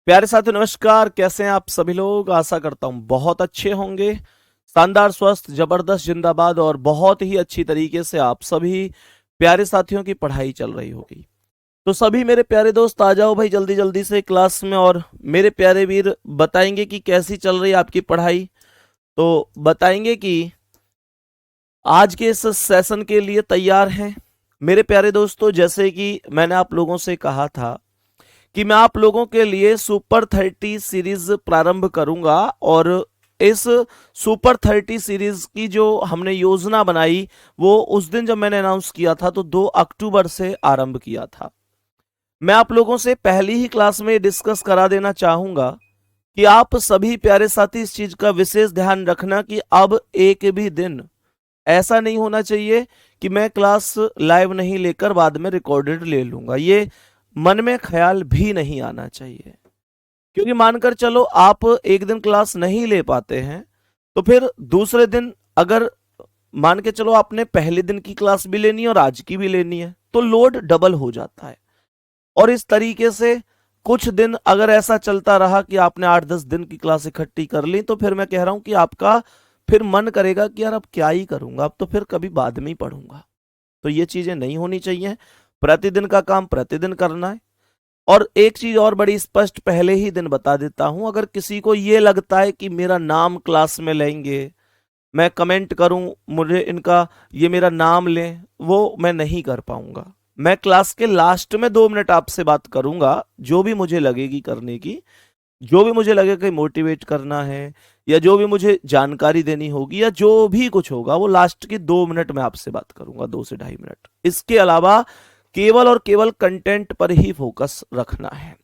प्यारे साथियों नमस्कार। कैसे हैं आप सभी लोग? आशा करता हूं बहुत अच्छे होंगे। शानदार, स्वस्थ, जबरदस्त, जिंदाबाद और बहुत ही अच्छी तरीके से आप सभी प्यारे साथियों की पढ़ाई चल रही होगी। तो सभी मेरे प्यारे दोस्त आ जाओ भाई जल्दी जल्दी से क्लास में। और मेरे प्यारे वीर बताएंगे कि कैसी चल रही है आपकी पढ़ाई। तो बताएंगे कि आज के इस सेशन के लिए तैयार हैं मेरे प्यारे दोस्तों। जैसे कि मैंने आप लोगों से कहा था कि मैं आप लोगों के लिए सुपर 30 सीरीज प्रारंभ करूंगा। और इस सुपर 30 सीरीज की जो हमने योजना बनाई वो उस दिन जब मैंने अनाउंस किया था तो 2 अक्टूबर से आरंभ किया था। मैं आप लोगों से पहली ही क्लास में डिस्कस करा देना चाहूंगा कि आप सभी प्यारे साथी इस चीज का विशेष ध्यान रखना कि अब एक भी दिन ऐसा नहीं होना चाहिए कि मैं क्लास लाइव नहीं लेकर बाद में रिकॉर्डेड ले लूंगा। ये मन में ख्याल भी नहीं आना चाहिए, क्योंकि मानकर चलो आप एक दिन क्लास नहीं ले पाते हैं तो फिर दूसरे दिन अगर मान के चलो आपने पहले दिन की क्लास भी लेनी है और आज की भी लेनी है तो लोड डबल हो जाता है। और इस तरीके से कुछ दिन अगर ऐसा चलता रहा कि आपने 8-10 दिन की क्लास इकट्ठी कर ली तो फिर मैं कह रहा हूं कि आपका फिर मन करेगा कि यार अब क्या ही करूंगा, अब तो फिर कभी बाद में ही पढ़ूंगा। तो ये चीजें नहीं होनी चाहिए। प्रतिदिन का काम प्रतिदिन करना है। और एक चीज और बड़ी स्पष्ट पहले ही दिन बता देता हूं, अगर किसी को ये लगता है कि मेरा नाम क्लास में लेंगे, मैं कमेंट करूं, मुझे इनका ये मेरा नाम लें, वो मैं नहीं कर पाऊंगा। मैं क्लास के लास्ट में 2 मिनट आपसे बात करूंगा, जो भी मुझे लगेगी करने की, जो भी मुझे लगेगा कि मोटिवेट करना है या जो भी मुझे जानकारी देनी होगी या जो भी कुछ होगा वो लास्ट के 2 मिनट में आपसे बात करूंगा, 2 से 2.5 मिनट। इसके अलावा केवल और केवल कंटेंट पर ही फोकस रखना है।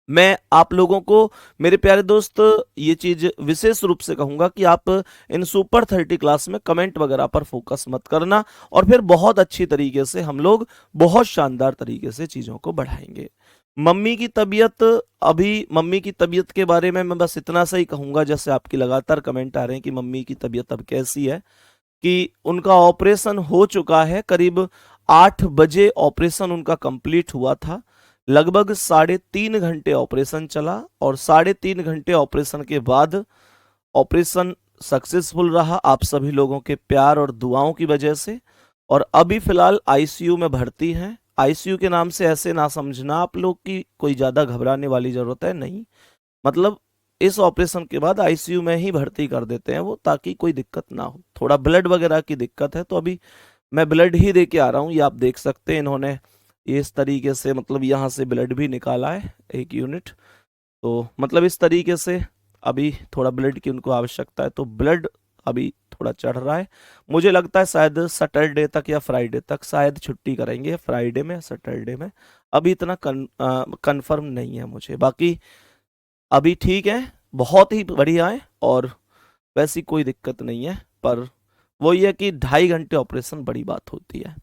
मैं आप लोगों को मेरे प्यारे दोस्त ये चीज विशेष रूप से कहूंगा कि आप इन सुपर 30 क्लास में कमेंट वगैरह पर फोकस मत करना और फिर बहुत अच्छी तरीके से हम लोग बहुत शानदार तरीके से चीजों को बढ़ाएंगे। मम्मी की तबीयत, अभी मम्मी की तबीयत के बारे में मैं बस इतना सा ही कहूंगा, जैसे आपकी लगातार कमेंट आ रहे हैं कि मम्मी की तबीयत अब कैसी है, कि उनका ऑपरेशन हो चुका है। करीब 8 बजे ऑपरेशन उनका कंप्लीट हुआ था। लगभग 3.5 घंटे ऑपरेशन चला और 3.5 घंटे ऑपरेशन के बाद ऑपरेशन सक्सेसफुल रहा आप सभी लोगों के प्यार और दुआओं की वजह से। और अभी फिलहाल आईसीयू में भर्ती हैं। आईसीयू के नाम से ऐसे ना समझना आप लोग की कोई ज्यादा घबराने वाली जरूरत है नहीं। मतलब इस ऑपरेशन के बाद आईसीयू में ही भर्ती कर देते हैं वो, ताकि कोई दिक्कत ना हो। थोड़ा ब्लड वगैरह की दिक्कत है तो अभी मैं ब्लड ही दे के आ रहा हूँ। ये आप देख सकते हैं, इन्होंने इस तरीके से मतलब यहाँ से ब्लड भी निकाला है 1 यूनिट। तो मतलब इस तरीके से अभी थोड़ा ब्लड की उनको आवश्यकता है, तो ब्लड अभी थोड़ा चढ़ रहा है। मुझे लगता है शायद सैटरडे तक या फ्राइडे तक शायद छुट्टी करेंगे, फ्राइडे में सैटरडे में। अभी इतना कंफर्म नहीं है मुझे, बाकी अभी ठीक है, बहुत ही बढ़िया है और वैसी कोई दिक्कत नहीं है। पर वो ये कि 2.5 घंटे ऑपरेशन बड़ी बात होती है।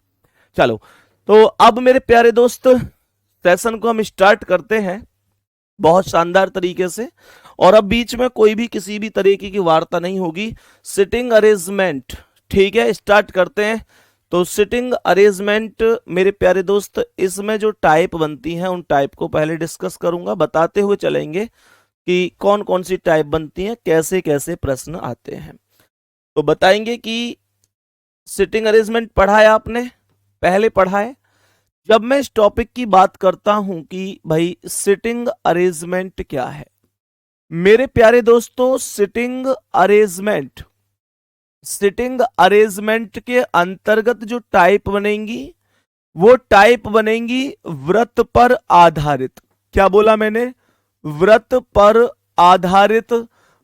चलो, तो अब मेरे प्यारे दोस्त सेशन को हम स्टार्ट करते हैं बहुत शानदार तरीके से। और अब बीच में कोई भी किसी भी तरीके की वार्ता नहीं होगी। सिटिंग अरेंजमेंट, ठीक है, स्टार्ट करते हैं। तो सिटिंग अरेंजमेंट मेरे प्यारे दोस्त, इसमें जो टाइप बनती हैं उन टाइप को पहले डिस्कस करूंगा, बताते हुए चलेंगे कि कौन कौन सी टाइप बनती हैं, कैसे कैसे प्रश्न आते हैं। तो बताएंगे कि सिटिंग अरेंजमेंट पढ़ा है आपने, पहले पढ़ा है। जब मैं इस टॉपिक की बात करता हूं कि भाई सिटिंग अरेंजमेंट क्या है, मेरे प्यारे दोस्तों, सिटिंग अरेंजमेंट के अंतर्गत जो टाइप बनेंगी वो टाइप बनेंगी व्रत पर आधारित। क्या बोला मैंने? व्रत पर आधारित।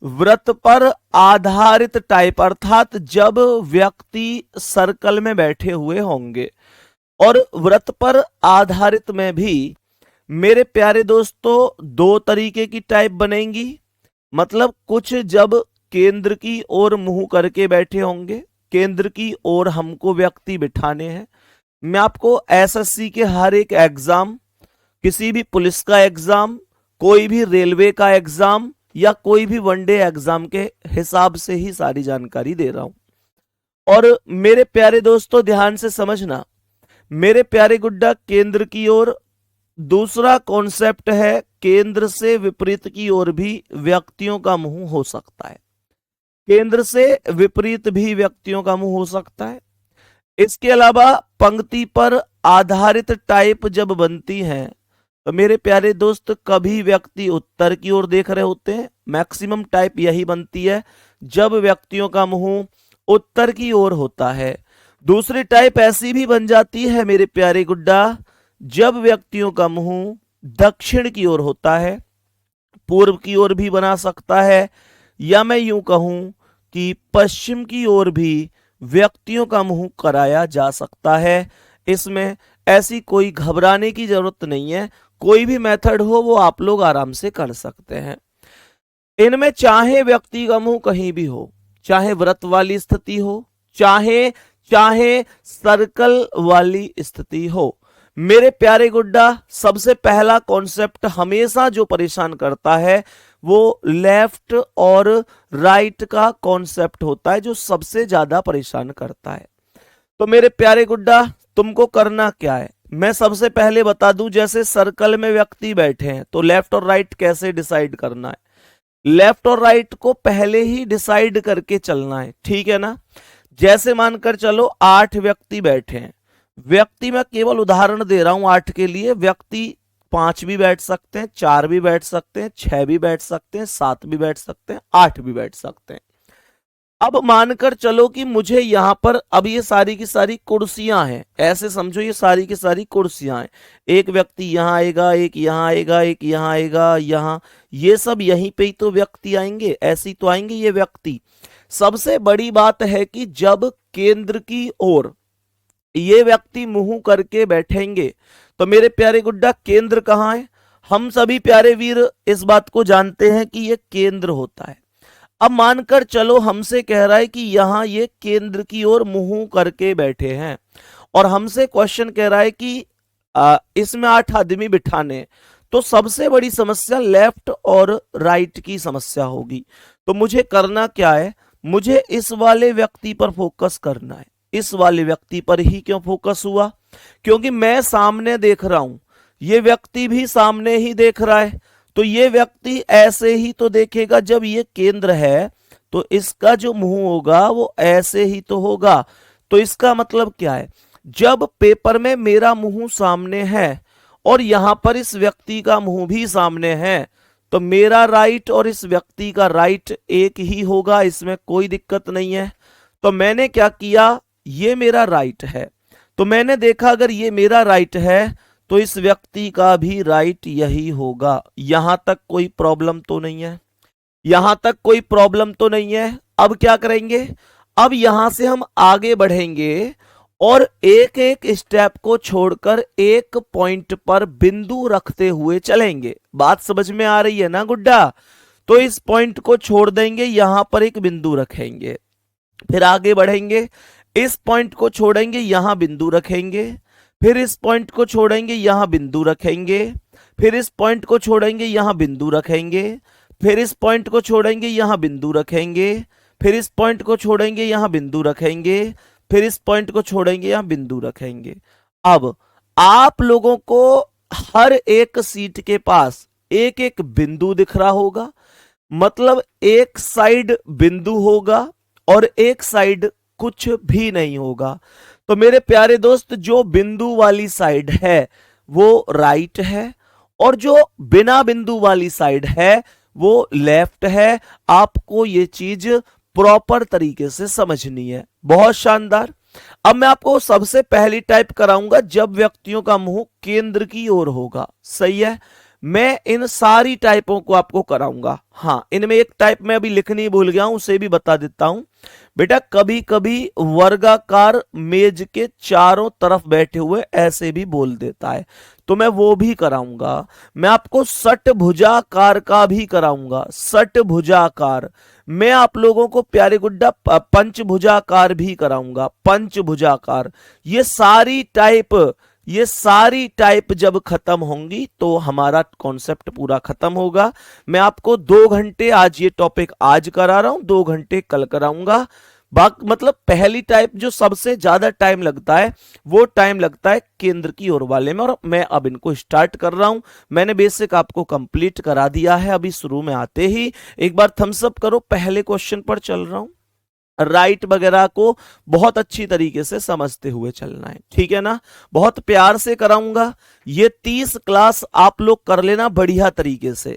व्रत पर आधारित टाइप, अर्थात जब व्यक्ति सर्कल में बैठे हुए होंगे। और व्रत पर आधारित में भी मेरे प्यारे दोस्तों 2 तरीके की टाइप बनेंगी। मतलब कुछ जब केंद्र की ओर मुंह करके बैठे होंगे, केंद्र की ओर हमको व्यक्ति बिठाने हैं। मैं आपको एसएससी के हर एक एग्जाम, किसी भी पुलिस का एग्जाम, कोई भी रेलवे का एग्जाम या कोई भी वनडे एग्जाम के हिसाब से ही सारी जानकारी दे रहा हूं। और मेरे प्यारे दोस्तों ध्यान से समझना, मेरे प्यारे गुड्डा, केंद्र की ओर दूसरा कॉन्सेप्ट है केंद्र से विपरीत की ओर भी व्यक्तियों का मुंह हो सकता है। केंद्र से विपरीत भी व्यक्तियों का मुंह हो सकता है। इसके अलावा पंक्ति पर आधारित टाइप जब बनती है तो मेरे प्यारे दोस्त कभी व्यक्ति उत्तर की ओर देख रहे होते हैं। मैक्सिमम टाइप यही बनती है जब व्यक्तियों का मुंह उत्तर की ओर होता है। दूसरी टाइप ऐसी भी बन जाती है मेरे प्यारे गुड्डा जब व्यक्तियों का मुंह दक्षिण की ओर होता है। पूर्व की ओर भी बना सकता है, या मैं यूं कहूं कि पश्चिम की ओर भी व्यक्तियों का मुंह कराया जा सकता है। इसमें ऐसी कोई घबराने की जरूरत नहीं है। कोई भी मेथड हो वो आप लोग आराम से कर सकते हैं। इनमें चाहे व्यक्ति का मुंह कहीं भी हो, चाहे व्रत वाली स्थिति हो, चाहे चाहे सर्कल वाली स्थिति हो, मेरे प्यारे गुड्डा सबसे पहला कॉन्सेप्ट हमेशा जो परेशान करता है वो लेफ्ट और राइट का कॉन्सेप्ट होता है, जो सबसे ज्यादा परेशान करता है। तो मेरे प्यारे गुड्डा तुमको करना क्या है, मैं सबसे पहले बता दूं। जैसे सर्कल में व्यक्ति बैठे हैं तो लेफ्ट और राइट कैसे डिसाइड करना है। लेफ्ट और राइट को पहले ही डिसाइड करके चलना है, ठीक है ना। जैसे मानकर चलो 8 व्यक्ति बैठे हैं। व्यक्ति मैं केवल उदाहरण दे रहा हूं 8 के लिए। व्यक्ति 5 भी बैठ सकते हैं, 4 भी बैठ सकते हैं, 6 भी बैठ सकते हैं, 7 भी बैठ सकते हैं, 8 भी बैठ सकते हैं। अब मानकर चलो कि मुझे यहां पर अब ये सारी की सारी कुर्सियां हैं, ऐसे समझो ये सारी की सारी कुर्सियां हैं। एक व्यक्ति यहां आएगा, एक यहां आएगा, एक यहां आएगा, यहां, ये सब यहीं पे ही तो व्यक्ति आएंगे, ऐसे ही तो आएंगे ये व्यक्ति। सबसे बड़ी बात है कि जब केंद्र की ओर ये व्यक्ति मुंह करके बैठेंगे तो मेरे प्यारे गुड्डा केंद्र कहां है। हम सभी प्यारे वीर इस बात को जानते हैं कि ये केंद्र होता है। अब मानकर चलो हमसे कह रहा है कि यहां ये केंद्र की ओर मुंह करके बैठे हैं और हमसे क्वेश्चन कह रहा है कि इसमें 8 आदमी बिठाने, तो सबसे बड़ी समस्या लेफ्ट और राइट की समस्या होगी। तो मुझे करना क्या है, मुझे इस वाले व्यक्ति पर फोकस करना है। इस वाले व्यक्ति पर ही क्यों फोकस हुआ, क्योंकि मैं सामने देख रहा हूं, ये व्यक्ति भी सामने ही देख रहा है। तो ये व्यक्ति ऐसे ही तो देखेगा, जब ये केंद्र है तो इसका जो मुंह होगा वो ऐसे ही तो होगा। तो इसका मतलब क्या है, जब पेपर में मेरा मुंह सामने है और यहां पर इस व्यक्ति का मुंह भी सामने है तो मेरा राइट और इस व्यक्ति का राइट एक ही होगा, इसमें कोई दिक्कत नहीं है। तो मैंने क्या किया, ये मेरा राइट है, तो मैंने देखा अगर ये मेरा राइट है तो इस व्यक्ति का भी राइट यही होगा। यहां तक कोई प्रॉब्लम तो नहीं है, यहां तक कोई प्रॉब्लम तो नहीं है। अब क्या करेंगे, अब यहां से हम आगे बढ़ेंगे और एक एक स्टेप को छोड़कर एक पॉइंट पर बिंदु रखते हुए चलेंगे। बात समझ में आ रही है ना गुड्डा। तो इस पॉइंट को छोड़ देंगे, यहां पर एक बिंदु रखेंगे, फिर आगे बढ़ेंगे, इस पॉइंट को छोड़ेंगे, यहां बिंदु रखेंगे, फिर इस पॉइंट को छोड़ेंगे, यहां बिंदु रखेंगे, फिर इस पॉइंट को छोड़ेंगे, यहां बिंदु रखेंगे, फिर इस पॉइंट को छोड़ेंगे, यहां बिंदु रखेंगे, फिर इस पॉइंट को छोड़ेंगे, यहां बिंदु रखेंगे, फिर इस पॉइंट को छोड़ेंगे, यहां बिंदु रखेंगे। अब आप लोगों को हर एक सीट के पास एक एक बिंदु दिख रहा होगा, मतलब एक साइड बिंदु होगा और एक साइड कुछ भी नहीं होगा। तो मेरे प्यारे दोस्त जो बिंदु वाली साइड है वो राइट है और जो बिना बिंदु वाली साइड है वो लेफ्ट है। आपको ये चीज प्रॉपर तरीके से समझनी है। बहुत शानदार। अब मैं आपको सबसे पहली टाइप कराऊंगा जब व्यक्तियों का मुंह केंद्र की ओर होगा। सही है, मैं इन सारी टाइपों को आपको कराऊंगा। हाँ, इनमें एक टाइप मैं अभी लिखनी भूल गया हूं, उसे भी बता देता हूं। बेटा कभी कभी वर्गाकार मेज के चारों तरफ बैठे हुए ऐसे भी बोल देता है, तो मैं वो भी कराऊंगा। मैं आपको षटभुजाकार का भी कराऊंगा, षटभुजाकार। मैं आप लोगों को प्यारे गुड्डा पंचभुजाकार भी कराऊंगा, पंचभुजाकार। ये सारी टाइप जब खत्म होंगी तो हमारा कॉन्सेप्ट पूरा खत्म होगा। मैं आपको 2 घंटे आज ये टॉपिक आज करा रहा हूं, 2 घंटे कल कराऊंगा। मतलब पहली टाइप जो सबसे ज्यादा टाइम लगता है वो टाइम लगता है केंद्र की ओर वाले में। और मैं अब इनको स्टार्ट कर रहा हूं। मैंने बेसिक आपको कंप्लीट करा दिया है। अभी शुरू में आते ही एक बार थम्स अप करो। पहले क्वेश्चन पर चल रहा हूं। राइट वगैरह को बहुत अच्छी तरीके से समझते हुए चलना है, ठीक है ना। बहुत प्यार से कराऊंगा। ये 30 क्लास आप लोग कर लेना बढ़िया तरीके से।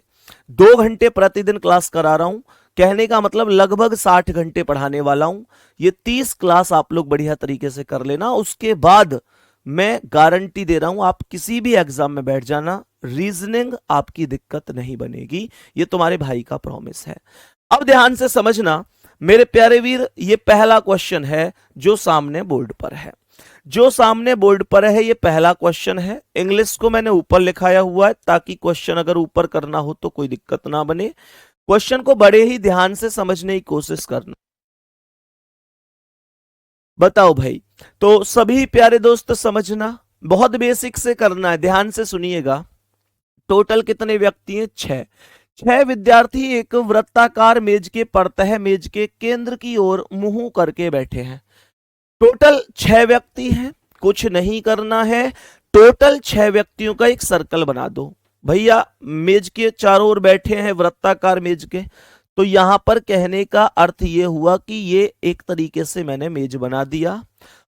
2 घंटे प्रतिदिन क्लास करा रहा हूं, कहने का मतलब लगभग 60 घंटे पढ़ाने वाला हूं। ये 30 क्लास आप लोग बढ़िया तरीके से कर लेना। उसके बाद मैं गारंटी दे रहा हूं, आप किसी भी एग्जाम में बैठ जाना, रीजनिंग आपकी दिक्कत नहीं बनेगी। ये तुम्हारे भाई का प्रॉमिस है। अब ध्यान से समझना मेरे प्यारे वीर, ये पहला क्वेश्चन है जो सामने बोर्ड पर है। जो सामने बोर्ड पर है ये पहला क्वेश्चन है। इंग्लिश को मैंने ऊपर लिखाया हुआ है ताकि क्वेश्चन अगर ऊपर करना हो तो कोई दिक्कत ना बने। क्वेश्चन को बड़े ही ध्यान से समझने की कोशिश करना। बताओ भाई, तो सभी प्यारे दोस्त समझना, बहुत बेसिक से करना है, ध्यान से सुनिएगा। टोटल कितने व्यक्ति हैं? 6 विद्यार्थी एक वृत्ताकार मेज के परतः मेज के केंद्र की ओर मुंह करके बैठे हैं। टोटल 6 व्यक्ति हैं, कुछ नहीं करना है। टोटल 6 व्यक्तियों का एक सर्कल बना दो। भैया मेज के चारों ओर बैठे हैं वृत्ताकार मेज के, तो यहां पर कहने का अर्थ ये हुआ कि ये एक तरीके से मैंने मेज बना दिया।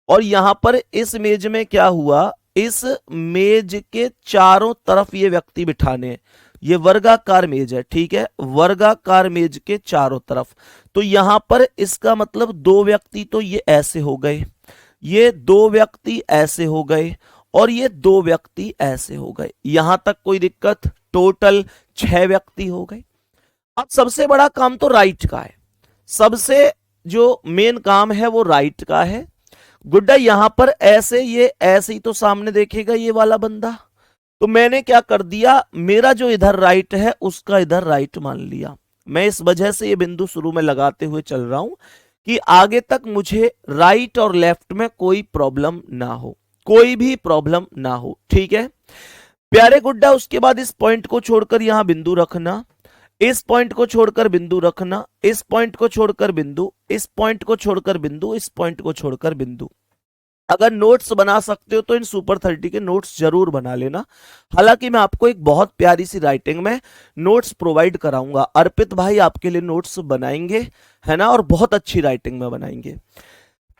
और यहां पर इस मेज में क्या हुआ, इस मेज के चारों तरफ ये व्यक्ति बिठाने। ये वर्गाकार मेज है, ठीक है, वर्गाकार मेज के चारों तरफ। तो यहां पर इसका मतलब 2 व्यक्ति तो ये ऐसे हो गए, ये 2 व्यक्ति ऐसे हो गए, और ये 2 व्यक्ति ऐसे हो गए। यहां तक कोई दिक्कत? टोटल 6 व्यक्ति हो गए। अब सबसे बड़ा काम तो राइट का है, सबसे जो मेन काम है वो राइट का है। गुड्डा यहां पर ऐसे, ये ऐसे ही तो सामने देखेगा ये वाला बंदा, तो मैंने क्या कर दिया, मेरा जो इधर राइट है उसका इधर राइट मान लिया। मैं इस वजह से ये बिंदु शुरू में लगाते हुए चल रहा हूं कि आगे तक मुझे राइट और लेफ्ट में कोई प्रॉब्लम ना हो, कोई भी प्रॉब्लम ना हो, ठीक है प्यारे गुड्डा। उसके बाद इस पॉइंट को छोड़कर यहां बिंदु रखना, इस पॉइंट को छोड़कर बिंदु रखना, इस पॉइंट को छोड़कर बिंदु, इस पॉइंट को छोड़कर बिंदु, इस पॉइंट को छोड़कर बिंदु। अगर नोट्स बना सकते हो तो इन सुपर 30 के नोट्स जरूर बना लेना। हालांकि मैं आपको एक बहुत प्यारी सी राइटिंग में नोट्स प्रोवाइड कराऊंगा, अर्पित भाई आपके लिए नोट्स बनाएंगे, है ना, और बहुत अच्छी राइटिंग में बनाएंगे।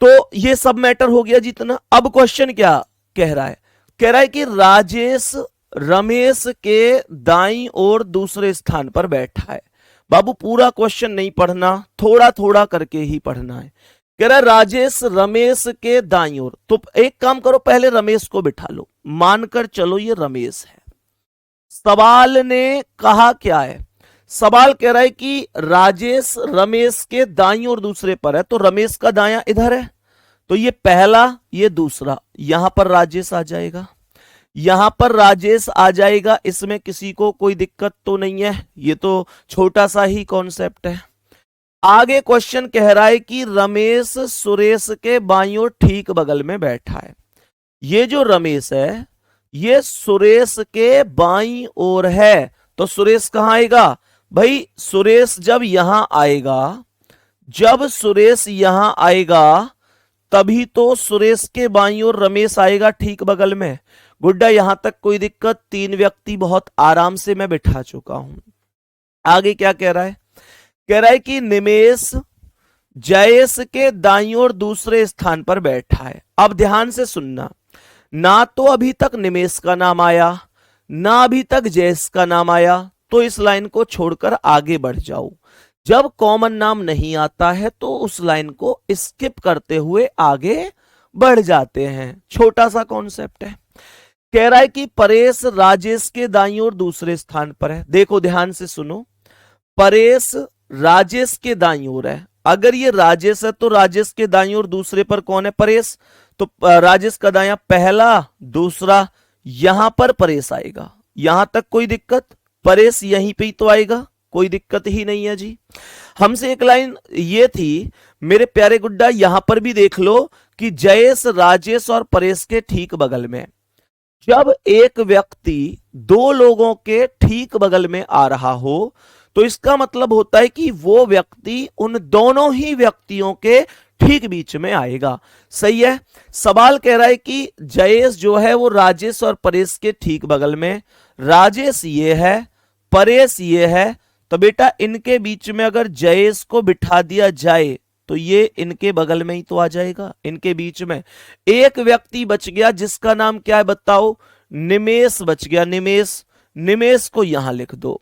तो ये सब मैटर हो गया जितना। अब क्वेश्चन क्या कह रहा है? कह रहा है कि राजेश रमेश के दाईं ओर दूसरे स्थान पर बैठा है। बाबू पूरा क्वेश्चन नहीं पढ़ना, थोड़ा थोड़ा करके ही पढ़ना है। कह रहा है राजेश रमेश के दाईं ओर, तो एक काम करो, पहले रमेश को बिठा लो, मानकर चलो ये रमेश है। सवाल ने कहा क्या है? सवाल कह रहा है कि राजेश रमेश के दाईं ओर दूसरे पर है, तो रमेश का दायां इधर है, तो ये पहला ये दूसरा, यहां पर राजेश आ जाएगा, यहां पर राजेश आ जाएगा। इसमें किसी को कोई दिक्कत तो नहीं है, ये तो छोटा सा ही कॉन्सेप्ट है। आगे क्वेश्चन कह रहा है कि रमेश सुरेश के बाईं ओर ठीक बगल में बैठा है। ये जो रमेश है ये सुरेश के बाईं ओर है, तो सुरेश कहां आएगा भाई? सुरेश जब यहां आएगा, जब सुरेश यहां आएगा तभी तो सुरेश के बाईं ओर रमेश आएगा ठीक बगल में। गुड्डा यहां तक कोई दिक्कत? 3 व्यक्ति बहुत आराम से मैं बिठा चुका हूं। आगे क्या कह रहा है? कह रहा है कि निमेश जयेश के दाईं ओर दूसरे स्थान पर बैठा है। अब ध्यान से सुनना, ना तो अभी तक निमेश का नाम आया, ना अभी तक जयेश का नाम आया, तो इस लाइन को छोड़कर आगे बढ़ जाओ। जब कॉमन नाम नहीं आता है तो उस लाइन को स्किप करते हुए आगे बढ़ जाते हैं। छोटा सा कॉन्सेप्ट है। कह रहा है कि परेश राजेश के दाईं ओर दूसरे स्थान पर है। देखो ध्यान से सुनो, परेश राजेश के दाईं ओर है। अगर ये राजेश है तो राजेश के दाईं ओर दूसरे पर कौन है? परेश। तो राजेश का दायां पहला दूसरा, यहां पर परेश आएगा। यहां तक कोई दिक्कत? परेश यहीं पे ही तो आएगा, कोई दिक्कत ही नहीं है जी। हमसे एक लाइन ये थी मेरे प्यारे गुड्डा, यहां पर भी देख लो कि जयेश राजेश और परेश के ठीक बगल में। जब एक व्यक्ति 2 लोगों के ठीक बगल में आ रहा हो तो इसका मतलब होता है कि वो व्यक्ति उन दोनों ही व्यक्तियों के ठीक बीच में आएगा। सही है। सवाल कह रहा है कि जयेश जो है वो राजेश और परेश के ठीक बगल में, राजेश ये है, परेश ये है, तो बेटा इनके बीच में अगर जयेश को बिठा दिया जाए तो ये इनके बगल में ही तो आ जाएगा, इनके बीच में। एक व्यक्ति बच गया जिसका नाम क्या है बताओ, निमेश बच गया, निमेश। निमेश को यहां लिख दो।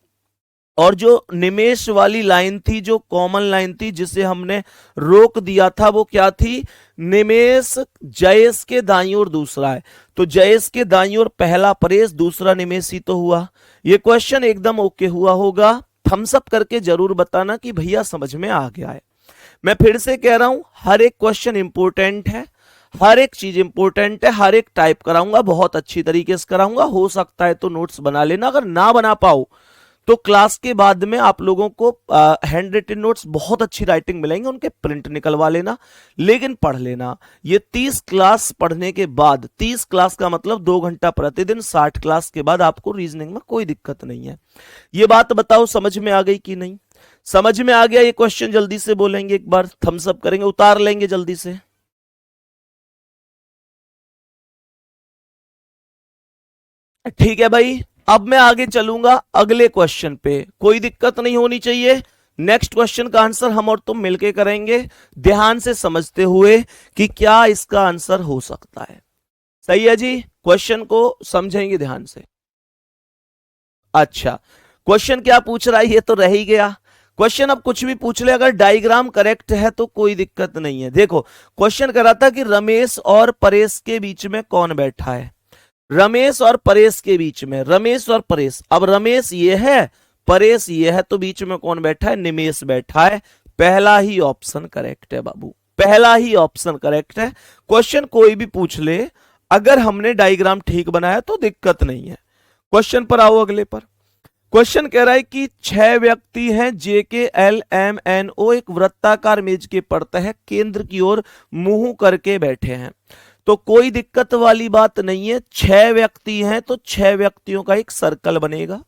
और जो निमेश वाली लाइन थी, जो कॉमन लाइन थी जिसे हमने रोक दिया था, वो क्या थी, निमेश जयेश के दाईं ओर दूसरा है, तो जयेश के दाईं ओर पहला परेश, दूसरा निमेश ही तो हुआ। ये क्वेश्चन एकदम ओके हुआ होगा। थम्स अप करके जरूर बताना कि भैया समझ में आ गया है। मैं फिर से कह रहा हूं, हर एक क्वेश्चन इंपॉर्टेंट है, हर एक चीज इंपॉर्टेंट है, हर एक टाइप कराऊंगा, बहुत अच्छी तरीके से कराऊंगा। हो सकता है तो नोट्स बना लेना, अगर ना बना पाओ तो क्लास के बाद में आप लोगों को हैंड रिटन नोट्स बहुत अच्छी राइटिंग मिलेंगे, उनके प्रिंट निकलवा लेना, लेकिन पढ़ लेना। ये 30 क्लास पढ़ने के बाद, 30 क्लास का मतलब 2 घंटा प्रतिदिन, 60 क्लास के बाद आपको रीजनिंग में कोई दिक्कत नहीं है। ये बात बताओ समझ में आ गई कि नहीं? समझ में आ गया ये क्वेश्चन? जल्दी से बोलेंगे, एक बार थम्स अप करेंगे, उतार लेंगे जल्दी से। ठीक है भाई, अब मैं आगे चलूंगा अगले क्वेश्चन पे, कोई दिक्कत नहीं होनी चाहिए। नेक्स्ट क्वेश्चन का आंसर हम और तुम मिलके करेंगे, ध्यान से समझते हुए कि क्या इसका आंसर हो सकता है। सही है जी, क्वेश्चन को समझेंगे ध्यान से। अच्छा, क्वेश्चन क्या पूछ रहा है ये तो रह ही गया। क्वेश्चन अब कुछ भी पूछ ले, अगर डायग्राम करेक्ट है तो कोई दिक्कत नहीं है। देखो क्वेश्चन कर रहा था कि रमेश और परेश के बीच में कौन बैठा है, रमेश और परेश के बीच में, रमेश और परेश। अब रमेश ये है, परेश ये है, तो बीच में कौन बैठा है, निमेश बैठा है। पहला ही ऑप्शन करेक्ट है बाबू, पहला ही ऑप्शन करेक्ट है। क्वेश्चन कोई भी पूछ ले, अगर हमने डायग्राम ठीक बनाया तो दिक्कत नहीं है। क्वेश्चन पर आओ, अगले पर। क्वेश्चन कह रहा है कि 6 व्यक्ति हैं, जे के एल एम एन ओ, एक वृत्ताकार मेज के पर तह केंद्र की ओर मुंह करके बैठे हैं। तो कोई दिक्कत वाली बात नहीं है, 6 व्यक्ति हैं तो 6 व्यक्तियों का एक सर्कल बनेगा,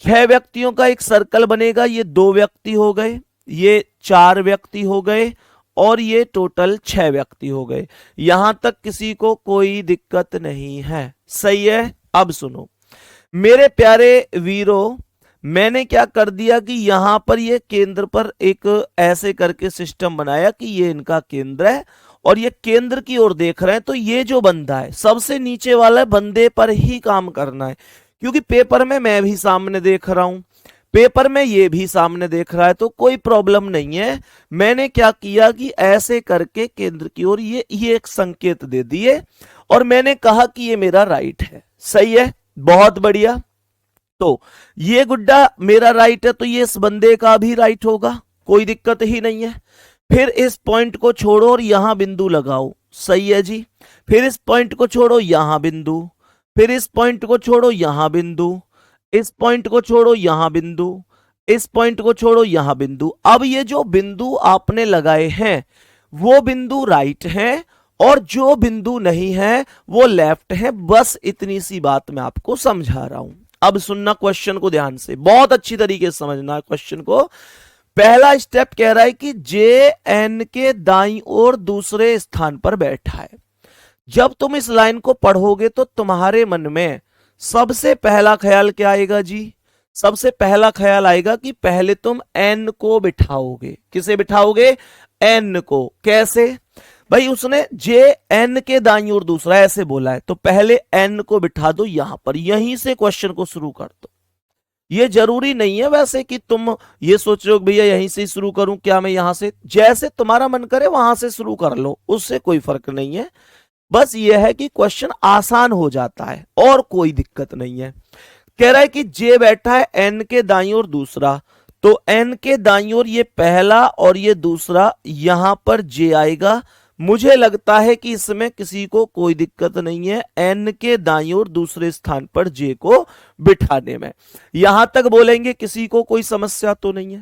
6 व्यक्तियों का एक सर्कल बनेगा। ये 2 व्यक्ति हो गए, ये 4 व्यक्ति हो गए, और ये टोटल 6 व्यक्ति हो गए। यहां तक किसी को कोई दिक्कत नहीं है। सही है। अब सुनो मेरे प्यारे वीरों, मैंने क्या कर दिया कि यहां पर ये केंद्र पर एक ऐसे करके सिस्टम बनाया कि ये इनका केंद्र है और ये केंद्र की ओर देख रहे हैं। तो ये जो बंदा है सबसे नीचे वाला बंदे पर ही काम करना है, क्योंकि पेपर में मैं भी सामने देख रहा हूं, पेपर में ये भी सामने देख रहा है, तो कोई प्रॉब्लम नहीं है। मैंने क्या किया कि ऐसे करके केंद्र की ओर ये एक संकेत दे दिए और मैंने कहा कि ये मेरा राइट है। सही है, बहुत बढ़िया। तो ये गुड्डा मेरा राइट है, तो ये इस बंदे का भी राइट होगा, कोई दिक्कत ही नहीं है। फिर इस पॉइंट को छोड़ो और यहां बिंदु लगाओ। सही है जी। फिर इस पॉइंट को छोड़ो, यहां बिंदु, फिर इस पॉइंट को छोड़ो, यहां बिंदु, इस पॉइंट को छोड़ो, यहां बिंदु, इस पॉइंट को छोड़ो, यहां बिंदु। अब ये जो बिंदु आपने लगाए हैं वो बिंदु राइट हैं और जो बिंदु नहीं है वो लेफ्ट है। बस इतनी सी बात मैं आपको समझा रहा हूं। अब सुनना क्वेश्चन को ध्यान से, बहुत अच्छी तरीके से समझना क्वेश्चन को। पहला स्टेप कह रहा है कि जे एन के दाईं ओर दूसरे स्थान पर बैठा है। जब तुम इस लाइन को पढ़ोगे तो तुम्हारे मन में सबसे पहला ख्याल क्या आएगा जी? सबसे पहला ख्याल आएगा कि पहले तुम एन को बिठाओगे। किसे बिठाओगे? एन को। कैसे भाई? उसने जे एन के दाईं ओर दूसरा ऐसे बोला है, तो पहले एन को बिठा दो यहां पर, यहीं से क्वेश्चन को शुरू कर दो। ये जरूरी नहीं है वैसे कि तुम ये सोच रहे हो भैया यहीं से शुरू करूं क्या, मैं यहां से, जैसे तुम्हारा मन करे वहां से शुरू कर लो, उससे कोई फर्क नहीं है। बस ये है कि क्वेश्चन आसान हो जाता है और कोई दिक्कत नहीं है। कह रहा है कि जे बैठा है एन के दाईं ओर दूसरा, तो एन के दाईं ओर ये पहला और ये दूसरा, यहां पर जे आएगा। मुझे लगता है कि इसमें किसी को कोई दिक्कत नहीं है एन के दाईं ओर दूसरे स्थान पर जे को बिठाने में। यहां तक बोलेंगे किसी को कोई समस्या तो नहीं है।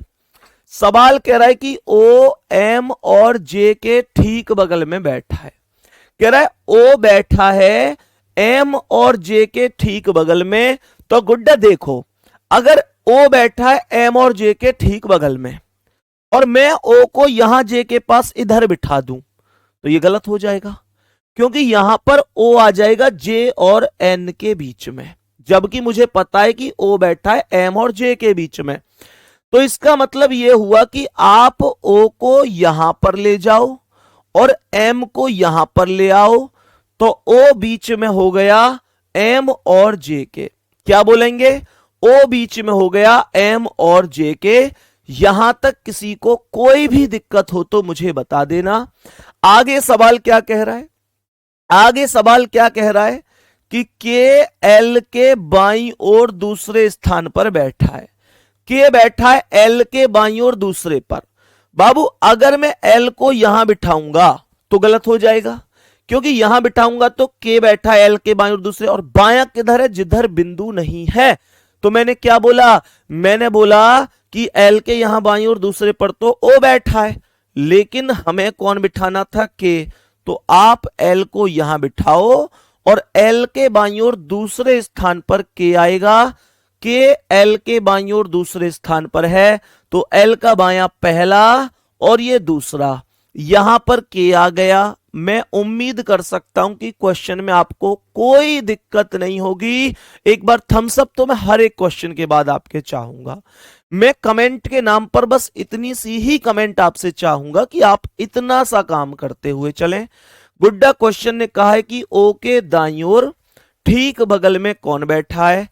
सवाल कह रहा है कि ओ एम और जे के ठीक बगल में बैठा है। कह रहा है ओ बैठा है एम और जे के ठीक बगल में। तो गुड्डा देखो, अगर ओ बैठा है एम और जे के ठीक बगल में और मैं ओ को यहां जे के पास इधर बिठा दूं तो ये गलत हो जाएगा, क्योंकि यहां पर ओ आ जाएगा जे और एन के बीच में, जबकि मुझे पता है कि ओ बैठा है एम और जे के बीच में। तो इसका मतलब यह हुआ कि आप ओ को यहां पर ले जाओ और एम को यहां पर ले आओ, तो ओ बीच में हो गया एम और जे के। क्या बोलेंगे? ओ बीच में हो गया एम और जे के। यहां तक किसी को कोई भी दिक्कत हो तो मुझे बता देना। आगे सवाल क्या कह रहा है? आगे सवाल क्या कह रहा है कि के एल के बाईं ओर दूसरे स्थान पर बैठा है। के बैठा है एल के बाईं ओर दूसरे पर। बाबू अगर मैं एल को यहां बिठाऊंगा तो गलत हो जाएगा, क्योंकि यहां बिठाऊंगा तो के बैठा है एल के बाईं ओर दूसरे, और बायां किधर है? जिधर बिंदु नहीं है। तो मैंने क्या बोला? मैंने बोला कि एल के यहां बाईं ओर दूसरे पर तो ओ बैठा है, लेकिन हमें कौन बिठाना था? के। तो आप एल को यहां बिठाओ और एल के बाईं ओर दूसरे स्थान पर के आएगा। के एल के बाईं ओर दूसरे स्थान पर है, तो एल का बायां पहला और ये दूसरा, यहां पर के आ गया। मैं उम्मीद कर सकता हूं कि क्वेश्चन में आपको कोई दिक्कत नहीं होगी। एक बार थम्स अप तो मैं हर एक क्वेश्चन के बाद आपके चाहूंगा। मैं कमेंट के नाम पर बस इतनी सी ही कमेंट आपसे चाहूंगा कि आप इतना सा काम करते हुए चलें। गुड्डा क्वेश्चन ने कहा है कि ओ के दाईं ओर ठीक बगल में कौन बैठा है?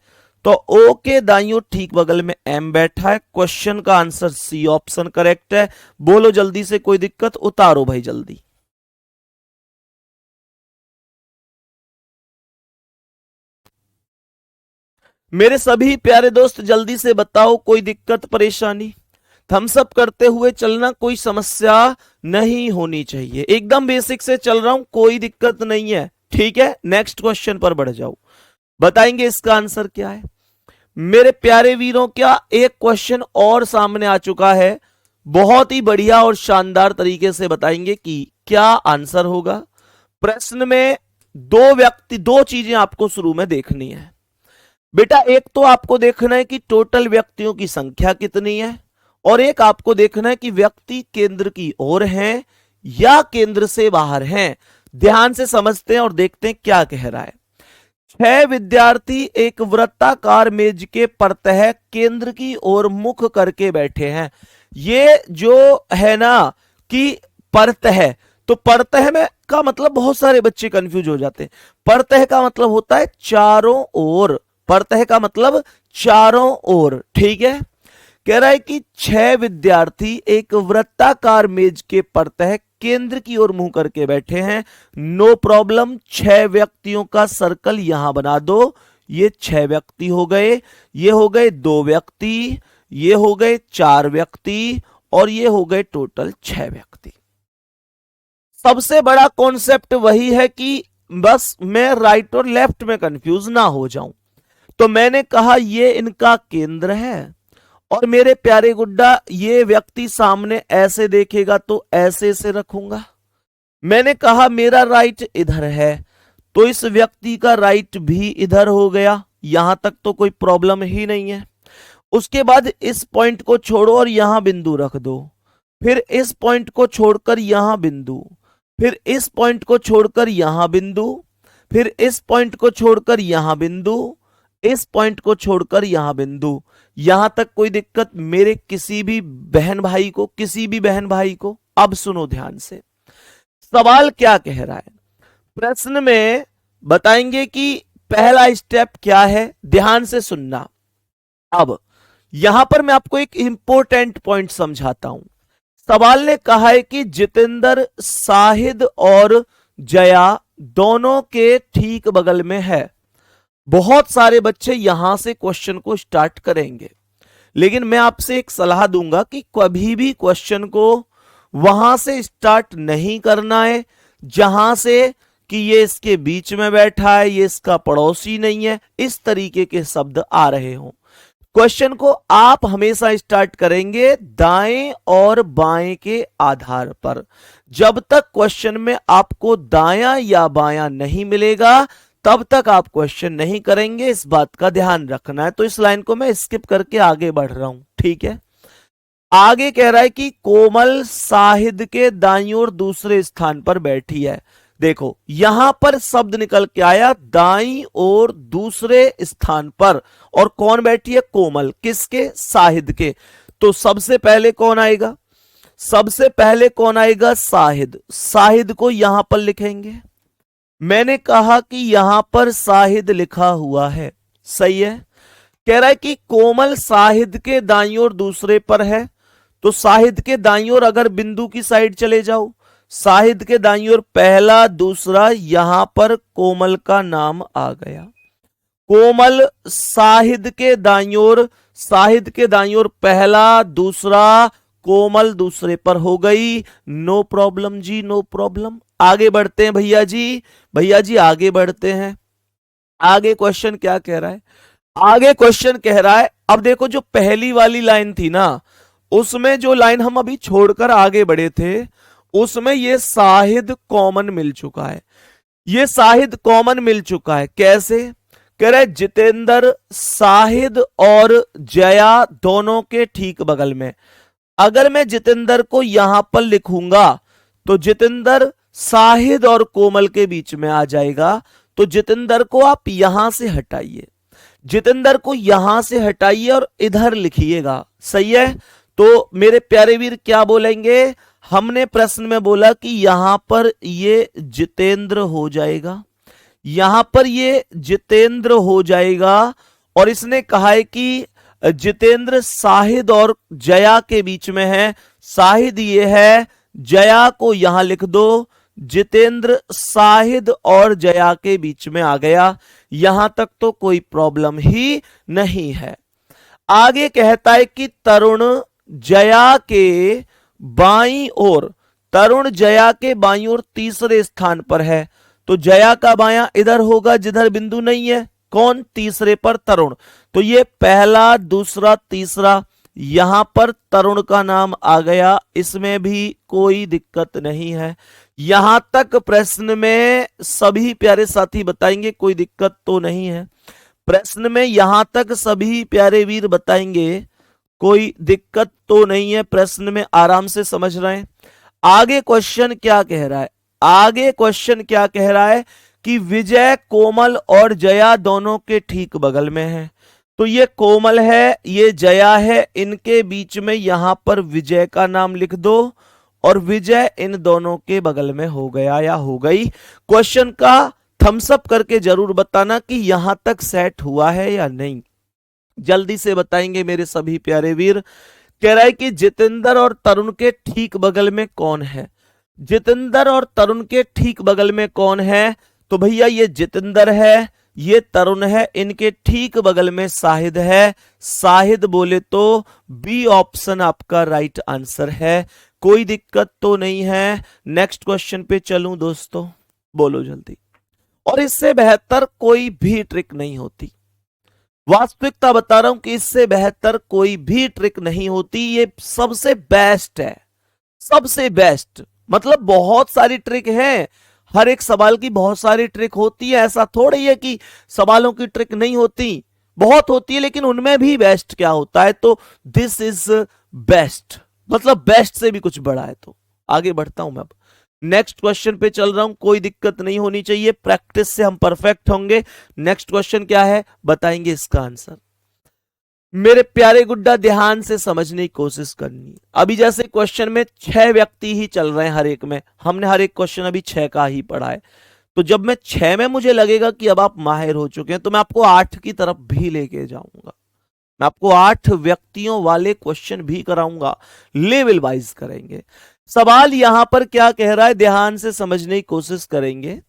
तो ओ के दाईं ओर ठीक बगल में एम बैठा है। क्वेश्चन का आंसर सी ऑप्शन करेक्ट है। बोलो जल्दी से, कोई दिक्कत? उतारो भाई जल्दी। मेरे सभी प्यारे दोस्त जल्दी से बताओ, कोई दिक्कत परेशानी? थम्स अप करते हुए चलना, कोई समस्या नहीं होनी चाहिए। एकदम बेसिक से चल रहा हूं, कोई दिक्कत नहीं है। ठीक है, नेक्स्ट क्वेश्चन पर बढ़ जाओ। बताएंगे इसका आंसर क्या है मेरे प्यारे वीरों? क्या एक क्वेश्चन और सामने आ चुका है, बहुत ही बढ़िया और शानदार तरीके से बताएंगे कि क्या आंसर होगा। प्रश्न में दो चीजें आपको शुरू में देखनी है बेटा। एक तो आपको देखना है कि टोटल व्यक्तियों की संख्या कितनी है, और एक आपको देखना है कि व्यक्ति केंद्र की ओर हैं या केंद्र से बाहर हैं। ध्यान से समझते हैं और देखते हैं क्या कह रहा है। 6 विद्यार्थी एक वृत्ताकार मेज के प्रतः केंद्र की ओर मुख करके बैठे हैं। ये जो है ना कि प्रतः, तो प्रतः में का मतलब बहुत सारे बच्चे कंफ्यूज हो जाते हैं। प्रतः का मतलब होता है चारों ओर। प्रतः का मतलब चारों ओर। ठीक है, कह रहा है कि 6 विद्यार्थी एक वृत्ताकार मेज के प्रतः केंद्र की ओर मुंह करके बैठे हैं। नो प्रॉब्लम, 6 व्यक्तियों का सर्कल यहां बना दो। ये 6 व्यक्ति हो गए, ये हो गए 2 व्यक्ति, ये हो गए 4 व्यक्ति, और ये हो गए टोटल 6 व्यक्ति। सबसे बड़ा कॉन्सेप्ट वही है कि बस मैं राइट और लेफ्ट में कंफ्यूज ना हो जाऊं। तो मैंने कहा ये इनका केंद्र है, और मेरे प्यारे गुड्डा ये व्यक्ति सामने ऐसे देखेगा तो ऐसे से रखूंगा। मैंने कहा मेरा राइट इधर है, तो इस व्यक्ति का राइट भी इधर हो गया। यहां तक तो कोई प्रॉब्लम ही नहीं है। उसके बाद इस पॉइंट को छोड़ो और यहां बिंदु रख दो, फिर इस पॉइंट को छोड़कर यहां बिंदु, फिर इस पॉइंट को छोड़कर यहां बिंदु, फिर इस पॉइंट को छोड़कर यहां बिंदु, इस पॉइंट को छोड़कर यहां बिंदु। यहां तक कोई दिक्कत मेरे किसी भी बहन भाई को? किसी भी बहन भाई को? अब सुनो ध्यान से, सवाल क्या कह रहा है। प्रश्न में बताएंगे कि पहला स्टेप क्या है, ध्यान से सुनना। अब यहां पर मैं आपको एक इंपॉर्टेंट पॉइंट समझाता हूं। सवाल ने कहा है कि जितेंद्र शाहिद और जया दोनों के ठीक बगल में है। बहुत सारे बच्चे यहां से क्वेश्चन को स्टार्ट करेंगे, लेकिन मैं आपसे एक सलाह दूंगा कि कभी भी क्वेश्चन को वहां से स्टार्ट नहीं करना है जहां से कि ये इसके बीच में बैठा है, ये इसका पड़ोसी नहीं है, इस तरीके के शब्द आ रहे हों। क्वेश्चन को आप हमेशा स्टार्ट करेंगे दाएं और बाएं के आधार पर। जब तक क्वेश्चन में आपको दायां या बायां नहीं मिलेगा तब तक आप क्वेश्चन नहीं करेंगे, इस बात का ध्यान रखना है। तो इस लाइन को मैं स्किप करके आगे बढ़ रहा हूं, ठीक है। आगे कह रहा है कि कोमल साहिद के दाईं ओर दूसरे स्थान पर बैठी है। देखो यहां पर शब्द निकल के आया दाईं ओर दूसरे स्थान पर, और कौन बैठी है? कोमल। किसके? साहिद के। तो सबसे पहले कौन आएगा? सबसे पहले कौन आएगा? साहिद। साहिद को यहां पर लिखेंगे। मैंने कहा कि यहां पर साहिद लिखा हुआ है, सही है। कह रहा है कि कोमल साहिद के दाईं ओर दूसरे पर है, तो साहिद के दाईं ओर अगर बिंदु की साइड चले जाओ, साहिद के दाईं ओर पहला दूसरा, यहां पर कोमल का नाम आ गया। कोमल साहिद के दाईं ओर, साहिद के दाईं ओर पहला दूसरा, कोमल दूसरे पर हो गई। नो प्रॉब्लम जी, नो प्रॉब्लम। आगे बढ़ते हैं भैया जी, भैया जी आगे बढ़ते हैं। आगे क्वेश्चन क्या कह रहा है? आगे क्वेश्चन कह रहा है, अब देखो जो पहली वाली लाइन थी ना, उसमें जो लाइन हम अभी छोड़कर आगे बढ़े थे, उसमें ये साहिद कॉमन मिल चुका है। ये साहिद कॉमन मिल चुका है। कैसे? कह रहे जितेंद्र साहिद और जया दोनों के ठीक बगल में। अगर मैं जितेंद्र को यहां पर लिखूंगा तो जितेंद्र साहिद और कोमल के बीच में आ जाएगा। तो जितेंद्र को आप यहां से हटाइए, जितेंद्र को यहां से हटाइए और इधर लिखिएगा, सही है। तो मेरे प्यारे वीर क्या बोलेंगे? हमने प्रश्न में बोला कि यहां पर ये जितेंद्र हो जाएगा, यहां पर ये जितेंद्र हो जाएगा। और इसने कहा है कि जितेंद्र साहिद और जया के बीच में है। साहिद ये है, जया को यहां लिख दो। जितेंद्र साहिद और जया के बीच में आ गया। यहां तक तो कोई प्रॉब्लम ही नहीं है। आगे कहता है कि तरुण जया के बाईं ओर, तरुण जया के बाईं ओर तीसरे स्थान पर है। तो जया का बायां इधर होगा जिधर बिंदु नहीं है। कौन? तीसरे पर तरुण। तो ये पहला दूसरा तीसरा, यहां पर तरुण का नाम आ गया। इसमें भी कोई दिक्कत नहीं है। यहां तक प्रश्न में सभी प्यारे साथी बताएंगे कोई दिक्कत तो नहीं है। प्रश्न में यहां तक सभी प्यारे वीर बताएंगे कोई दिक्कत तो नहीं है। प्रश्न में आराम से समझ रहे हैं। आगे क्वेश्चन क्या कह रहा है? आगे क्वेश्चन क्या कह रहा है कि विजय कोमल और जया दोनों के ठीक बगल में है। तो ये कोमल है, ये जया है, इनके बीच में यहां पर विजय का नाम लिख दो और विजय इन दोनों के बगल में हो गया या हो गई। क्वेश्चन का थम्स अप करके जरूर बताना कि यहां तक सेट हुआ है या नहीं। जल्दी से बताएंगे मेरे सभी प्यारे वीर। कह रहा है कि जितेंद्र और तरुण के ठीक बगल में कौन है? जितेंद्र और तरुण के ठीक बगल में कौन है? तो भैया ये जितेंद्र है, ये तरुण है, इनके ठीक बगल में साहिद है। साहिद बोले तो बी ऑप्शन आपका राइट आंसर है। कोई दिक्कत तो नहीं है। नेक्स्ट क्वेश्चन पे चलूं दोस्तों, बोलो जल्दी। और इससे बेहतर कोई भी ट्रिक नहीं होती, वास्तविकता बता रहा हूं कि इससे बेहतर कोई भी ट्रिक नहीं होती। ये सबसे बेस्ट है, सबसे बेस्ट। मतलब बहुत सारी ट्रिक है, हर एक सवाल की बहुत सारी ट्रिक होती है। ऐसा थोड़ी है कि सवालों की ट्रिक नहीं होती, बहुत होती है, लेकिन उनमें भी बेस्ट क्या होता है? तो दिस इज बेस्ट, मतलब बेस्ट से भी कुछ बड़ा है। तो आगे बढ़ता हूं मैं, अब नेक्स्ट क्वेश्चन पे चल रहा हूं। कोई दिक्कत नहीं होनी चाहिए, प्रैक्टिस से हम परफेक्ट होंगे। नेक्स्ट क्वेश्चन क्या है बताएंगे इसका आंसर। मेरे प्यारे गुड्डा ध्यान से समझने की कोशिश करनी है। अभी जैसे क्वेश्चन में 6 व्यक्ति ही चल रहे हैं, हर एक में हमने हर एक क्वेश्चन अभी 6 का ही पढ़ा है। तो जब मैं 6 में मुझे लगेगा कि अब आप माहिर हो चुके हैं, तो मैं आपको 8 की तरफ भी लेके जाऊंगा। मैं आपको 8 व्यक्तियों वाले क्वेश्चन भी कराऊंगा, लेवल वाइज करेंगे। सवाल यहां पर क्या कह रहा है, ध्यान से समझने की कोशिश करेंगे।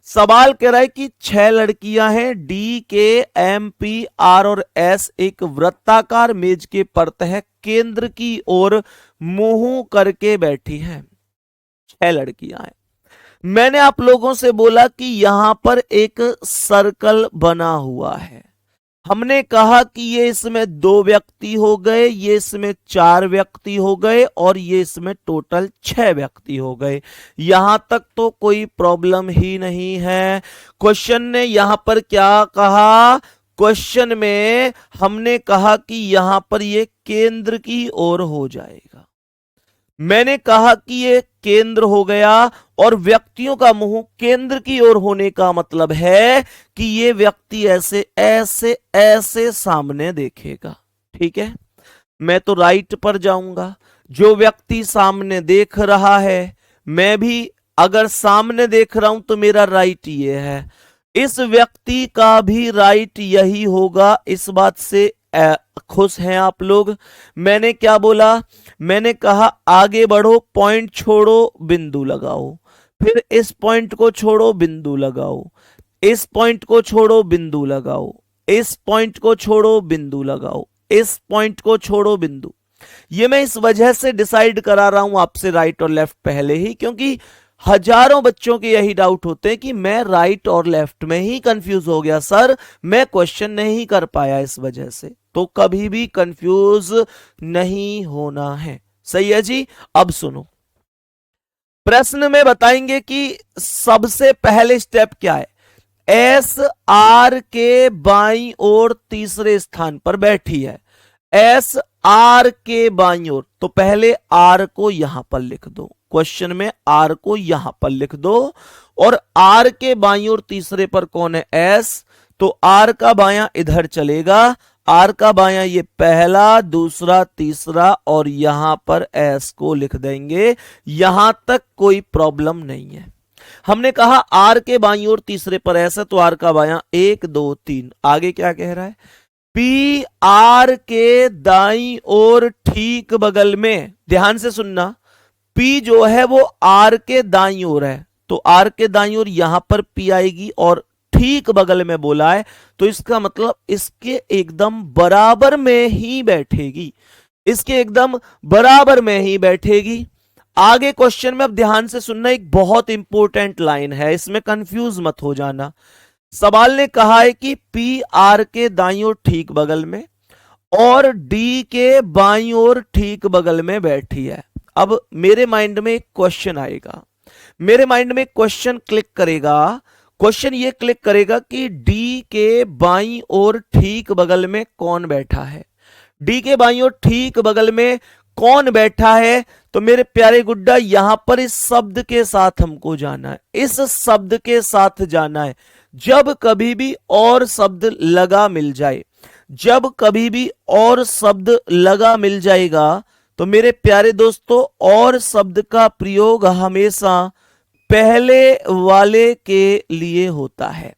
सवाल कह रहा है कि 6 लड़कियां हैं, डी, के, एम, पी, आर और एस एक वृत्ताकार मेज के परतः केंद्र की ओर मुंह करके बैठी हैं। 6 लड़कियां हैं। मैंने आप लोगों से बोला कि यहां पर एक सर्कल बना हुआ है। हमने कहा कि ये इसमें 2 व्यक्ति हो गए, ये इसमें 4 व्यक्ति हो गए और ये इसमें टोटल 6 व्यक्ति हो गए। यहां तक तो कोई प्रॉब्लम ही नहीं है। क्वेश्चन ने यहां पर क्या कहा? क्वेश्चन में हमने कहा कि यहां पर ये केंद्र की ओर हो जाएगा। मैंने कहा कि ये केंद्र हो गया और व्यक्तियों का मुंह केंद्र की ओर होने का मतलब है कि ये व्यक्ति ऐसे ऐसे ऐसे सामने देखेगा। ठीक है, मैं तो राइट पर जाऊंगा। जो व्यक्ति सामने देख रहा है, मैं भी अगर सामने देख रहा हूं तो मेरा राइट ये है, इस व्यक्ति का भी राइट यही होगा। इस बात से खुश हैं आप लोग? मैंने क्या बोला? मैंने कहा आगे बढ़ो, पॉइंट छोड़ो, बिंदु लगाओ, फिर इस पॉइंट को छोड़ो, बिंदु लगाओ, इस पॉइंट को छोड़ो, बिंदु लगाओ, इस पॉइंट को छोड़ो, बिंदु लगाओ, इस पॉइंट को छोड़ो, बिंदु। ये मैं इस वजह से डिसाइड करा रहा हूं आपसे राइट और लेफ्ट पहले ही, क्योंकि हजारों बच्चों के यही डाउट होते हैं कि मैं राइट और लेफ्ट में ही कंफ्यूज हो गया सर, मैं क्वेश्चन नहीं कर पाया इस वजह से। तो कभी भी कंफ्यूज नहीं होना है। सही है जी। अब सुनो, प्रश्न में बताएंगे कि सबसे पहले स्टेप क्या है। एस आर के बाईं ओर तीसरे स्थान पर बैठी है। एस आर के बाईं ओर, तो पहले आर को यहां पर लिख दो, क्वेश्चन में आर को यहां पर लिख दो। और आर के बाईं ओर तीसरे पर कौन है? एस। तो आर का बायां इधर चलेगा, आर का बायां ये पहला, दूसरा, तीसरा, और यहां पर एस को लिख देंगे। यहां तक कोई प्रॉब्लम नहीं है। हमने कहा आर के बाईं ओर तीसरे पर एस है, तो आर का बायां 1 2 3। आगे क्या कह रहा है? पी आर के दाईं ओर ठीक बगल में, ध्यान से सुनना, पी जो है वो आर के दाईं ओर है, तो आर के दाईं ओर यहां पर पी आएगी, और ठीक बगल में बोला है तो इसका मतलब इसके एकदम बराबर में ही बैठेगी, इसके एकदम बराबर में ही बैठेगी। आगे क्वेश्चन में अब ध्यान से सुनना, एक बहुत इंपॉर्टेंट लाइन है, इसमें कंफ्यूज मत हो जाना। सवाल ने कहा है कि पी आर के दाईं ओर ठीक बगल में और डी के बाईं ओर ठीक बगल में बैठी है। अब मेरे माइंड में एक क्वेश्चन आएगा, मेरे माइंड में एक क्वेश्चन क्लिक करेगा। क्वेश्चन ये क्लिक करेगा कि डी के बाईं ओर ठीक बगल में कौन बैठा है? डी के बाईं ओर ठीक बगल में कौन बैठा है? तो मेरे प्यारे गुड्डा, यहां पर इस शब्द के साथ हमको जाना है, इस शब्द के साथ जाना है। जब कभी भी और शब्द लगा मिल जाए, जब कभी भी और शब्द लगा मिल जाएगा, तो मेरे प्यारे दोस्तों, और शब्द का प्रयोग हमेशा पहले वाले के लिए होता है,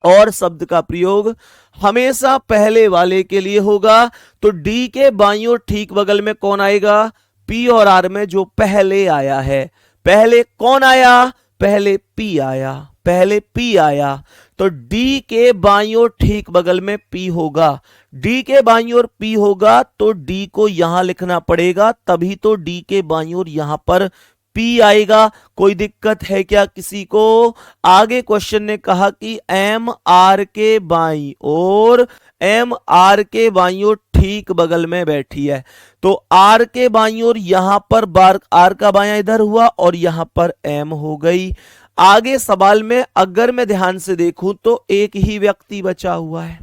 और शब्द का प्रयोग हमेशा पहले वाले के लिए होगा। तो डी के बाईं ओर ठीक बगल में कौन आएगा? पी और आर में जो पहले आया है। पहले कौन आया? पहले पी आया, पहले पी आया, तो डी के बाईं ओर ठीक बगल में पी होगा। डी के बाईं ओर पी होगा तो डी को यहां लिखना पड़ेगा, तभी तो डी के बाईं ओर यहां पर पी आएगा। कोई दिक्कत है क्या किसी को? आगे क्वेश्चन ने कहा कि एम आर के बाईं ओर, एम आर के बाईं ओर ठीक बगल में बैठी है, तो आर के बाईं ओर यहां पर बार, आर का बायां इधर हुआ और यहां पर एम हो गई। आगे सवाल में अगर मैं ध्यान से देखूं तो एक ही व्यक्ति बचा हुआ है,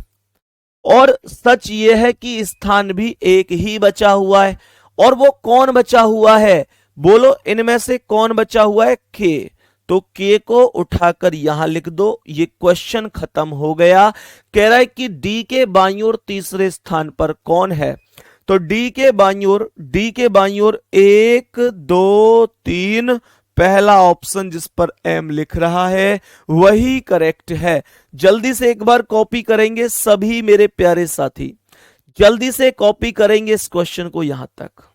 और सच यह है कि स्थान भी एक ही बचा हुआ है। और वो कौन बचा हुआ है? बोलो, इनमें से कौन बचा हुआ है? के। तो के को उठाकर यहां लिख दो, ये क्वेश्चन खत्म हो गया। कह रहा है कि डी के बाईं ओर तीसरे स्थान पर कौन है? तो डी के बाईं ओर, डी के बाईं ओर 1 2 3, पहला ऑप्शन जिस पर एम लिख रहा है वही करेक्ट है। जल्दी से एक बार कॉपी करेंगे सभी मेरे प्यारे साथी, जल्दी से कॉपी करेंगे इस क्वेश्चन को यहां तक।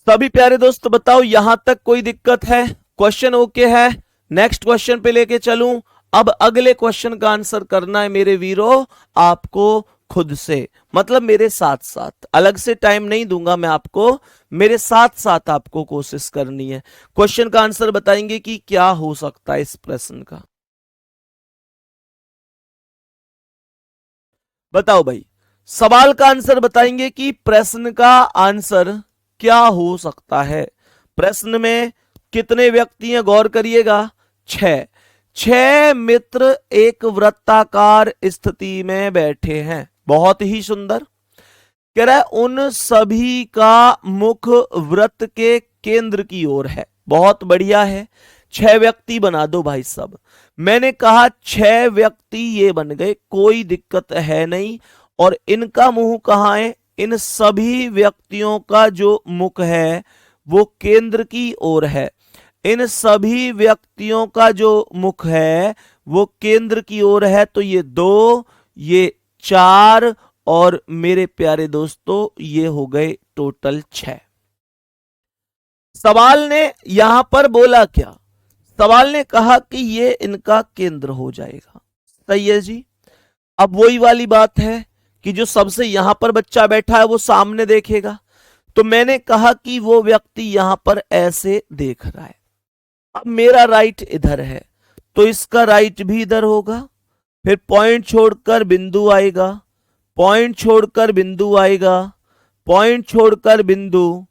सभी प्यारे दोस्त बताओ, यहां तक कोई दिक्कत है? क्वेश्चन ओके है? नेक्स्ट क्वेश्चन पे लेके चलूं? अब अगले क्वेश्चन का आंसर करना है मेरे वीरों आपको खुद से, मतलब मेरे साथ साथ। अलग से टाइम नहीं दूंगा मैं आपको, मेरे साथ साथ आपको कोशिश करनी है। क्वेश्चन का आंसर बताएंगे कि क्या हो सकता है इस प्रश्न का। बताओ भाई, सवाल का आंसर बताएंगे कि प्रश्न का आंसर क्या हो सकता है। प्रश्न में कितने व्यक्ति हैं, गौर करिएगा, 6। 6 मित्र एक वृत्ताकार स्थिति में बैठे हैं। बहुत ही सुंदर। कह रहा है उन सभी का मुख वृत्त के केंद्र की ओर है। बहुत बढ़िया है। 6 व्यक्ति बना दो भाई साहब। मैंने कहा 6 व्यक्ति ये बन गए, कोई दिक्कत है नहीं। और इनका मुंह कहां है? इन सभी व्यक्तियों का जो मुख है वो केंद्र की ओर है। इन सभी व्यक्तियों का जो मुख है वो केंद्र की ओर है। तो ये 2, ये 4 और मेरे प्यारे दोस्तों ये हो गए टोटल 6। सवाल ने यहां पर बोला क्या? सवाल ने कहा कि ये इनका केंद्र हो जाएगा। सही है जी। अब वही वाली बात है कि जो सबसे यहां पर बच्चा बैठा है वो सामने देखेगा। तो मैंने कहा कि वो व्यक्ति यहां पर ऐसे देख रहा है। अब मेरा राइट इधर है तो इसका राइट भी इधर होगा। फिर पॉइंट छोड़कर बिंदु आएगा, पॉइंट छोड़कर बिंदु आएगा, पॉइंट छोड़कर बिंदु,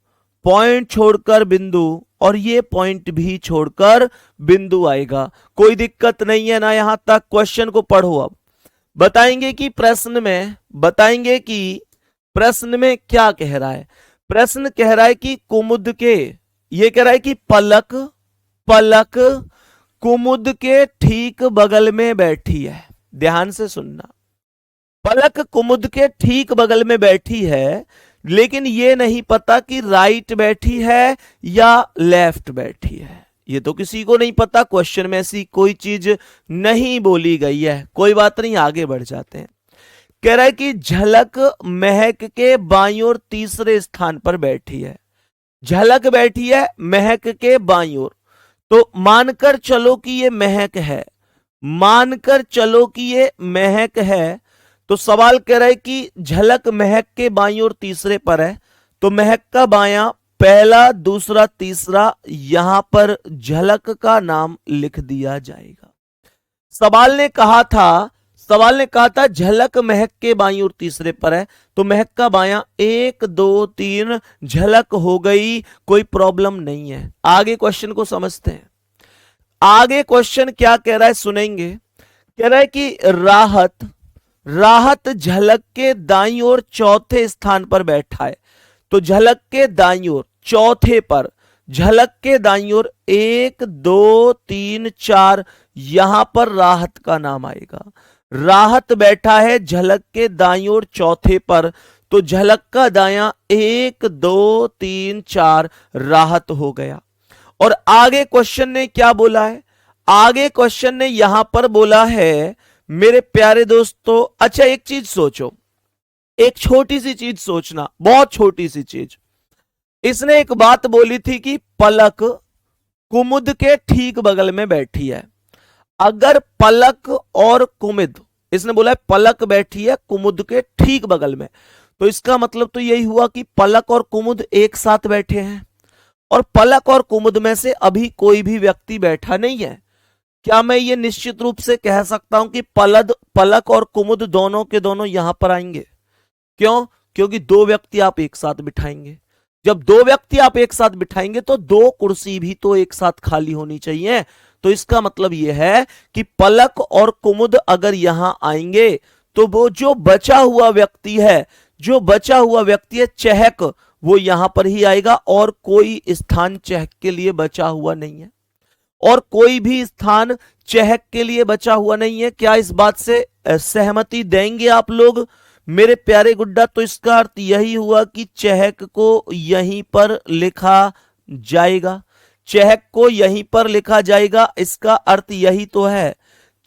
पॉइंट छोड़कर बिंदु और ये पॉइंट भी छोड़कर बिंदु आएगा। कोई दिक्कत नहीं है ना यहां तक? क्वेश्चन को पढ़ो। अब बताएंगे कि प्रश्न में क्या कह रहा है। प्रश्न कह रहा है कि कुमुद के, ये कह रहा है कि पलक कुमुद के ठीक बगल में बैठी है। ध्यान से सुनना। पलक कुमुद के ठीक बगल में बैठी है, लेकिन ये नहीं पता कि राइट बैठी है या लेफ्ट बैठी है। ये तो किसी को नहीं पता। क्वेश्चन में ऐसी कोई चीज नहीं बोली गई है। कोई बात नहीं, आगे बढ़ जाते हैं। कह रहा है कि झलक महक के बाईं ओर तीसरे स्थान पर बैठी है। झलक बैठी है महक के बाईं ओर। तो मानकर चलो कि ये महक है, मानकर चलो कि ये महक है। तो सवाल कह रहा है कि झलक महक के बाईं ओर तीसरे पर है। तो महक का बायां पहला, दूसरा, तीसरा, यहां पर झलक का नाम लिख दिया जाएगा। सवाल ने कहा था झलक महक के बाईं ओर तीसरे पर है। तो महक का बायां 1, 2, 3 झलक हो गई, कोई प्रॉब्लम नहीं है। आगे क्वेश्चन को समझते हैं। आगे क्वेश्चन क्या कह रहा है सुनेंगे। कह रहा है कि राहत झलक के दाईं ओर चौथे स्थान पर बैठा है। तो झलक के दाईं ओर चौथे पर, झलक के दाईं ओर 1, 2, 3, 4 यहां पर राहत का नाम आएगा। राहत बैठा है झलक के दाईं ओर चौथे पर। तो झलक का दायां 1, 2, 3, 4 राहत हो गया। और आगे क्वेश्चन ने क्या बोला है? आगे क्वेश्चन ने यहां पर बोला है मेरे प्यारे दोस्तों, अच्छा एक चीज सोचो, एक छोटी सी चीज सोचना, बहुत छोटी सी चीज। इसने एक बात बोली थी कि पलक कुमुद के ठीक बगल में बैठी है। अगर पलक और कुमुद, इसने बोला है पलक बैठी है कुमुद के ठीक बगल में, तो इसका मतलब तो यही हुआ कि पलक और कुमुद एक साथ बैठे हैं। और पलक और कुमुद में से अभी कोई भी व्यक्ति बैठा नहीं है। क्या मैं ये निश्चित रूप से कह सकता हूं कि पलक और कुमुद दोनों के दोनों यहां पर आएंगे? क्यों? क्योंकि 2 व्यक्ति आप एक साथ बिठाएंगे। जब 2 व्यक्ति आप एक साथ बिठाएंगे तो 2 कुर्सी भी तो एक साथ खाली होनी चाहिए। तो इसका मतलब यह है कि पलक और कुमुद अगर यहां आएंगे तो वो जो बचा हुआ व्यक्ति है, चहक, वो यहां पर ही आएगा और कोई स्थान चहक के लिए बचा हुआ नहीं है। और कोई भी स्थान चहक के लिए बचा हुआ नहीं है। क्या इस बात से सहमति देंगे आप लोग मेरे प्यारे गुड्डा? तो इसका अर्थ यही हुआ कि चहक को यहीं पर लिखा जाएगा। चहक को यहीं पर लिखा जाएगा, इसका अर्थ यही तो है।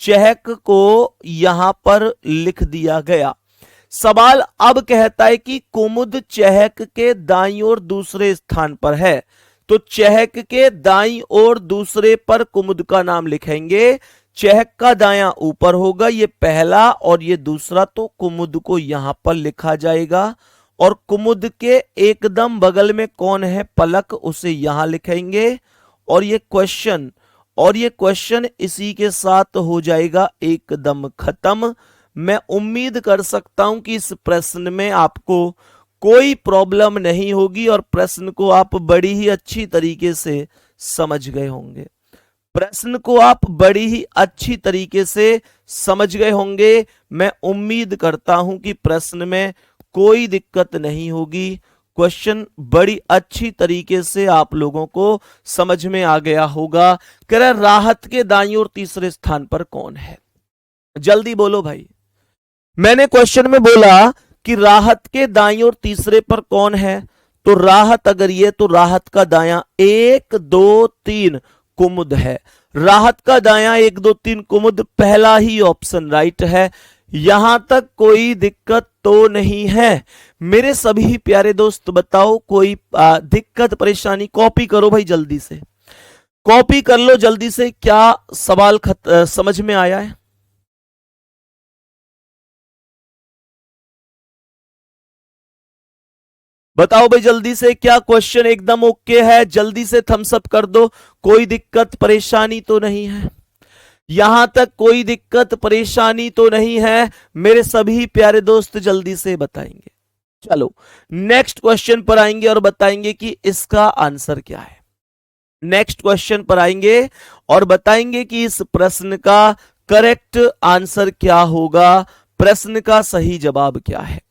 चहक को यहां पर लिख दिया गया। सवाल अब कहता है कि कुमुद चहक के दाईं ओर दूसरे स्थान पर है। तो चहक के दाईं ओर दूसरे पर कुमुद का नाम लिखेंगे। चहक का दायां ऊपर होगा, ये पहला, और ये दूसरा। तो कुमुद को यहां पर लिखा जाएगा। और कुमुद के एकदम बगल में कौन है? पलक, उसे यहां लिखेंगे। और ये क्वेश्चन इसी के साथ हो जाएगा एकदम खत्म। मैं उम्मीद कर सकता हूं कि इस प्रश्न में आपको कोई प्रॉब्लम नहीं होगी और प्रश्न को आप बड़ी ही अच्छी तरीके से समझ गए होंगे। प्रश्न को आप बड़ी ही अच्छी तरीके से समझ गए होंगे। मैं उम्मीद करता हूं कि प्रश्न में कोई दिक्कत नहीं होगी। क्वेश्चन बड़ी अच्छी तरीके से आप लोगों को समझ में आ गया होगा। कह रहा राहत के दाईं ओर तीसरे स्थान पर कौन है? जल्दी बोलो भाई। मैंने क्वेश्चन में बोला कि राहत के दाईं ओर तीसरे पर कौन है, तो राहत अगर ये, तो राहत का दायां 1 2 3 कुमुद है। राहत का दायां 1 2 3 कुमुद, पहला ही ऑप्शन राइट है। यहां तक कोई दिक्कत तो नहीं है मेरे सभी प्यारे दोस्त? बताओ कोई दिक्कत परेशानी? कॉपी करो भाई जल्दी से, कॉपी कर लो जल्दी से। क्या सवाल समझ में आया है? बताओ भाई जल्दी से, क्या क्वेश्चन एकदम ओके है? जल्दी से थम्स अप कर दो। कोई दिक्कत परेशानी तो नहीं है? यहां तक कोई दिक्कत परेशानी तो नहीं है मेरे सभी प्यारे दोस्त? जल्दी से बताएंगे। चलो नेक्स्ट क्वेश्चन पर आएंगे और बताएंगे कि इसका आंसर क्या है। नेक्स्ट क्वेश्चन पर आएंगे और बताएंगे कि इस प्रश्न का करेक्ट आंसर क्या होगा, प्रश्न का सही जवाब क्या है।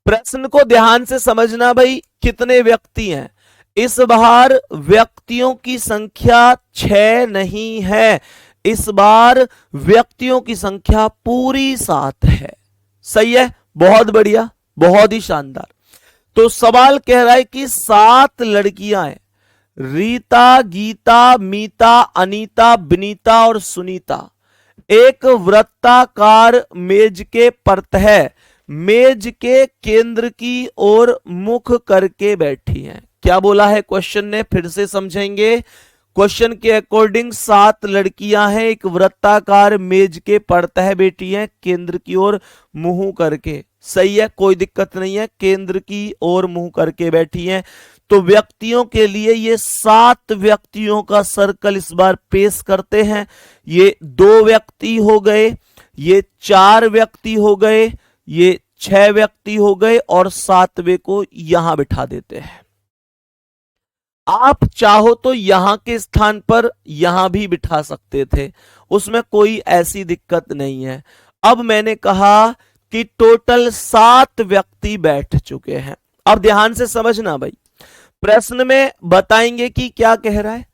प्रश्न को ध्यान से समझना भाई। कितने व्यक्ति हैं इस बार? व्यक्तियों की संख्या 6 नहीं है, इस बार व्यक्तियों की संख्या पूरी 7 है। सही है, बहुत बढ़िया, बहुत ही शानदार। तो सवाल कह रहा है कि 7 लड़कियां हैं, रीता, गीता, मीता, अनीता, विनीता और सुनीता, एक वृत्ताकार मेज के परतः मेज के केंद्र की ओर मुख करके बैठी हैं। क्या बोला है क्वेश्चन ने? फिर से समझेंगे। क्वेश्चन के अकॉर्डिंग 7 लड़कियां हैं, एक वृत्ताकार मेज के परतः बैठी हैं, केंद्र की ओर मुंह करके। सही है, कोई दिक्कत नहीं है, केंद्र की ओर मुंह करके बैठी हैं। तो व्यक्तियों के लिए ये 7 व्यक्तियों का सर्कल इस बार पेश करते हैं। ये 2 व्यक्ति हो गए, ये 4 व्यक्ति हो गए, ये 6 व्यक्ति हो गए और 7वें को यहां बिठा देते हैं। आप चाहो तो यहां के स्थान पर यहां भी बिठा सकते थे, उसमें कोई ऐसी दिक्कत नहीं है। अब मैंने कहा कि टोटल 7 व्यक्ति बैठ चुके हैं। अब ध्यान से समझना भाई, प्रश्न में बताएंगे कि क्या कह रहा है।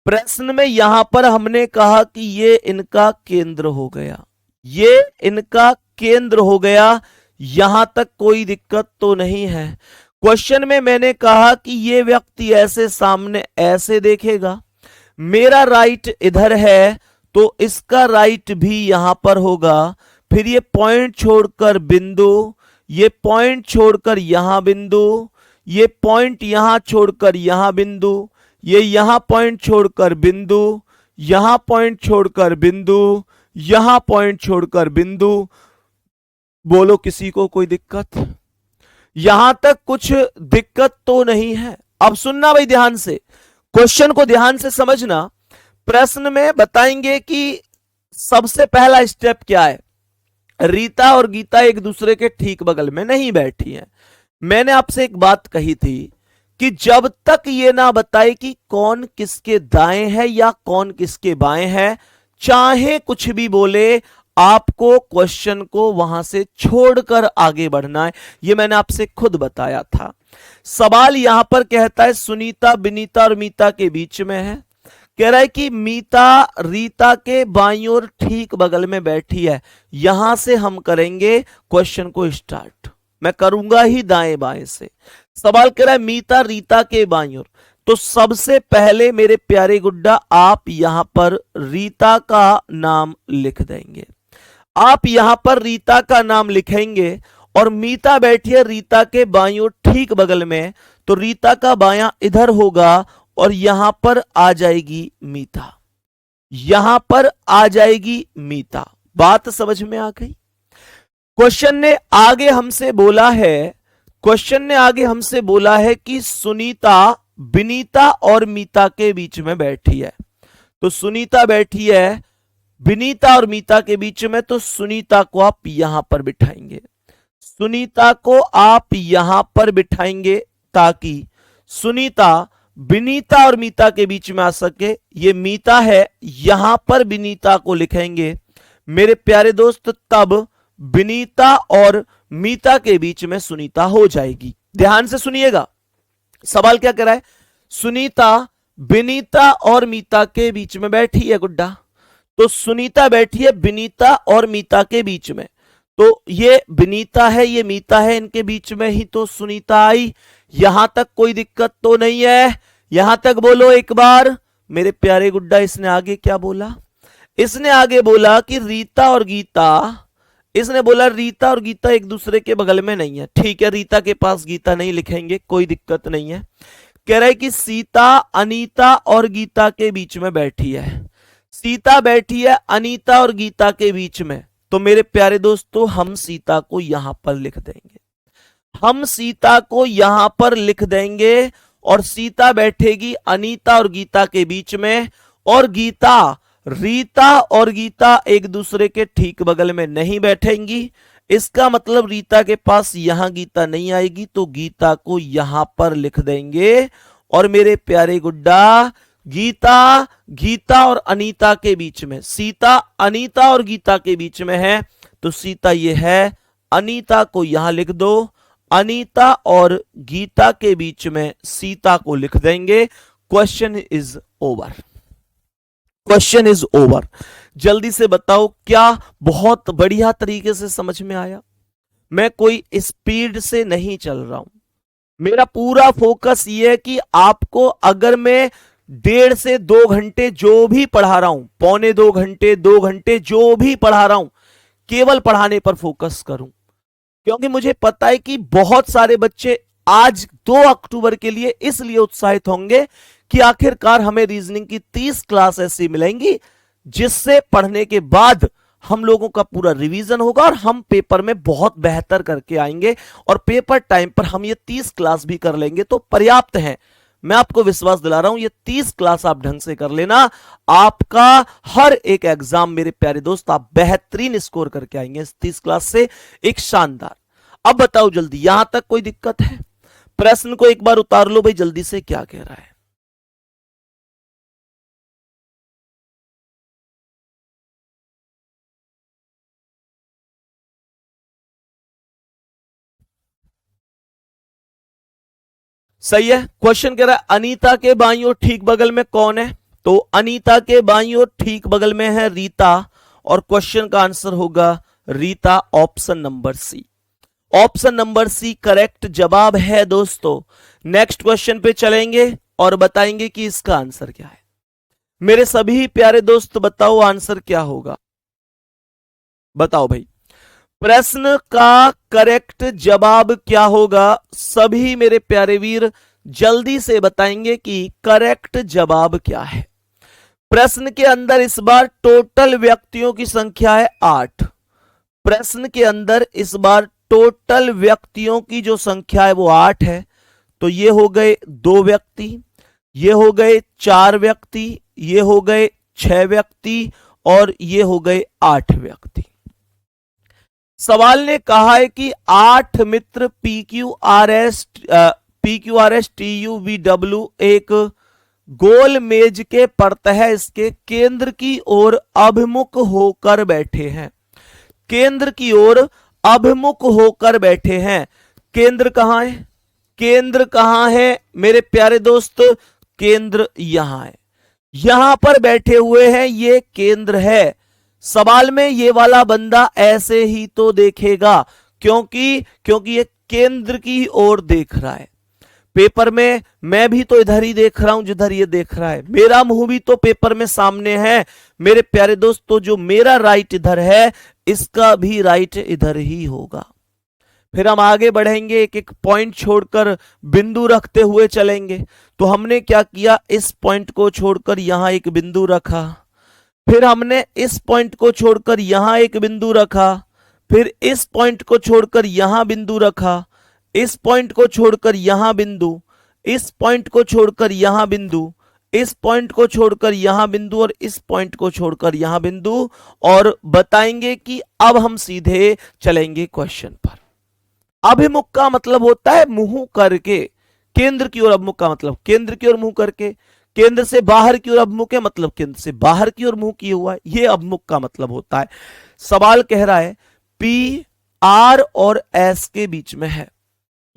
प्रश्न में यहां पर हमने कहा कि ये इनका केंद्र हो गया, ये इनका केंद्र हो गया, यहां तक कोई दिक्कत तो नहीं है। क्वेश्चन में मैंने कहा कि ये व्यक्ति ऐसे सामने ऐसे देखेगा, मेरा राइट इधर है तो इसका राइट भी यहां पर होगा। फिर ये पॉइंट छोड़कर बिंदु, ये पॉइंट छोड़कर यहां बिंदु, ये पॉइंट यहां छोड़कर यहां बिंदु, ये यहां पॉइंट छोड़कर बिंदु, यहां पॉइंट छोड़कर बिंदु, यहां पॉइंट छोड़कर बिंदु। बोलो किसी को कोई दिक्कत? यहां तक कुछ दिक्कत तो नहीं है। अब सुनना भाई ध्यान से, क्वेश्चन को ध्यान से समझना। प्रश्न में बताएंगे कि सबसे पहला स्टेप क्या है। रीता और गीता एक दूसरे के ठीक बगल में नहीं बैठी हैं। मैंने आपसे एक बात कही थी कि जब तक ये ना बताए कि कौन किसके दाएं है या कौन किसके बाएं है, चाहे कुछ भी बोले, आपको क्वेश्चन को वहां से छोड़कर आगे बढ़ना है। यह मैंने आपसे खुद बताया था। सवाल यहां पर कहता है सुनीता, विनीता और मीता के बीच में है। कह रहा है कि मीता रीता के बाईं ओर ठीक बगल में बैठी है। यहां से हम करेंगे क्वेश्चन को स्टार्ट। मैं करूंगा ही दाएं बाएं से। सवाल कह रहा है मीता रीता के बाईं ओर, तो सबसे पहले मेरे प्यारे गुड्डा आप यहां पर रीता का नाम लिख देंगे। आप यहां पर रीता का नाम लिखेंगे और मीता बैठी है रीता के बाईं ओर ठीक बगल में, तो रीता का बायां इधर होगा और यहां पर आ जाएगी मीता, यहां पर आ जाएगी मीता। बात समझ में आ गई? क्वेश्चन ने आगे हमसे बोला है, क्वेश्चन ने आगे हमसे बोला है कि सुनीता विनीता और मीता के बीच में बैठी है। तो सुनीता बैठी है विनीता और मीता के बीच में, तो सुनीता को आप यहां पर बिठाएंगे। सुनीता को आप यहां पर बिठाएंगे ताकि सुनीता विनीता और मीता के बीच में आ सके। ये मीता है, यहां पर विनीता को लिखेंगे मेरे प्यारे दोस्त, तब विनीता और मीता के बीच में सुनीता हो जाएगी। ध्यान से सुनिएगा, सवाल क्या कह रहा है। सुनीता विनीता और मीता के बीच में बैठी है गुड्डा, तो सुनीता बैठी है विनीता और मीता के बीच में, तो ये विनीता है, ये मीता है, इनके बीच में ही तो सुनीता आई। यहां तक कोई दिक्कत तो नहीं है, यहां तक बोलो एक बार मेरे प्यारे गुड्डा। इसने आगे क्या बोला, इसने आगे बोला कि रीता और गीता, इसने बोला रीता और गीता एक दूसरे के बगल में नहीं है। ठीक है, रीता के पास गीता नहीं लिखेंगे, कोई दिक्कत नहीं है। कह रहा है कि सीता अनीता और गीता के बीच में बैठी है, सीता बैठी है अनीता और गीता के बीच में, तो मेरे प्यारे दोस्तों हम सीता को यहां पर लिख देंगे, हम सीता को यहां पर लिख देंगे, और सीता बैठेगी अनीता और गीता के बीच में, और गीता, रीता और गीता एक दूसरे के ठीक बगल में नहीं बैठेंगी। इसका मतलब रीता के पास यहां गीता नहीं आएगी, तो गीता को यहां पर लिख देंगे। और मेरे प्यारे गुड्डा, गीता, गीता और अनीता के बीच में, सीता अनीता और गीता के बीच में है, तो सीता ये है, अनीता को यहां लिख दो, अनीता और गीता के बीच में सीता को लिख देंगे। Question is over, question is over. जल्दी से बताओ, क्या बहुत बढ़िया तरीके से समझ में आया? मैं कोई स्पीड से नहीं चल रहा हूं, मेरा पूरा फोकस ये है कि आपको, अगर मैं 1.5 से 2 घंटे जो भी पढ़ा रहा हूं, पौने 2 घंटे 2 घंटे जो भी पढ़ा रहा हूं, केवल पढ़ाने पर फोकस करूं, क्योंकि मुझे पता है कि बहुत सारे बच्चे आज 2 अक्टूबर के लिए इसलिए उत्साहित होंगे कि आखिरकार हमें रीजनिंग की 30 क्लास ऐसी मिलेंगी जिससे पढ़ने के बाद हम लोगों का पूरा रिवीजन होगा और हम पेपर में बहुत बेहतर करके आएंगे, और पेपर टाइम पर हम ये 30 क्लास भी कर लेंगे तो पर्याप्त है। मैं आपको विश्वास दिला रहा हूं, ये 30 क्लास आप ढंग से कर लेना, आपका हर एक एग्जाम मेरे प्यारे दोस्त आप बेहतरीन स्कोर करके आएंगे इस 30 क्लास से, एक शानदार। अब बताओ जल्दी, यहां तक कोई दिक्कत है? प्रश्न को एक बार उतार लो भाई जल्दी से, क्या कह रहा है? सही है। क्वेश्चन कह रहा है अनीता के बाईं ओर ठीक बगल में कौन है, तो अनीता के बाईं ओर ठीक बगल में है रीता, और क्वेश्चन का आंसर होगा Rita, option number C. Option number C correct जवाब है दोस्तों। नेक्स्ट क्वेश्चन पे चलेंगे और बताएंगे कि इसका आंसर क्या है। मेरे सभी प्यारे दोस्त बताओ आंसर क्या होगा, बताओ भाई। प्रश्न का करेक्ट जवाब क्या होगा, सभी मेरे प्यारे वीर जल्दी से बताएंगे कि करेक्ट जवाब क्या है। प्रश्न के अंदर इस बार टोटल व्यक्तियों की संख्या है 8। प्रश्न के अंदर इस बार टोटल व्यक्तियों की जो संख्या है वो 8 है, तो ये हो गए 2 व्यक्ति, ये हो गए 4 व्यक्ति, ये हो गए 6 व्यक्ति, और ये हो गए 8 व्यक्ति। सवाल ने कहा है कि 8 मित्र PQRS TUVW एक गोल मेज के परतः इसके केंद्र की ओर अभिमुख होकर बैठे हैं, केंद्र की ओर अभिमुख होकर बैठे हैं। केंद्र कहां है, केंद्र कहां है मेरे प्यारे दोस्त? केंद्र यहां है, यहां पर बैठे हुए हैं, ये केंद्र है। सवाल में ये वाला बंदा ऐसे ही तो देखेगा, क्योंकि ये केंद्र की ओर देख रहा है। पेपर में मैं भी तो इधर ही देख रहा हूं जिधर ये देख रहा है, मेरा मुंह भी तो पेपर में सामने है मेरे प्यारे दोस्तों। जो मेरा राइट इधर है, इसका भी राइट इधर ही होगा। फिर हम आगे बढ़ेंगे, एक एक पॉइंट छोड़कर बिंदु रखते हुए चलेंगे। तो हमने क्या किया, इस पॉइंट को छोड़कर यहां एक बिंदु रखा, फिर हमने इस पॉइंट को छोड़कर यहां एक बिंदु रखा, फिर इस पॉइंट को छोड़कर यहां बिंदु रखा, इस पॉइंट को छोड़कर यहां बिंदु, इस पॉइंट को छोड़कर यहां बिंदु, इस पॉइंट को छोड़कर यहां बिंदु, और इस पॉइंट को छोड़कर यहां बिंदु। और बताएंगे कि अब हम सीधे चलेंगे क्वेश्चन पर। अभिमुख का मतलब होता है मुंह करके, केंद्र की ओर अभिमुख का मतलब केंद्र की ओर मुंह करके, केंद्र से बाहर की ओर अभिमुख है मतलब केंद्र से बाहर की ओर मुंह किए हुआ है, ये अभिमुख का मतलब होता है। सवाल कह रहा है पी आर और एस के बीच में है,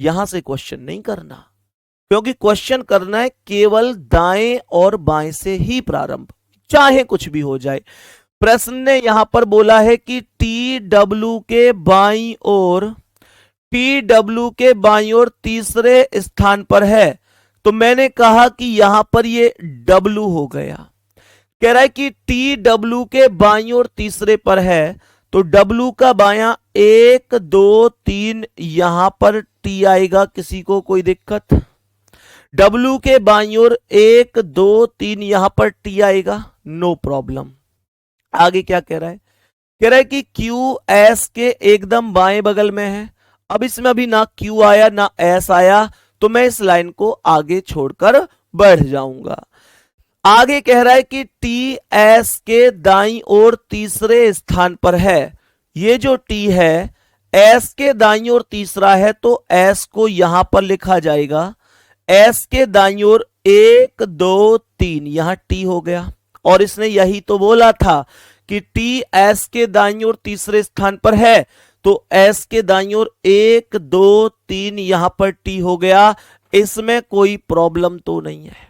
यहां से क्वेश्चन नहीं करना, क्योंकि क्वेश्चन करना है केवल दाएं और बाएं से ही प्रारंभ, चाहे कुछ भी हो जाए। प्रश्न ने यहां पर बोला है कि टी डब्ल्यू के बाईं ओर, टी डब्ल्यू के बाईं ओर तीसरे स्थान पर है, तो मैंने कहा कि यहां पर ये डब्ल्यू हो गया। कह रहा है कि टी डब्ल्यू के बाईं ओर तीसरे पर है, तो डब्ल्यू का बायां 1 2 3 यहां पर टी आएगा, किसी को कोई दिक्कत? डब्ल्यू के बाईं ओर 1 2 3 यहां पर टी आएगा, नो प्रॉब्लम। आगे क्या कह रहा है? कह रहा है कि क्यू एस के एकदम बाएं बगल में है। अब इसमें अभी ना क्यू आया ना एस आया, तो मैं इस लाइन को आगे छोड़कर बढ़ जाऊंगा। आगे कह रहा है कि टी एस के दाईं ओर तीसरे स्थान पर है। ये जो टी है एस के दाईं ओर तीसरा है, तो एस को यहां पर लिखा जाएगा, एस के दाईं ओर 1 2 3 यहां टी हो गया। और इसने यही तो बोला था कि टी एस के दाईं ओर तीसरे स्थान पर है, तो एस के दाईं ओर 1 2 3 यहां पर टी हो गया। इसमें कोई प्रॉब्लम तो नहीं है,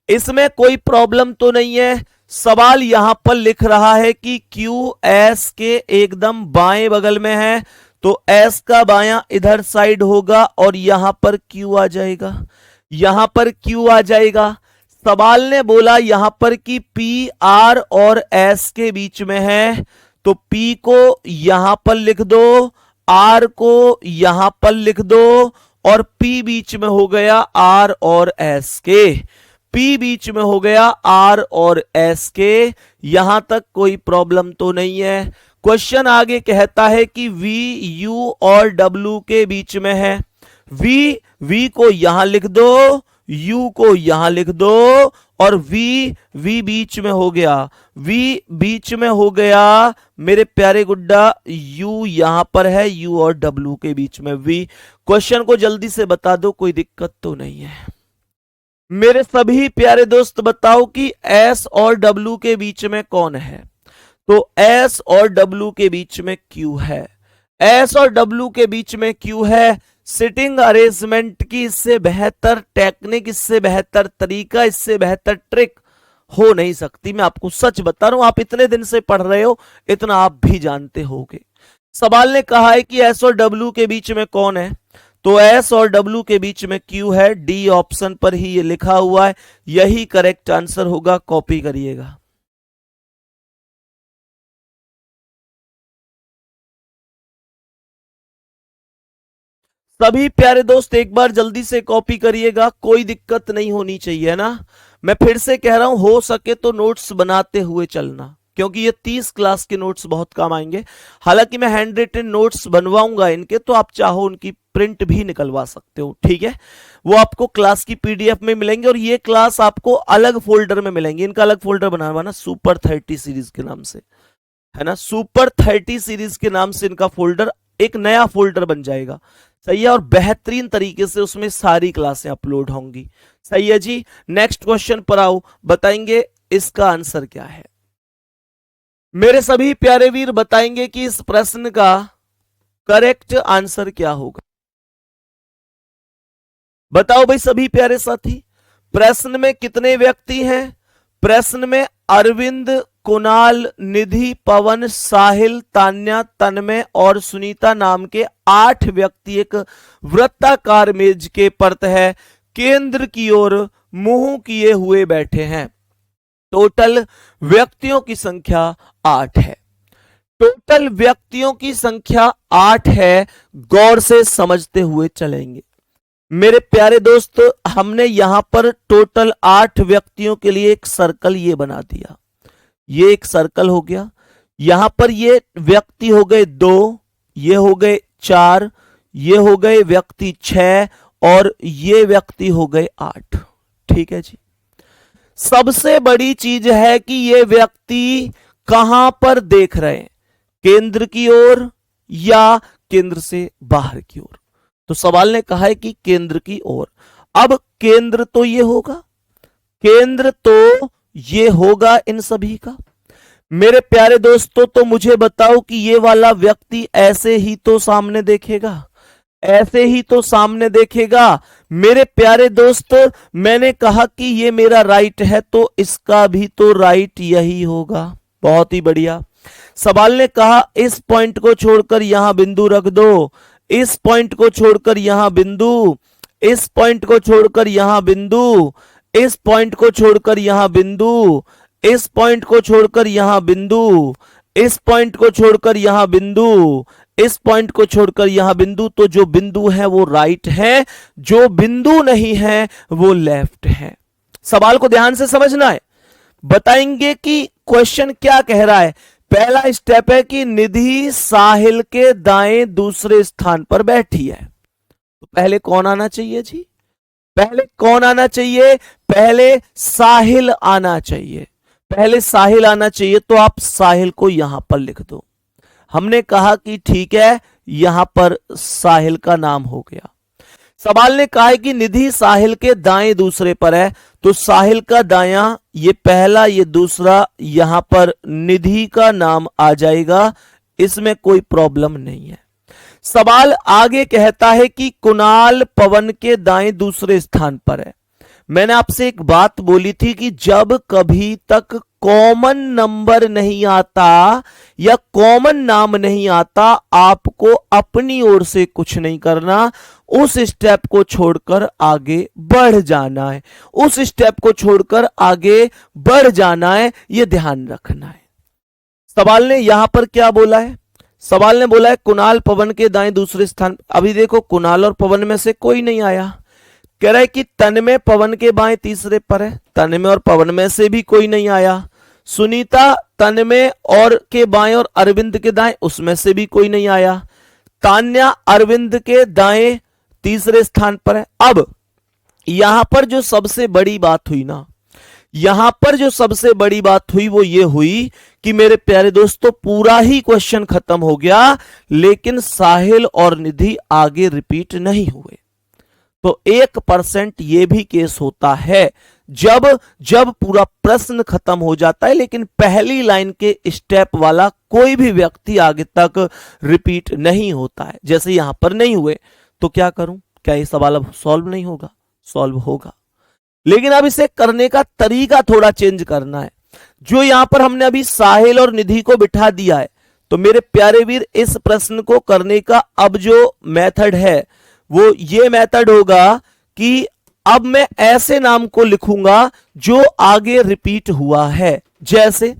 इसमें कोई प्रॉब्लम तो नहीं है। सवाल यहां पर लिख रहा है कि क्यू एस के एकदम बाएं बगल में है, तो एस का बायां इधर साइड होगा और यहां पर क्यू आ जाएगा, यहां पर क्यू आ जाएगा। सवाल ने बोला यहां पर कि पी आर और एस के बीच में है, तो पी को यहां पर लिख दो, आर को यहां पर लिख दो, और पी बीच में हो गया आर और एस के, पी बीच में हो गया आर और एस के। यहां तक कोई प्रॉब्लम तो नहीं है। क्वेश्चन आगे कहता है कि वी यू और डब्ल्यू के बीच में है। वी को यहां लिख दो, यू को यहां लिख दो, और वी बीच में हो गया, वी बीच में हो गया मेरे प्यारे गुड्डा, यू यहां पर है, यू और डब्ल्यू के बीच में वी। क्वेश्चन को जल्दी से बता दो, कोई दिक्कत तो नहीं है। मेरे सभी प्यारे दोस्त बताओ कि एस और डब्ल्यू के बीच में कौन है? तो एस और डब्ल्यू के बीच में क्यू है, एस और डब्ल्यू के बीच में क्यू है। सिटिंग अरेंजमेंट की इससे बेहतर टेक्निक, इससे बेहतर तरीका, इससे बेहतर ट्रिक हो नहीं सकती। मैं आपको सच बता रहा हूं, आप इतने दिन से पढ़ रहे हो, इतना आप भी जानते होगे। सवाल ने कहा है कि एस और डब्ल्यू के बीच में कौन है, तो एस और डब्ल्यू के बीच में क्यू है। डी ऑप्शन पर ही ये लिखा हुआ है, यही करेक्ट आंसर होगा, कॉपी करिएगा। सभी प्यारे दोस्त एक बार जल्दी से कॉपी करिएगा, कोई दिक्कत नहीं होनी चाहिए ना। मैं फिर से कह रहा हूं, हो सके तो नोट्स बनाते हुए चलना, क्योंकि ये 30 क्लास के नोट्स बहुत काम आएंगे। हालांकि मैं हैंड रिटन नोट्स बनवाऊंगा इनके, तो आप चाहो उनकी प्रिंट भी निकलवा सकते हो, ठीक है। वो आपको क्लास की पीडीएफ में मिलेंगे, और ये क्लास आपको अलग फोल्डर में मिलेंगे। इनका अलग फोल्डर बनवाना, सुपर 30 सीरीज के नाम से, है ना, सुपर 30 सीरीज के नाम से इनका फोल्डर, एक नया फोल्डर बन जाएगा, सही है। और बेहतरीन तरीके से उसमें सारी क्लासें अपलोड होंगी, सही है जी। नेक्स्ट क्वेश्चन पर आओ, बताएंगे इसका आंसर क्या है। मेरे सभी प्यारे वीर बताएंगे कि इस प्रश्न का करेक्ट आंसर क्या होगा। बताओ भाई सभी प्यारे साथी, प्रश्न में कितने व्यक्ति हैं? प्रश्न में अरविंद, कुणाल, निधि, पवन, साहिल, तान्या, तन्मय और सुनीता नाम के 8 व्यक्ति एक वृत्ताकार मेज के है केंद्र की ओर मुंह किए हुए बैठे हैं। टोटल व्यक्तियों की संख्या 8 है, टोटल व्यक्तियों की संख्या 8 है। गौर से समझते हुए चलेंगे मेरे प्यारे दोस्त। हमने यहां पर टोटल 8 व्यक्तियों के लिए एक सर्कल ये बना दिया, ये एक सर्कल हो गया। यहां पर ये व्यक्ति हो गए 2, ये हो गए 4, ये हो गए व्यक्ति 6, और ये व्यक्ति हो गए 8, ठीक है जी। सबसे बड़ी चीज है कि ये व्यक्ति कहां पर देख रहे हैं, केंद्र की ओर या केंद्र से बाहर की ओर। तो सवाल ने कहा है कि केंद्र की ओर। अब केंद्र तो ये होगा, केंद्र तो ये होगा इन सभी का। मेरे प्यारे दोस्तों, तो मुझे बताओ कि ये वाला व्यक्ति ऐसे ही तो सामने देखेगा, ऐसे ही तो सामने देखेगा। मेरे प्यारे दोस्तों, मैंने कहा कि ये मेरा राइट है, तो इसका भी तो राइट यही होगा। बहुत ही बढ़िया। सवाल ने कहा इस पॉइंट को छोड़कर यहां बिंदु रख दो, इस पॉइंट को छोड़कर यहां बिंदु, इस पॉइंट को छोड़कर यहां बिंदु, इस पॉइंट को छोड़कर यहां बिंदु, इस पॉइंट को छोड़कर यहां बिंदु, इस पॉइंट को छोड़कर यहां बिंदु, इस पॉइंट को छोड़कर यहां बिंदु। तो जो बिंदु है वो राइट है, जो बिंदु नहीं है वो लेफ्ट है। सवाल को ध्यान से समझना है। बताएंगे कि क्वेश्चन क्या कह रहा है। पहला स्टेप है कि निधि साहिल के दाएं दूसरे स्थान पर बैठी है। तो पहले कौन आना चाहिए जी? पहले कौन आना चाहिए? पहले साहिल आना चाहिए, पहले साहिल आना चाहिए। तो आप साहिल को यहां पर लिख दो। हमने कहा कि ठीक है, यहां पर साहिल का नाम हो गया। सवाल ने कहा है कि निधि साहिल के दाएं दूसरे पर है, तो साहिल का दायां ये पहला, ये दूसरा, यहां पर निधि का नाम आ जाएगा, इसमें कोई प्रॉब्लम नहीं है। सवाल आगे कहता है कि कुणाल पवन के दाएं दूसरे स्थान पर है। मैंने आपसे एक बात बोली थी कि जब कभी तक कॉमन नंबर नहीं आता या कॉमन नाम नहीं आता, आपको अपनी ओर से कुछ नहीं करना, उस स्टेप को छोड़कर आगे बढ़ जाना है, उस स्टेप को छोड़कर आगे बढ़ जाना है, यह ध्यान रखना है। सवाल ने यहां पर क्या बोला है? सवाल ने बोला है कुणाल पवन के दाएं दूसरे स्थान। अभी देखो, कुणाल और पवन में से कोई नहीं आया। कह रहा है कि तन्मय पवन के बाएं तीसरे पर है, तन्मय और पवन में से भी कोई नहीं आया। सुनीता तन्मय और के बाएं और अरविंद के दाएं, उसमें से भी कोई नहीं आया। तान्या अरविंद के दाएं तीसरे स्थान पर है। अब यहां पर जो सबसे बड़ी बात हुई ना, यहां पर जो सबसे बड़ी बात हुई वो ये हुई कि मेरे प्यारे दोस्तों, पूरा ही क्वेश्चन खत्म हो गया, लेकिन साहिल और निधि आगे रिपीट नहीं हुए। तो 1% ये भी केस होता है जब जब पूरा प्रश्न खत्म हो जाता है, लेकिन पहली लाइन के स्टेप वाला कोई भी व्यक्ति आगे तक रिपीट नहीं होता है। जैसे यहां पर नहीं हुए, तो क्या करूं? क्या ये सवाल अब सॉल्व नहीं होगा? सॉल्व होगा, लेकिन अब इसे करने का तरीका थोड़ा चेंज करना है। जो यहां पर हमने अभी साहिल और निधि को बिठा दिया है, तो मेरे प्यारे वीर, इस प्रश्न को करने का अब जो मेथड है वो ये मेथड होगा कि अब मैं ऐसे नाम को लिखूंगा जो आगे रिपीट हुआ है। जैसे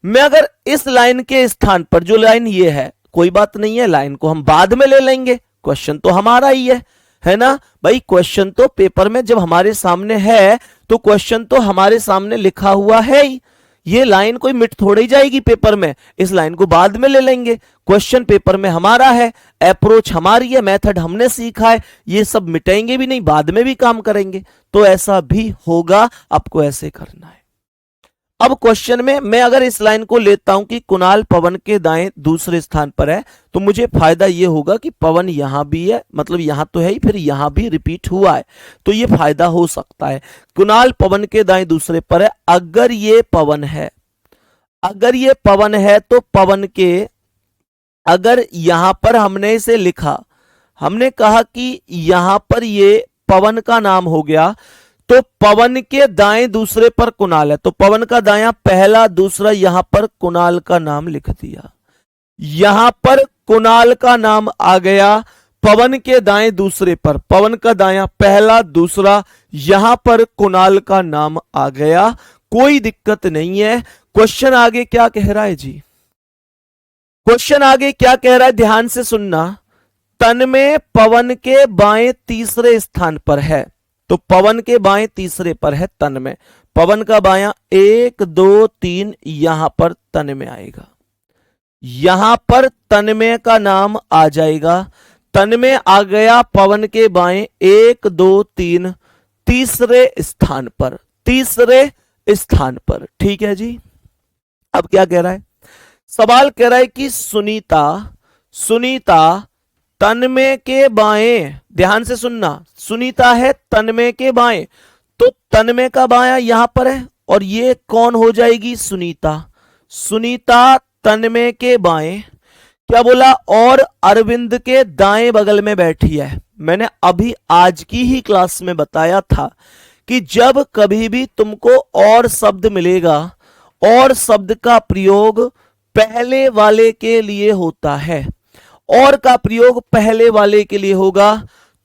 मैं अगर इस लाइन के स्थान पर, जो लाइन ये है, कोई बात नहीं है, लाइन को हम बाद में ले लेंगे, क्वेश्चन तो हमारा ही है ना भाई। क्वेश्चन तो पेपर में जब हमारे सामने है, तो क्वेश्चन तो हमारे सामने लिखा हुआ है ही। ये लाइन कोई मिट थोड़ी जाएगी पेपर में, इस लाइन को बाद में ले लेंगे। क्वेश्चन पेपर में हमारा है, अप्रोच हमारी है, मेथड हमने सीखा है, ये सब मिटाएंगे भी नहीं, बाद में भी काम करेंगे। तो ऐसा भी होगा, आपको ऐसे करना है। अब क्वेश्चन में मैं अगर इस लाइन को लेता हूं कि कुणाल पवन के दाएं दूसरे स्थान पर है, तो मुझे फायदा यह होगा कि पवन यहां भी है, मतलब यहां तो है ही, फिर यहां भी रिपीट हुआ है, तो यह फायदा हो सकता है। कुणाल पवन के दाएं दूसरे पर है। अगर ये पवन है, अगर ये पवन है, तो पवन के, अगर यहां पर हमने इसे लिखा, हमने कहा कि यहां पर ये पवन का नाम हो गया, तो पवन के दाएं दूसरे पर कुणाल है, तो पवन का दायां पहला, दूसरा, यहां पर कुणाल का नाम लिख दिया। यहां पर कुणाल का नाम आ गया, पवन के दाएं दूसरे पर, पवन का दायां पहला, दूसरा, यहां पर कुणाल का नाम आ गया, कोई दिक्कत नहीं है। क्वेश्चन आगे क्या कह रहा है जी? क्वेश्चन आगे क्या कह रहा है, ध्यान से सुनना। तन्मय पवन के बाएं तीसरे स्थान पर है, तो पवन के बाएं तीसरे पर है तन्मय। पवन का बायां 1 2 3, यहां पर तन्मय आएगा, यहां पर तन्मय का नाम आ जाएगा। तन्मय आ गया पवन के बाएं 1 2 3, तीसरे स्थान पर, तीसरे स्थान पर। ठीक है जी। अब क्या कह रहा है? सवाल कह रहा है कि सुनीता तन्मय के बाएं, ध्यान से सुनना, सुनीता है तन्मय के बाएं, तो तन्मय का बायां यहां पर है और ये कौन हो जाएगी, सुनीता। सुनीता तन्मय के बाएं, क्या बोला, और अरविंद के दाएं बगल में बैठी है। मैंने अभी आज की ही क्लास में बताया था कि जब कभी भी तुमको और शब्द मिलेगा, और शब्द का प्रयोग पहले वाले के लिए होता है, और का प्रयोग पहले वाले के लिए होगा,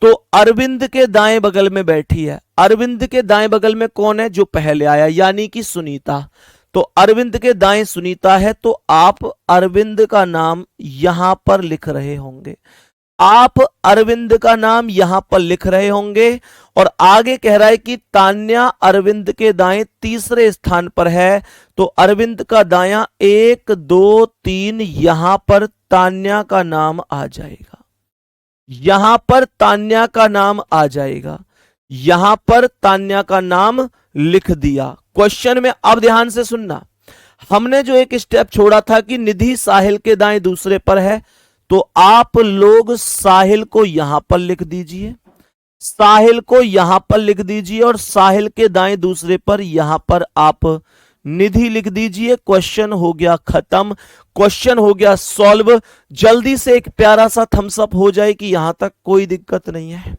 तो अरविंद के दाएं बगल में बैठी है। अरविंद के दाएं बगल में कौन है, जो पहले आया, यानी कि सुनीता। तो अरविंद के दाएं सुनीता है, तो आप अरविंद का नाम यहां पर लिख रहे होंगे, आप अरविंद का नाम यहां पर लिख रहे होंगे। और आगे कह रहा है कि तान्या अरविंद के दाएं तीसरे स्थान पर है, तो अरविंद का दायां 1 2 3, यहां पर तान्या का नाम आ जाएगा, यहां पर तान्या का नाम आ जाएगा, यहां पर तान्या का नाम लिख दिया क्वेश्चन में। अब ध्यान से सुनना, हमने जो एक स्टेप छोड़ा था कि निधि साहिल के दाएं दूसरे पर है, तो आप लोग साहिल को यहां पर लिख दीजिए, साहिल को यहां पर लिख दीजिए, और साहिल के दाएं दूसरे पर यहां पर आप निधि लिख दीजिए। क्वेश्चन हो गया खत्म, क्वेश्चन हो गया सॉल्व। जल्दी से एक प्यारा सा थम्स अप हो जाए कि यहां तक कोई दिक्कत नहीं है।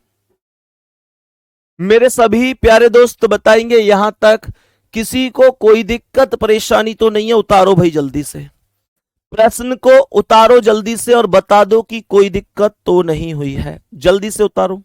मेरे सभी प्यारे दोस्त बताएंगे यहां तक किसी को कोई दिक्कत परेशानी तो नहीं है? उतारो भाई जल्दी से, प्रश्न को उतारो जल्दी से और बता दो कि कोई दिक्कत तो नहीं हुई है, जल्दी से उतारो।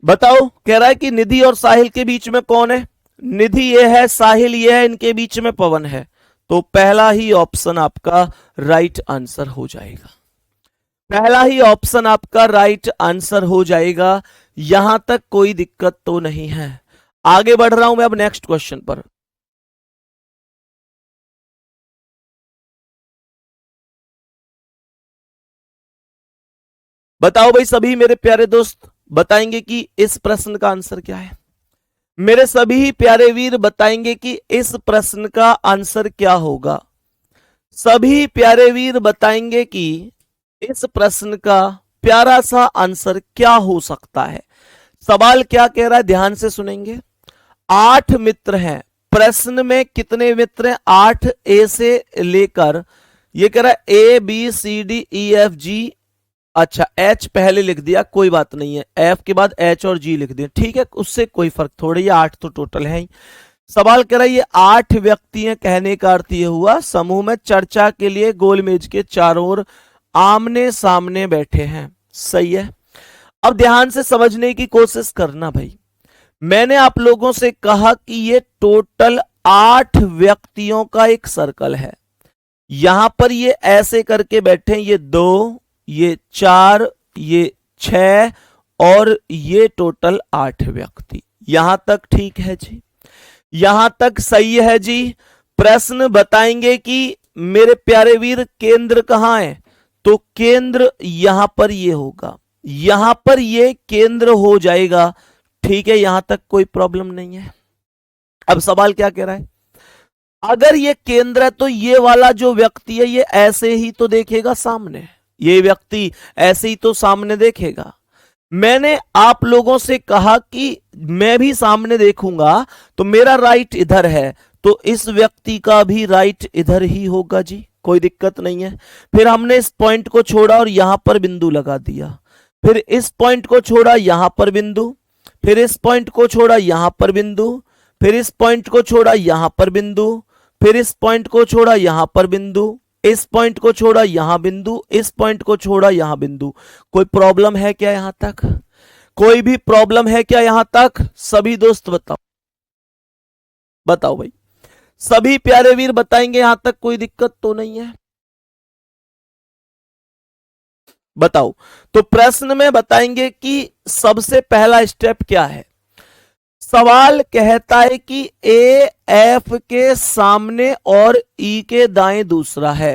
बताओ, कह रहा है कि निधि और साहिल के बीच में कौन है? निधि ये है, साहिल ये है, इनके बीच में पवन है, तो पहला ही ऑप्शन आपका राइट आंसर हो जाएगा, पहला ही ऑप्शन आपका राइट आंसर हो जाएगा। यहां तक कोई दिक्कत तो नहीं है। आगे बढ़ रहा हूं मैं अब नेक्स्ट क्वेश्चन पर। बताओ भाई सभी मेरे प्यारे दोस्त बताएंगे कि इस प्रश्न का आंसर क्या है? मेरे सभी प्यारे वीर बताएंगे कि इस प्रश्न का आंसर क्या होगा? सभी प्यारे वीर बताएंगे कि इस प्रश्न का प्यारा सा आंसर क्या हो सकता है। सवाल क्या कह रहा है, ध्यान से सुनेंगे। 8 मित्र हैं, प्रश्न में कितने मित्र हैं? 8, ए से लेकर, ये कह रहा है A B C D E F G, अच्छा एच पहले लिख दिया, कोई बात नहीं है, एफ के बाद एच और जी लिख दिया, ठीक है, उससे कोई फर्क थोड़ी, 8 तो टोटल है ही। सवाल कह रहा है ये 8 व्यक्ति हैं, कहने का अर्थ ये हुआ समूह में चर्चा के लिए गोल मेज के चारों ओर आमने सामने बैठे हैं, सही है। अब ध्यान से समझने की कोशिश करना भाई, मैंने आप लोगों से कहा कि ये टोटल 8 व्यक्तियों का एक सर्कल है, यहां पर ये ऐसे करके बैठे, ये 2, ये 4, ये 6 और ये टोटल 8 व्यक्ति। यहां तक ठीक है जी, यहां तक सही है जी। प्रश्न बताएंगे कि मेरे प्यारे वीर केंद्र कहां है, तो केंद्र यहां पर ये होगा, यहां पर ये केंद्र हो जाएगा, ठीक है, यहां तक कोई प्रॉब्लम नहीं है। अब सवाल क्या कह रहा है, अगर ये केंद्र है तो ये वाला जो व्यक्ति है ये ऐसे ही तो देखेगा सामने, ये व्यक्ति ऐसे ही तो सामने देखेगा। मैंने आप लोगों से कहा कि मैं भी सामने देखूंगा, तो मेरा राइट इधर है, तो इस व्यक्ति का भी राइट इधर ही होगा जी, कोई दिक्कत नहीं है। फिर हमने इस पॉइंट को छोड़ा और यहां पर बिंदु लगा दिया, फिर इस पॉइंट को छोड़ा यहां पर बिंदु, फिर इस पॉइंट को छोड़ा यहां पर बिंदु, फिर इस पॉइंट को छोड़ा यहां पर बिंदु, फिर इस पॉइंट को छोड़ा यहां पर बिंदु, इस पॉइंट को छोड़ा यहां बिंदु, इस पॉइंट को छोड़ा यहां बिंदु। कोई प्रॉब्लम है क्या यहां तक? कोई भी प्रॉब्लम है क्या यहां तक? सभी दोस्त बताओ, बताओ भाई, सभी प्यारे वीर बताएंगे यहां तक कोई दिक्कत तो नहीं है? बताओ। तो प्रश्न में बताएंगे कि सबसे पहला स्टेप क्या है। सवाल कहता है कि ए एफ के सामने और ई के दाएं दूसरा है।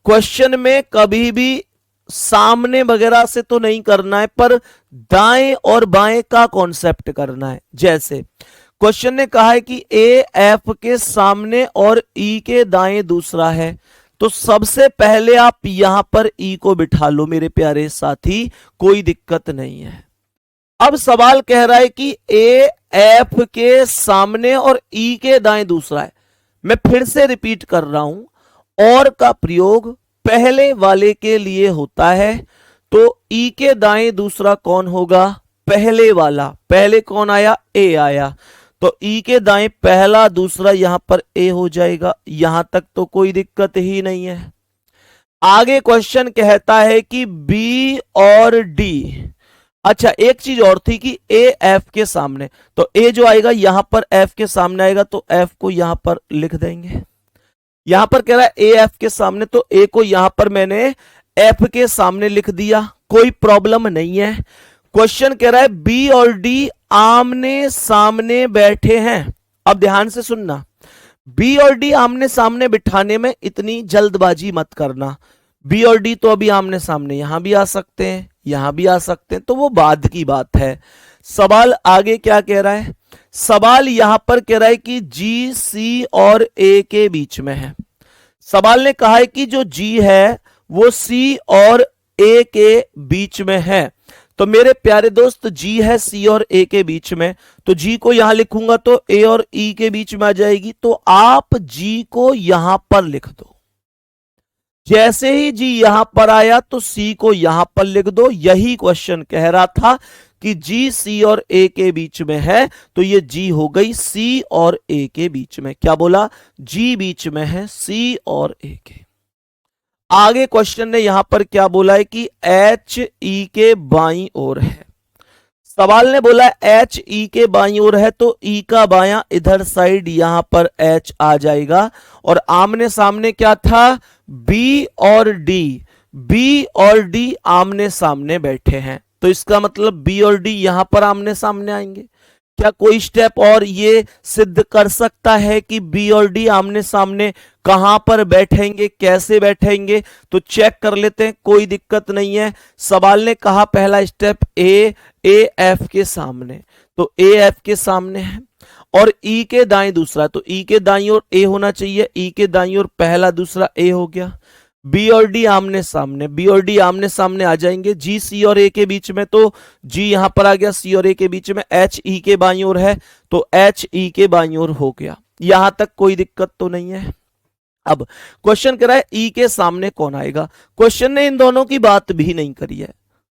क्वेश्चन में कभी भी सामने वगैरह से तो नहीं करना है, पर दाएं और बाएं का कॉन्सेप्ट करना है। जैसे क्वेश्चन ने कहा है कि ए एफ के सामने और ई के दाएं दूसरा है, तो सबसे पहले आप यहां पर ई को बिठा लो मेरे प्यारे साथी, कोई दिक्कत नहीं है। अब सवाल कह रहा है कि ए एफ के सामने और ई के दाएं दूसरा है। मैं फिर से रिपीट कर रहा हूं, और का प्रयोग पहले वाले के लिए होता है, तो ई के दाएं दूसरा कौन होगा? पहले वाला। पहले कौन आया? ए आया, तो ई के दाएं पहला दूसरा यहां पर ए हो जाएगा। यहां तक तो कोई दिक्कत ही नहीं है। आगे क्वेश्चन कहता है कि बी और डी, अच्छा एक चीज और थी कि ए एफ के सामने, तो ए जो आएगा यहां पर एफ के सामने आएगा, तो एफ को यहां पर लिख देंगे। यहां पर कह रहा है ए एफ के सामने, तो ए को यहां पर मैंने एफ के सामने लिख दिया, कोई प्रॉब्लम नहीं है। क्वेश्चन कह रहा है बी और डी आमने सामने बैठे हैं। अब ध्यान से सुनना, बी और डी आमने सामने बिठाने में इतनी जल्दबाजी मत करना। बी और डी तो अभी आमने सामने यहां भी आ सकते हैं, यहां भी आ सकते हैं, तो वो बाद की बात है। सवाल आगे क्या कह रहा है? सवाल यहां पर कह रहा है कि जी सी और ए के बीच में है। सवाल ने कहा है कि जो जी है वो सी और ए के बीच में है। तो मेरे प्यारे दोस्त जी है सी और ए के बीच में, तो जी को यहां लिखूंगा तो ए और ई के बीच में आ जाएगी, तो आप जी को यहां पर लिख दो। जैसे ही जी यहां पर आया तो सी को यहां पर लिख दो। यही क्वेश्चन कह रहा था कि जी सी और ए के बीच में है, तो ये जी हो गई सी और ए के बीच में। क्या बोला? जी बीच में है सी और ए के। आगे क्वेश्चन ने यहां पर क्या बोला है कि एच ई के बाईं ओर है। सवाल ने बोला एच ई के बाईं ओर है, तो ई का बायां इधर साइड यहां पर एच आ जाएगा, और आमने सामने क्या था? बी और डी। बी और डी आमने सामने बैठे हैं, तो इसका मतलब बी और डी यहां पर आमने सामने आएंगे। क्या कोई स्टेप और ये सिद्ध कर सकता है कि बी और डी आमने सामने कहां पर बैठेंगे, कैसे बैठेंगे? तो चेक कर लेते हैं, कोई दिक्कत नहीं है। सवाल ने कहा पहला स्टेप ए एफ के सामने, तो ए एफ के सामने है, और ई के दाएं दूसरा, तो ई के दाईं ओर ए होना चाहिए। ई के दाईं ओर पहला दूसरा ए हो गया। बी और डी आमने सामने, बी और डी आमने सामने आ जाएंगे। जी सी और ए के बीच में, तो जी यहां पर आ गया, सी और ए के बीच में। एच ई के बाईं ओर है, तो एच ई के बाईं ओर हो गया। यहां तक कोई दिक्कत तो नहीं है। अब क्वेश्चन कह रहा है ई के सामने कौन आएगा। क्वेश्चन ने इन दोनों की बात भी नहीं करी है,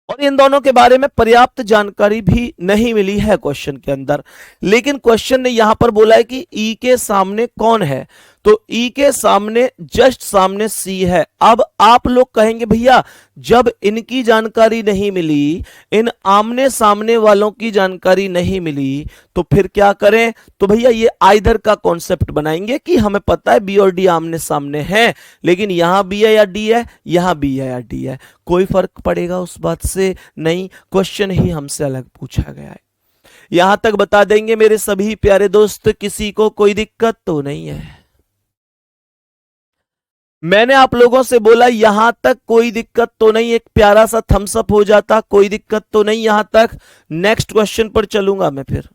और इन दोनों के बारे में पर्याप्त जानकारी भी नहीं मिली है क्वेश्चन के अंदर। लेकिन क्वेश्चन ने यहां पर बोला है कि ई के सामने कौन है, तो ई के सामने जस्ट सामने सी है। अब आप लोग कहेंगे भैया जब इनकी जानकारी नहीं मिली, इन आमने सामने वालों की जानकारी नहीं मिली, तो फिर क्या करें? तो भैया ये आइदर का कॉन्सेप्ट बनाएंगे कि हमें पता है बी और डी आमने सामने हैं, लेकिन यहां बी है या डी है, यहां बी है या डी है, कोई फर्क पड़ेगा उस बात से नहीं। क्वेश्चन ही हमसे अलग पूछा गया है। यहां तक बता देंगे मेरे सभी प्यारे दोस्त, किसी को कोई दिक्कत तो नहीं है। मैंने आप लोगों से बोला यहां तक कोई दिक्कत तो नहीं, एक प्यारा सा थम्स अप हो जाता, कोई दिक्कत तो नहीं यहां तक। नेक्स्ट क्वेश्चन पर चलूंगा मैं फिर।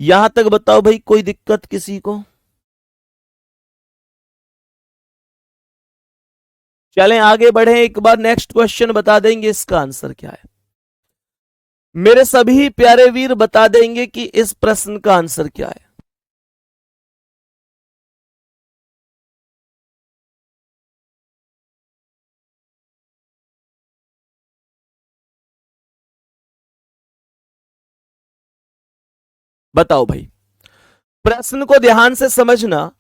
यहां तक बताओ भाई, कोई दिक्कत किसी को? चलें आगे बढ़े, एक बार नेक्स्ट क्वेश्चन बता देंगे इसका आंसर क्या है। मेरे सभी प्यारे वीर बता देंगे कि इस प्रश्न का आंसर क्या है। बताओ भाई, प्रश्न को ध्यान से समझना।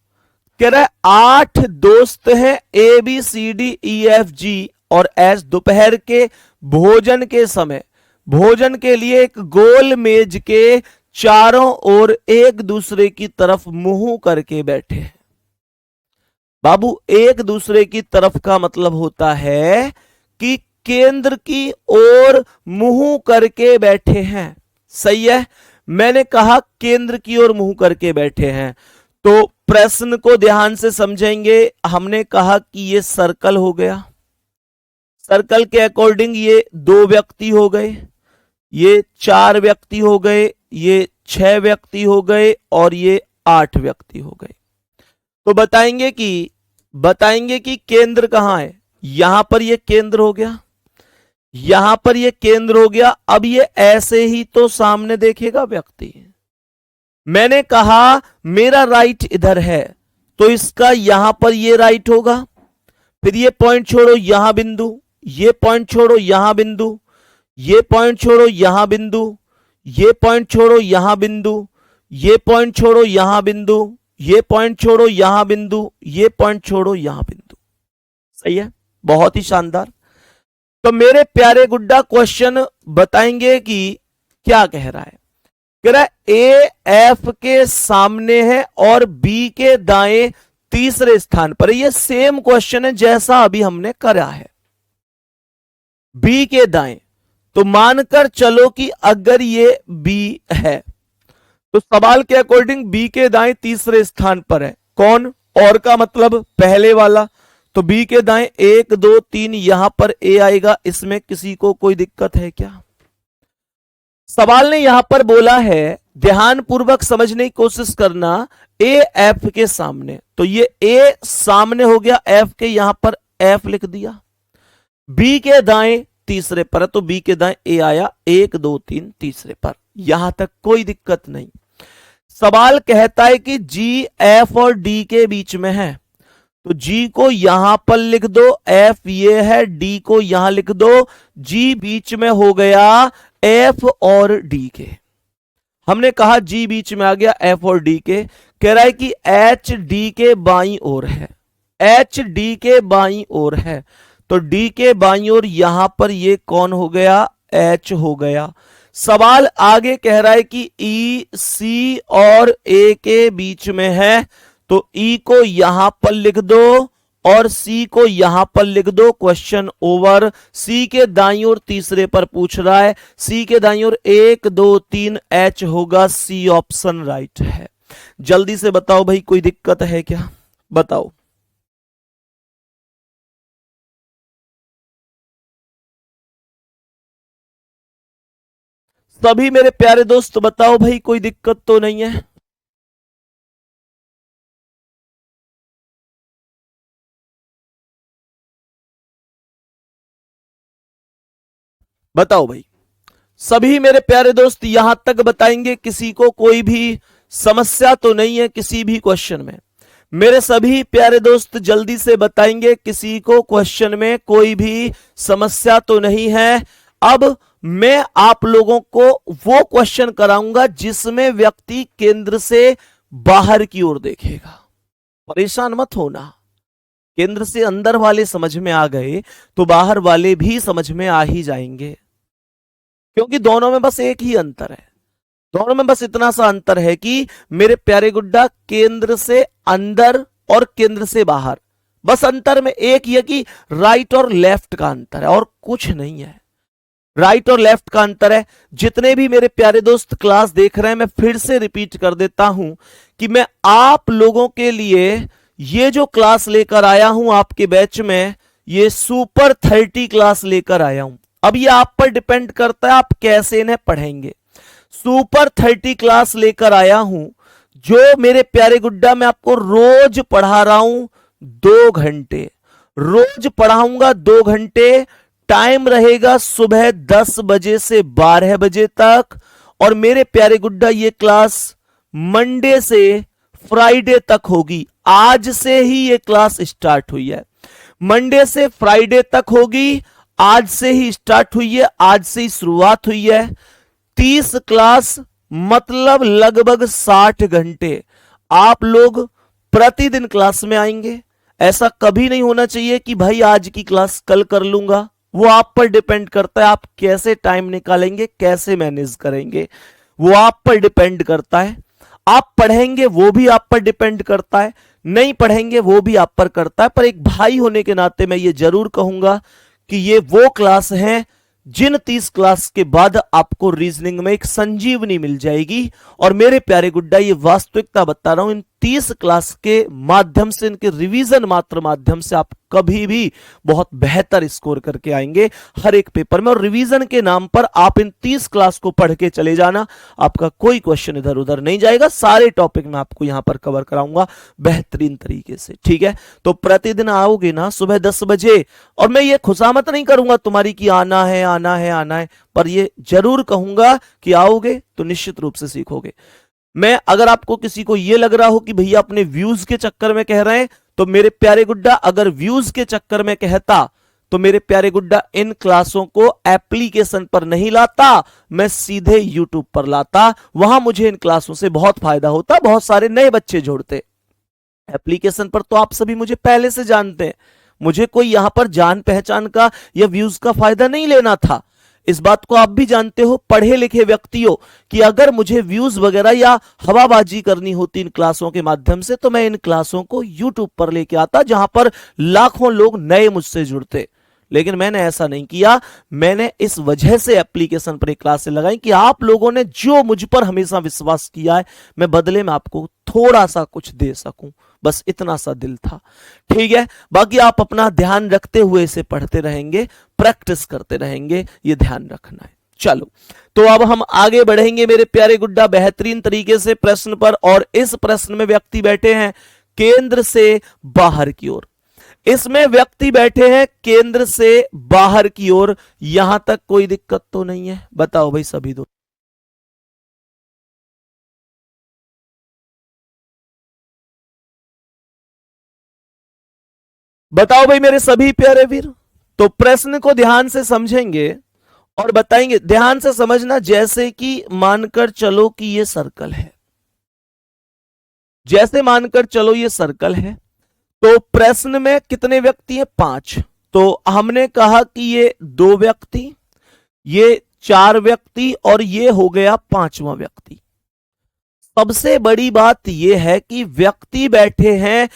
कह रहा है 8 दोस्त हैं A B C D E F G और एच। दोपहर के भोजन के समय भोजन के लिए एक गोल मेज के चारों ओर एक दूसरे की तरफ मुंह करके बैठे हैं। बाबू एक दूसरे की तरफ का मतलब होता है कि केंद्र की ओर मुंह करके बैठे हैं। सही है, मैंने कहा केंद्र की ओर मुंह करके बैठे हैं। तो प्रश्न को ध्यान से समझेंगे। हमने कहा कि ये सर्कल हो गया, सर्कल के अकॉर्डिंग ये 2 व्यक्ति हो गए, ये 4 व्यक्ति हो गए, ये 6 व्यक्ति हो गए और ये 8 व्यक्ति हो गए। तो बताएंगे कि केंद्र कहां है। यहां पर ये केंद्र हो गया, यहां पर ये केंद्र हो गया। अब ये ऐसे ही तो सामने देखेगा व्यक्ति। मैंने कहा मेरा राइट इधर है, तो इसका यहां पर ये राइट होगा। फिर ये पॉइंट छोड़ो यहां बिंदु, ये पॉइंट छोड़ो यहां बिंदु, ये पॉइंट छोड़ो यहां बिंदु, ये पॉइंट छोड़ो यहां बिंदु, ये पॉइंट छोड़ो यहां बिंदु, ये पॉइंट छोड़ो यहां बिंदु, ये पॉइंट छोड़ो यहां बिंदु। सही है, बहुत ही शानदार। तो मेरे प्यारे गुड्डा क्वेश्चन बताएंगे कि क्या कह रहा है। कह रहा है ए एफ के सामने है और बी के दाएं तीसरे स्थान पर। ये सेम क्वेश्चन है जैसा अभी हमने करा है। बी के दाएं, तो मानकर चलो कि अगर ये बी है तो सवाल के अकॉर्डिंग बी के दाएं तीसरे स्थान पर है। कौन? और का मतलब पहले वाला। तो बी के दाएं 1 2 3 यहां पर ए आएगा। इसमें किसी को कोई दिक्कत है क्या? सवाल ने यहां पर बोला है, ध्यान पूर्वक समझने की कोशिश करना, ए एफ के सामने। तो ये ए सामने हो गया एफ के, यहां पर एफ लिख दिया। बी के दाएं तीसरे पर, तो बी के दाएं ए आया 1 2 3 तीसरे पर। यहां तक कोई दिक्कत नहीं। सवाल कहता है कि जी एफ और डी के बीच में है, तो जी को यहां पर लिख दो, एफ ये है, डी को यहां लिख दो। जी बीच में हो गया एफ और डी के। हमने कहा जी बीच में आ गया एफ और डी के। कह रहा है कि एच डी के बाईं ओर है, एच डी के बाईं ओर है, तो डी के बाईं ओर यहां पर ये कौन हो गया? एच हो गया। सवाल आगे कह रहा है कि ई सी और ए के बीच में है, तो ई को यहां पर लिख दो और सी को यहां पर लिख दो। Question over. सी के दाईं ओर तीसरे पर पूछ रहा है, सी के दाईं ओर 1 2 3 एच होगा। सी ऑप्शन राइट है। जल्दी से बताओ भाई, कोई दिक्कत है क्या? बताओ। सभी मेरे प्यारे दोस्त बताओ भाई, कोई दिक्कत तो नहीं है? बताओ भाई, सभी मेरे प्यारे दोस्त यहां तक बताएंगे, किसी को कोई भी समस्या तो नहीं है किसी भी क्वेश्चन में? मेरे सभी प्यारे दोस्त जल्दी से बताएंगे, किसी को क्वेश्चन में कोई भी समस्या तो नहीं है? अब मैं आप लोगों को वो क्वेश्चन कराऊंगा जिसमें व्यक्ति केंद्र से बाहर की ओर देखेगा। परेशान मत होना, केंद्र से अंदर वाले समझ में आ गए तो बाहर वाले भी समझ में आ ही जाएंगे, क्योंकि दोनों में बस एक ही अंतर है। दोनों में बस इतना सा अंतर है कि मेरे प्यारे गुड्डा, केंद्र से अंदर और केंद्र से बाहर, बस अंतर में एक ही है कि राइट और लेफ्ट का अंतर है, और कुछ नहीं है। राइट और लेफ्ट का अंतर है। जितने भी मेरे प्यारे दोस्त क्लास देख रहे हैं, मैं फिर से रिपीट कर देता हूं कि मैं आप लोगों के लिए ये जो क्लास लेकर आया हूं आपके बैच में, ये सुपर 30 क्लास लेकर आया हूं। अब ये आप पर डिपेंड करता है आप कैसे इन्हें पढ़ेंगे। सुपर 30 क्लास लेकर आया हूं, जो मेरे प्यारे गुड्डा मैं आपको रोज पढ़ा रहा हूं 2 घंटे, रोज पढ़ाऊंगा 2 घंटे। टाइम रहेगा सुबह 10 बजे से 12 बजे तक। और मेरे प्यारे गुड्डा, ये क्लास मंडे से फ्राइडे तक होगी। आज से ही ये क्लास स्टार्ट हुई है, मंडे से फ्राइडे तक होगी। आज से ही स्टार्ट हुई है, आज से ही शुरुआत हुई है। 30 क्लास मतलब लगभग 60 घंटे आप लोग प्रतिदिन क्लास में आएंगे। ऐसा कभी नहीं होना चाहिए कि भाई आज की क्लास कल कर लूंगा। वो आप पर डिपेंड करता है आप कैसे टाइम निकालेंगे, कैसे मैनेज करेंगे, वो आप पर डिपेंड करता है। आप पढ़ेंगे वो भी आप पर डिपेंड करता है, नहीं पढ़ेंगे वो भी आप पर करता है। पर एक भाई होने के नाते मैं ये जरूर कहूंगा कि ये वो क्लास है जिन 30 क्लास के बाद आपको रीजनिंग में एक संजीवनी मिल जाएगी। और मेरे प्यारे गुड्डा, ये वास्तविकता बता रहा हूं, इन 30 क्लास के माध्यम से, इनके रिवीजन मात्र माध्यम से आप कभी भी बहुत बेहतर स्कोर करके आएंगे हर एक पेपर में। और रिवीजन के नाम पर आप इन 30 क्लास को पढ़ के चले जाना, आपका कोई क्वेश्चन इधर उधर नहीं जाएगा। सारे टॉपिक मैं आपको यहां पर कवर कराऊंगा बेहतरीन तरीके से, ठीक है। तो प्रतिदिन आओगे ना सुबह 10 बजे, और मैं ये खुशामत नहीं करूंगा तुम्हारी कि आना है आना है आना है, पर ये जरूर कहूंगा कि आओगे तो निश्चित रूप से सीखोगे। मैं अगर आपको किसी को यह लग रहा हो कि भैया अपने व्यूज के चक्कर में कह रहे हैं, तो मेरे प्यारे गुड्डा, अगर व्यूज के चक्कर में कहता तो मेरे प्यारे गुड्डा इन क्लासों को एप्लीकेशन पर नहीं लाता, मैं सीधे यूट्यूब पर लाता। वहां मुझे इन क्लासों से बहुत फायदा होता, बहुत सारे नए बच्चे जोड़ते। एप्लीकेशन पर तो आप सभी मुझे पहले से जानते हैं, मुझे कोई यहां पर जान पहचान का या व्यूज का फायदा नहीं लेना था। इस बात को आप भी जानते हो पढ़े लिखे व्यक्तियों, कि अगर मुझे व्यूज वगैरह या हवाबाजी करनी होती इन क्लासों के माध्यम से, तो मैं इन क्लासों को यूट्यूब पर लेके आता, जहां पर लाखों लोग नए मुझसे जुड़ते। लेकिन मैंने ऐसा नहीं किया। मैंने इस वजह से एप्लीकेशन पर एक क्लासें लगाई कि आप लोगों ने जो मुझ पर हमेशा विश्वास किया है, मैं बदले में आपको थोड़ा सा कुछ दे सकूं, बस इतना सा दिल था, ठीक है। बाकी आप अपना ध्यान रखते हुए इसे पढ़ते रहेंगे, प्रैक्टिस करते रहेंगे, ये ध्यान रखना है। चलो, तो अब हम आगे बढ़ेंगे मेरे प्यारे गुड्डा बेहतरीन तरीके से प्रश्न पर। और इस प्रश्न में व्यक्ति बैठे हैं केंद्र से बाहर की ओर। इसमें व्यक्ति बैठे हैं केंद्र से बाहर की ओर। यहां तक कोई दिक्कत तो नहीं है? बताओ भाई सभी दो। बताओ भाई मेरे सभी प्यारे वीर। तो प्रश्न को ध्यान से समझेंगे और बताएंगे। ध्यान से समझना, जैसे कि मानकर चलो कि ये सर्कल है, जैसे मानकर चलो ये सर्कल है, तो प्रश्न में कितने व्यक्ति हैं? 5। तो हमने कहा कि ये 2 व्यक्ति, ये 4 व्यक्ति और ये हो गया 5वां व्यक्ति। सबसे बड़ी बात यह है कि व्यक्ति बैठे हैं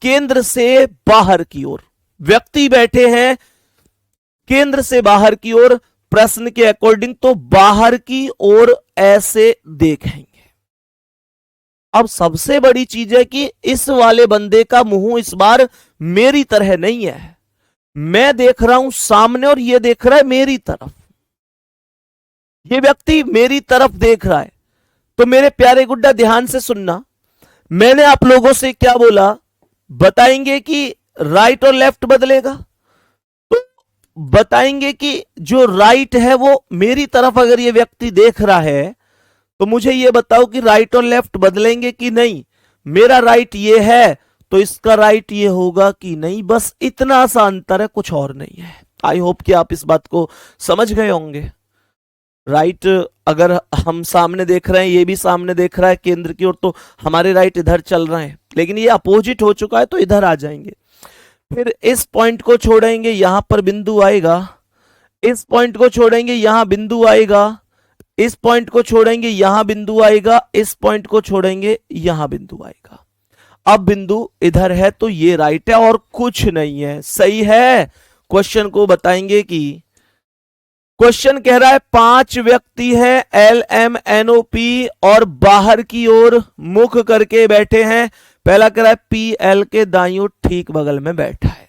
केंद्र से बाहर की ओर, व्यक्ति बैठे हैं केंद्र से बाहर की ओर। प्रश्न के अकॉर्डिंग तो बाहर की ओर ऐसे देखेंगे। अब सबसे बड़ी चीज है कि इस वाले बंदे का मुंह इस बार मेरी तरह नहीं है, मैं देख रहा हूं सामने और ये देख रहा है मेरी तरफ, ये व्यक्ति मेरी तरफ देख रहा है। तो मेरे प्यारे गुड्डा ध्यान से सुनना, मैंने आप लोगों से क्या बोला? बताएंगे कि राइट और लेफ्ट बदलेगा, तो बताएंगे कि जो राइट है वो मेरी तरफ अगर ये व्यक्ति देख रहा है, तो मुझे ये बताओ कि राइट और लेफ्ट बदलेंगे कि नहीं। मेरा राइट ये है तो इसका राइट ये होगा कि नहीं, बस इतना सा अंतर है, कुछ और नहीं है। आई होप कि आप इस बात को समझ गए होंगे। राइट अगर हम सामने देख रहे हैं, ये भी सामने देख रहा है केंद्र की ओर, तो हमारे राइट इधर चल रहे हैं, लेकिन ये अपोजिट हो चुका है तो इधर आ जाएंगे। फिर इस पॉइंट को छोड़ेंगे, यहां पर बिंदु आएगा, इस पॉइंट को छोड़ेंगे, यहां बिंदु आएगा, इस पॉइंट को छोड़ेंगे, यहां बिंदु आएगा, इस पॉइंट को छोड़ेंगे, यहां बिंदु आएगा। अब बिंदु इधर है तो ये राइट है और कुछ नहीं है, सही है। क्वेश्चन को बताएंगे कि क्वेश्चन कह रहा है 5 व्यक्ति हैं LMNOP और बाहर की ओर मुख करके बैठे हैं। पहला कह रहा है PL के दाईं ओर ठीक बगल में बैठा है,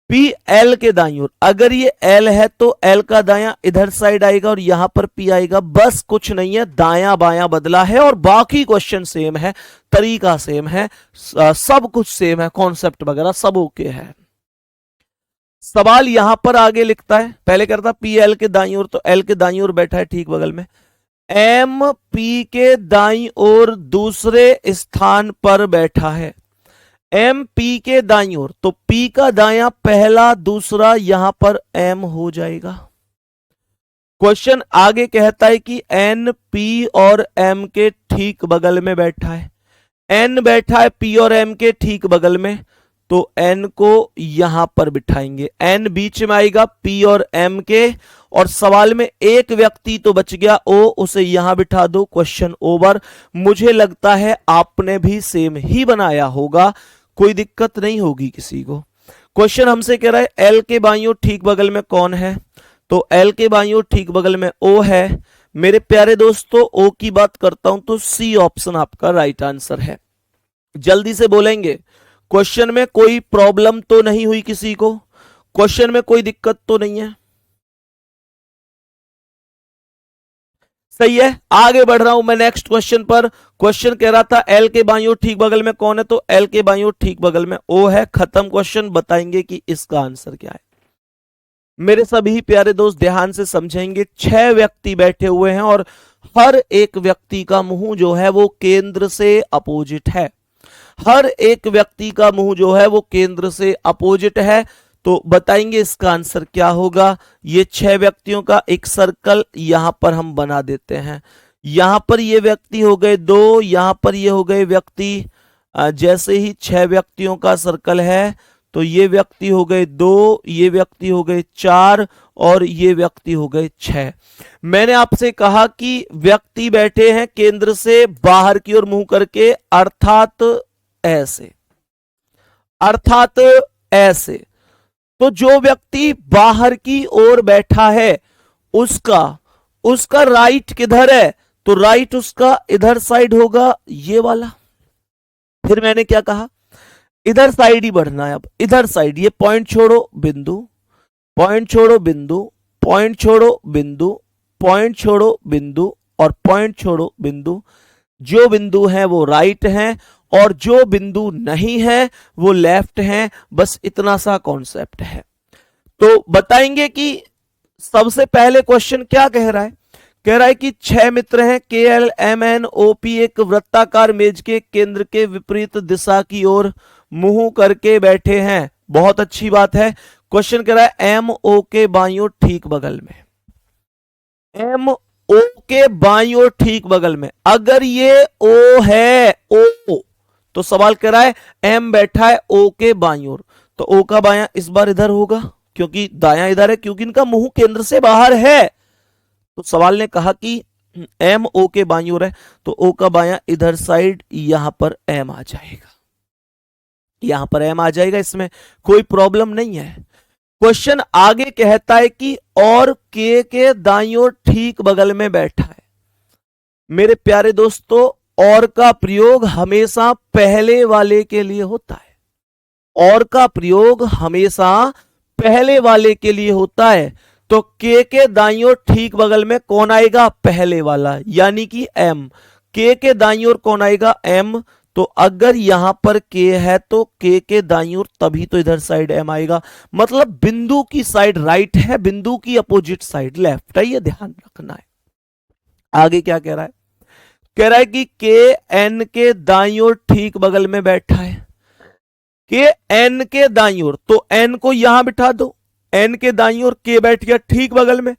PL के दाईं ओर। अगर ये L है तो L का दायां इधर साइड आएगा और यहां पर P आएगा, बस कुछ नहीं है, दायां बायां बदला है और बाकी क्वेश्चन सेम है, तरीका सेम है, सब कुछ सेम है, कॉन्सेप्ट वगैरह सब ओके है। सवाल यहां पर आगे लिखता है, पहले करता PL के दाईं ओर, तो L के दाईं ओर बैठा है ठीक बगल में, MP के दाईं ओर दूसरे स्थान पर बैठा है, MP के दाईं ओर, तो P का दायां पहला दूसरा यहां पर M हो जाएगा। क्वेश्चन आगे कहता है कि NP और M के ठीक बगल में बैठा है, N बैठा है P और M के ठीक बगल में, तो N को यहां पर बिठाएंगे, N बीच में आएगा P और M के, और सवाल में एक व्यक्ति तो बच गया O, उसे यहां बिठा दो, क्वेश्चन ओवर। मुझे लगता है आपने भी सेम ही बनाया होगा, कोई दिक्कत नहीं होगी किसी को। क्वेश्चन हमसे कह रहा है L के बाईं ओर ठीक बगल में कौन है, तो L के बाईं ओर ठीक बगल में O है। मेरे प्यारे दोस्तों O की बात करता हूं तो C ऑप्शन आपका राइट आंसर है। जल्दी से बोलेंगे। क्वेश्चन में कोई प्रॉब्लम तो नहीं हुई किसी को? क्वेश्चन में कोई दिक्कत तो नहीं है? सही है, आगे बढ़ रहा हूं मैं नेक्स्ट क्वेश्चन पर। क्वेश्चन कह रहा था एल के बाईं ओर ठीक बगल में कौन है, तो एल के बाईं ओर ठीक बगल में ओ है। खत्म क्वेश्चन। बताएंगे कि इसका आंसर क्या है। मेरे सभी प्यारे दोस्त ध्यान से समझेंगे। 6 व्यक्ति बैठे हुए हैं और हर एक व्यक्ति का मुंह जो है वो केंद्र से अपोजिट है। हर एक व्यक्ति का मुंह जो है वो केंद्र से अपोजिट है। तो बताएंगे इसका आंसर क्या होगा। ये 6 व्यक्तियों का एक सर्कल यहां पर हम बना देते हैं। यहां पर ये व्यक्ति हो गए 2, यहां पर ये हो गए व्यक्ति। जैसे ही 6 व्यक्तियों का सर्कल है तो ये व्यक्ति हो गए 2, ये व्यक्ति हो गए 4 और ये व्यक्ति हो गए 6। मैंने आपसे कहा कि व्यक्ति बैठे हैं केंद्र से बाहर की ओर मुंह करके, अर्थात ऐसे, अर्थात ऐसे। तो जो व्यक्ति बाहर की ओर बैठा है उसका उसका राइट किधर है, तो राइट उसका इधर साइड होगा, ये वाला। फिर मैंने क्या कहा, इधर साइड ही बढ़ना है। अब इधर साइड, ये पॉइंट छोड़ो बिंदु, पॉइंट छोड़ो बिंदु, पॉइंट छोड़ो बिंदु, पॉइंट छोड़ो बिंदु और पॉइंट छोड़ो बिंदु। जो बिंदु है वो राइट है और जो बिंदु नहीं है वो लेफ्ट है। बस इतना सा कॉन्सेप्ट है। तो बताएंगे कि सबसे पहले क्वेश्चन क्या कह रहा है। कह रहा है कि 6 मित्र हैं, K L M N O P एक वृत्ताकार मेज के केंद्र के विपरीत दिशा की ओर मुंह करके बैठे हैं। बहुत अच्छी बात है। क्वेश्चन कह रहा है एम ओ के बाईं ओर ठीक बगल में, एम ओ के बाईं ओर ठीक बगल में। अगर ये ओ है, ओ, तो सवाल कह रहा है एम बैठा है ओ के बाईं ओर, तो ओ का बायां इस बार इधर होगा क्योंकि दायां इधर है, क्योंकि इनका मुंह केंद्र से बाहर है। तो सवाल ने कहा कि एम ओ के बाईं ओर है, तो ओ का बायां इधर साइड, यहां पर एम आ जाएगा, यहां पर एम आ जाएगा। इसमें कोई प्रॉब्लम नहीं है। क्वेश्चन आगे कहता है कि और के दाईं ओर ठीक बगल में बैठा है। मेरे प्यारे दोस्तों, और का प्रयोग हमेशा पहले वाले के लिए होता है। और का प्रयोग हमेशा पहले वाले के लिए होता है। तो के दाईं ओर ठीक बगल में कौन आएगा, पहले वाला, यानी कि एम। के दाईं ओर कौन आएगा, एम। तो अगर यहां पर के है तो के दाईं ओर तभी तो इधर साइड एम आएगा। मतलब बिंदु की साइड राइट है, बिंदु की अपोजिट साइड लेफ्ट है, ये ध्यान रखना है। आगे क्या कह रहा है, कह रहा है कि के एन के दाईं ओर ठीक बगल में बैठा है। के एन के दाईं ओर, तो एन को यहां बिठा दो, एन के दाईं ओर के बैठ गया ठीक बगल में।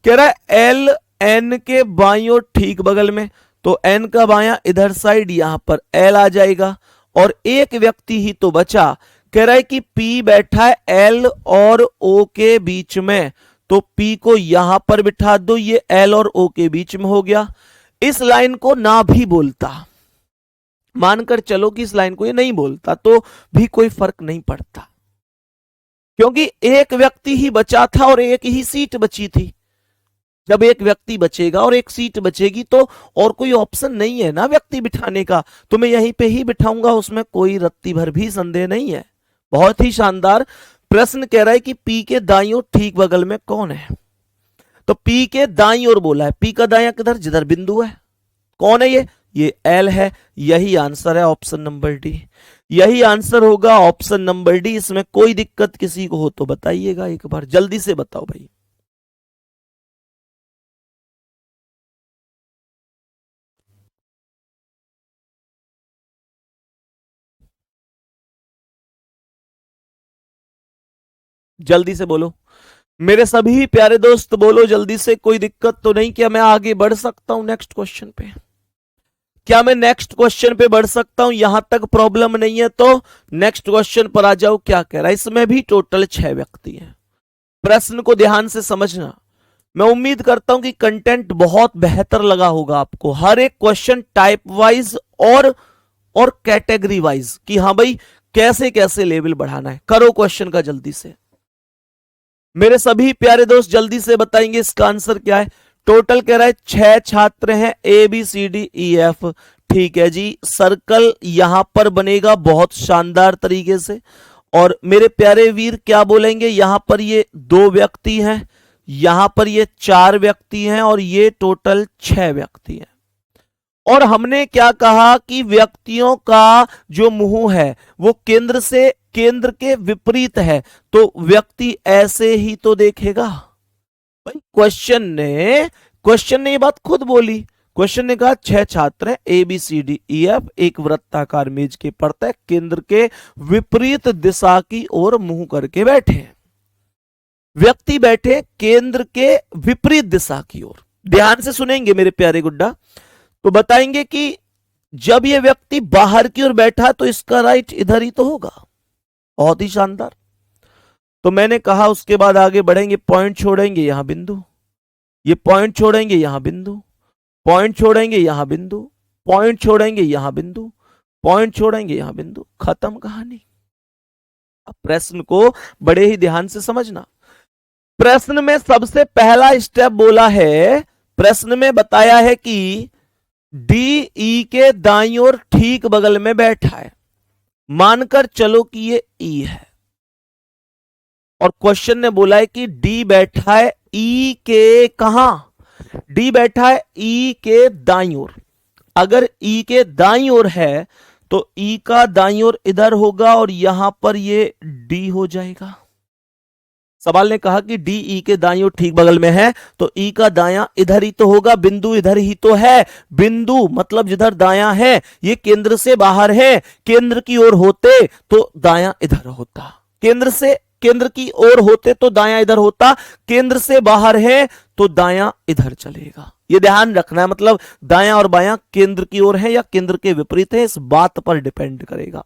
कह रहा है एल एन के बाईं ओर ठीक बगल में, तो एन का बायां इधर साइड, यहां पर एल आ जाएगा। और एक व्यक्ति ही तो बचा। कह रहा है कि पी बैठा है एल और ओ के बीच में, तो पी को यहां पर बिठा दो, ये एल और ओ के बीच में हो गया। इस लाइन को ना भी बोलता, मानकर चलो कि इस लाइन को ये नहीं बोलता, तो भी कोई फर्क नहीं पड़ता, क्योंकि एक व्यक्ति ही बचा था और एक ही सीट बची थी। जब एक व्यक्ति बचेगा और एक सीट बचेगी तो और कोई ऑप्शन नहीं है ना व्यक्ति बिठाने का, तो मैं यहीं पे ही बिठाऊंगा, उसमें कोई रत्ती भर भी संदेह नहीं है। बहुत ही शानदार प्रश्न। कह रहा है कि पी के दाईं ओर ठीक बगल में कौन है, तो पी के दाईं ओर बोला है, पी का दायां किधर, जिधर बिंदु है। कौन है ये एल है। यही आंसर है ऑप्शन नंबर डी, यही आंसर होगा ऑप्शन नंबर डी। इसमें कोई दिक्कत किसी को हो तो बताइएगा, एक बार जल्दी से बताओ भाई। जल्दी से बोलो मेरे सभी प्यारे दोस्त, बोलो जल्दी से। कोई दिक्कत तो नहीं, क्या मैं आगे बढ़ सकता हूं नेक्स्ट क्वेश्चन पे? क्या मैं नेक्स्ट क्वेश्चन पे बढ़ सकता हूं? यहां तक प्रॉब्लम नहीं है तो नेक्स्ट क्वेश्चन पर आ जाओ। क्या कह रहा है, इसमें भी टोटल 6 व्यक्ति हैं। प्रश्न को ध्यान से समझना। मैं उम्मीद करता हूं कि कंटेंट बहुत बेहतर लगा होगा आपको। हर एक क्वेश्चन टाइप वाइज और कैटेगरी वाइज, कि हाँ भाई कैसे कैसे लेवल बढ़ाना है। करो क्वेश्चन का जल्दी से। मेरे सभी प्यारे दोस्त जल्दी से बताएंगे इसका आंसर क्या है। टोटल कह रहा है 6 छात्र हैं, A B C D E F. ठीक है जी, सर्कल यहां पर बनेगा बहुत शानदार तरीके से। और मेरे प्यारे वीर क्या बोलेंगे, यहां पर ये 2 व्यक्ति हैं, यहां पर ये 4 व्यक्ति हैं और ये टोटल 6 व्यक्ति हैं। और हमने क्या कहा कि व्यक्तियों का जो मुंह है वो केंद्र से केंद्र के विपरीत है, तो व्यक्ति ऐसे ही तो देखेगा। भाई क्वेश्चन ने ये बात खुद बोली। क्वेश्चन ने कहा 6 छात्र हैं ABCDEF एक वृत्ताकार मेज के पर केंद्र के विपरीत दिशा की ओर मुंह करके बैठे हैं। व्यक्ति बैठे केंद्र के विपरीत दिशा की ओर। ध्यान से सुनेंगे मेरे प्यारे गुड्डा, तो बताएंगे कि जब यह व्यक्ति बाहर की ओर बैठा तो इसका राइट इधर ही तो होगा। बहुत ही शानदार। तो मैंने कहा उसके बाद आगे बढ़ेंगे, पॉइंट छोड़ेंगे यहां बिंदु, ये पॉइंट छोड़ेंगे यहां बिंदु, पॉइंट छोड़ेंगे यहां बिंदु, पॉइंट छोड़ेंगे यहां बिंदु, पॉइंट छोड़ेंगे यहां बिंदु, खत्म कहानी। अब प्रश्न को बड़े ही ध्यान से समझना। प्रश्न में सबसे पहला स्टेप बोला है, प्रश्न में बताया है कि DE के दाईं ओर ठीक बगल में बैठा है। मानकर चलो कि ये E है और क्वेश्चन ने बोला है कि D बैठा है E के कहां, D बैठा है E के दाईं ओर। अगर E के दाईं ओर है तो E का दाईं ओर इधर होगा और यहां पर ये D हो जाएगा। सवाल ने कहा कि D E के दाईं ओर ठीक बगल में है तो E का दायां इधर ही तो होगा, बिंदु इधर ही तो है। बिंदु मतलब जिधर दायां है, ये केंद्र से बाहर है, केंद्र की ओर होते तो दायां इधर होता, केंद्र की ओर होते तो दायां इधर होता, केंद्र से बाहर है तो दायां इधर चलेगा। ये ध्यान रखना है, मतलब दायां और बायां केंद्र की ओर है या केंद्र के विपरीत है, इस बात पर डिपेंड करेगा।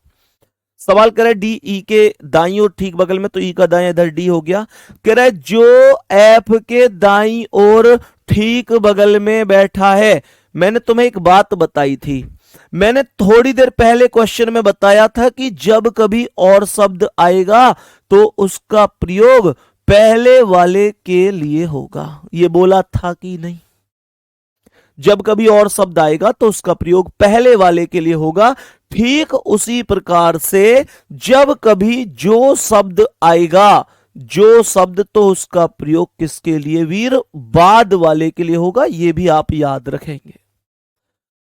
सवाल कह रहा है डी ई के दाईं ओर ठीक बगल में, तो ई का दायां इधर डी हो गया। कह रहा है जो एफ के दाईं ओर ठीक बगल में बैठा है। मैंने तुम्हें एक बात बताई थी, मैंने थोड़ी देर पहले क्वेश्चन में बताया था कि जब कभी और शब्द आएगा तो उसका प्रयोग पहले वाले के लिए होगा। ये बोला था कि नहीं? जब कभी और शब्द आएगा तो उसका प्रयोग पहले वाले के लिए होगा। ठीक उसी प्रकार से जब कभी जो शब्द आएगा, जो शब्द, तो उसका प्रयोग किसके लिए वीर? बाद वाले के लिए होगा। यह भी आप याद रखेंगे।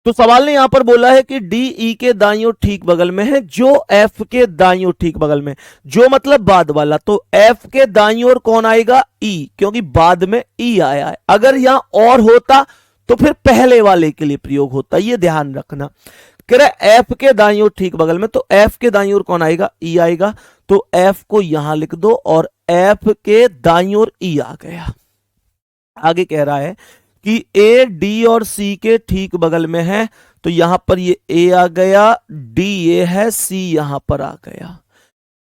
तो सवाल ने यहां पर बोला है कि डी ई के दाईं ओर ठीक बगल में है, जो एफ के दाईं ओर ठीक बगल में। जो मतलब बाद वाला, तो एफ के दाईं ओर कौन आएगा? ई, क्योंकि बाद में ई आया है। अगर यहां और होता तो फिर पहले वाले के लिए प्रयोग होता। यह ध्यान रखना। कह रहा एफ के दाईं ओर ठीक बगल में, तो एफ के दाईं ओर कौन आएगा? ई आएगा। तो एफ को यहां लिख दो और एफ के दाईं ओर ई आ गया। आगे कह रहा है कि ए डी और सी के ठीक बगल में है, तो यहां पर ये ए आ गया, डी ये है, सी यहां पर आ गया।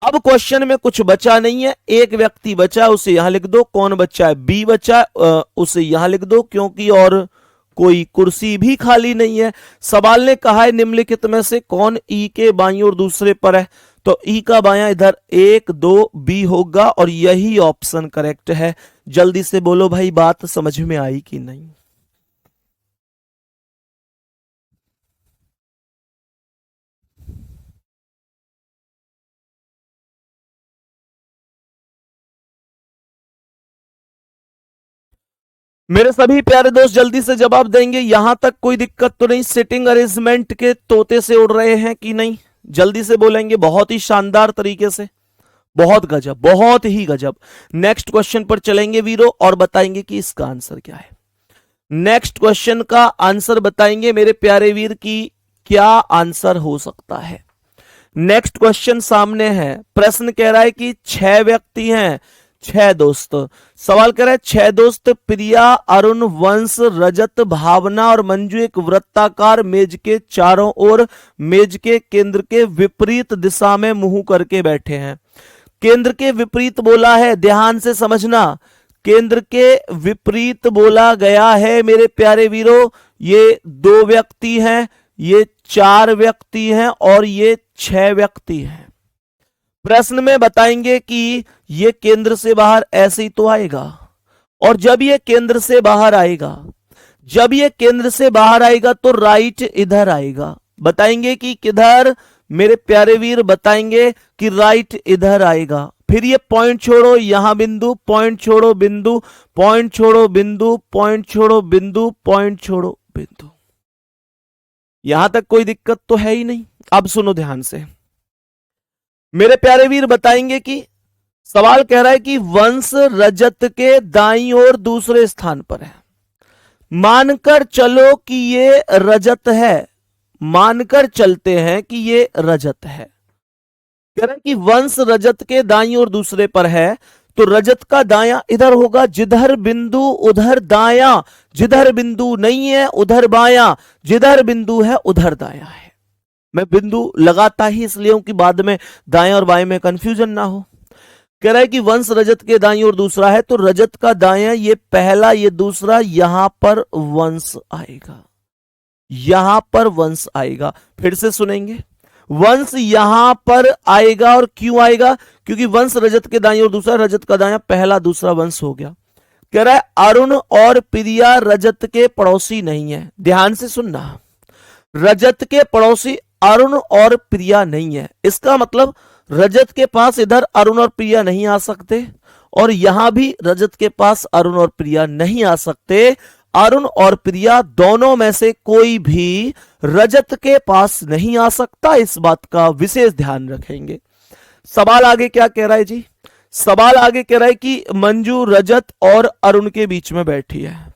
अब क्वेश्चन में कुछ बचा नहीं है, एक व्यक्ति बचा, उसे यहां लिख दो। कौन बचा है? बी बचा, उसे यहां लिख दो, क्योंकि और कोई कुर्सी भी खाली नहीं है। सवाल ने कहा है निम्नलिखित में से कौन ई के बाईं ओर दूसरे पर है, तो ई का बायां इधर 1 2 बी होगा और यही ऑप्शन करेक्ट है। जल्दी से बोलो भाई, बात समझ में आई कि नहीं? मेरे सभी प्यारे दोस्त जल्दी से जवाब देंगे। यहां तक कोई दिक्कत तो नहीं? सिटिंग अरेंजमेंट के तोते से उड़ रहे हैं कि नहीं? जल्दी से बोलेंगे। बहुत ही शानदार तरीके से, बहुत गजब, बहुत ही गजब। नेक्स्ट क्वेश्चन पर चलेंगे वीरो और बताएंगे कि इसका आंसर क्या है। नेक्स्ट क्वेश्चन का आंसर बताएंगे मेरे प्यारे वीर की क्या आंसर हो सकता है। नेक्स्ट क्वेश्चन सामने है। प्रश्न कह रहा है कि 6 व्यक्ति हैं, 6 दोस्त। सवाल कह रहा है 6 दोस्त प्रिया, अरुण, वंश, रजत, भावना और मंजू एक वृत्ताकार मेज के चारों ओर मेज के केंद्र के विपरीत दिशा में मुंह करके बैठे हैं। केंद्र के विपरीत बोला है, ध्यान से समझना। केंद्र के विपरीत बोला गया है मेरे प्यारे वीरों। ये 2 व्यक्ति हैं, ये 4 व्यक्ति हैं और ये 6 व्यक्ति हैं। प्रश्न में बताएंगे कि ये केंद्र से बाहर ऐसे ही तो आएगा, और जब ये केंद्र से बाहर आएगा, जब ये केंद्र से बाहर आएगा तो राइट इधर आएगा। बताएंगे कि किधर, मेरे प्यारे वीर बताएंगे कि राइट इधर आएगा। फिर ये पॉइंट छोड़ो, यहां बिंदु, पॉइंट छोड़ो बिंदु, पॉइंट छोड़ो बिंदु, पॉइंट छोड़ो बिंदु, पॉइंट छोड़ो बिंदु। यहां तक कोई दिक्कत तो है ही नहीं। अब सुनो ध्यान से, मेरे प्यारे वीर बताएंगे कि सवाल कह रहा है कि वंश रजत के दाईं ओर दूसरे स्थान पर है। मानकर चलो कि ये रजत है, मानकर चलते हैं कि ये रजत है। कह रहा है कि वंश रजत के दाईं ओर दूसरे पर है, तो रजत का दायां इधर होगा, जिधर बिंदु उधर दायां, जिधर बिंदु नहीं है उधर बायां, जिधर बिंदु है उधर दायां है। मैं बिंदु लगाता ही इसलिए हूं कि बाद में दाएं और बाएं में कंफ्यूजन ना हो। कह रहा है कि वंश रजत के दाईं ओर दूसरा है, तो रजत का दायां ये पहला, ये दूसरा, यहां पर वंश आएगा, यहां पर वंश आएगा। फिर से सुनेंगे, वंश यहां पर आएगा। और क्यों आएगा? क्योंकि वंश रजत के दाईं ओर दूसरा, रजत का दायां पहला, दूसरा वंश हो गया। कह रहा है अरुण और प्रिया रजत के पड़ोसी नहीं है। ध्यान से सुनना, रजत के पड़ोसी अरुण और प्रिया नहीं है। इसका मतलब रजत के पास इधर अरुण और प्रिया नहीं आ सकते, और यहां भी रजत के पास अरुण और प्रिया नहीं आ सकते। अरुण और प्रिया दोनों में से कोई भी रजत के पास नहीं आ सकता। इस बात का विशेष ध्यान रखेंगे। सवाल आगे क्या कह रहा है जी? सवाल आगे कह रहा है कि मंजू रजत और अरुण के बीच में बैठी है।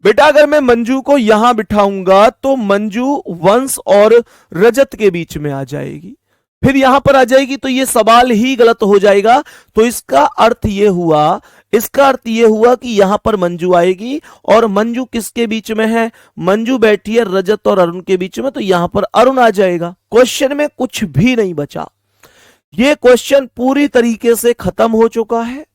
बेटा अगर मैं मंजू को यहां बिठाऊंगा तो मंजू वंश और रजत के बीच में आ जाएगी, फिर यहां पर आ जाएगी, तो ये सवाल ही गलत हो जाएगा। तो इसका अर्थ ये हुआ, इसका अर्थ ये हुआ कि यहां पर मंजू आएगी, और मंजू किसके बीच में है? मंजू बैठी है रजत और अरुण के बीच में, तो यहां पर अरुण आ जाएगा। क्वेश्चन में कुछ भी नहीं बचा। ये क्वेश्चन पूरी तरीके से खत्म हो चुका है।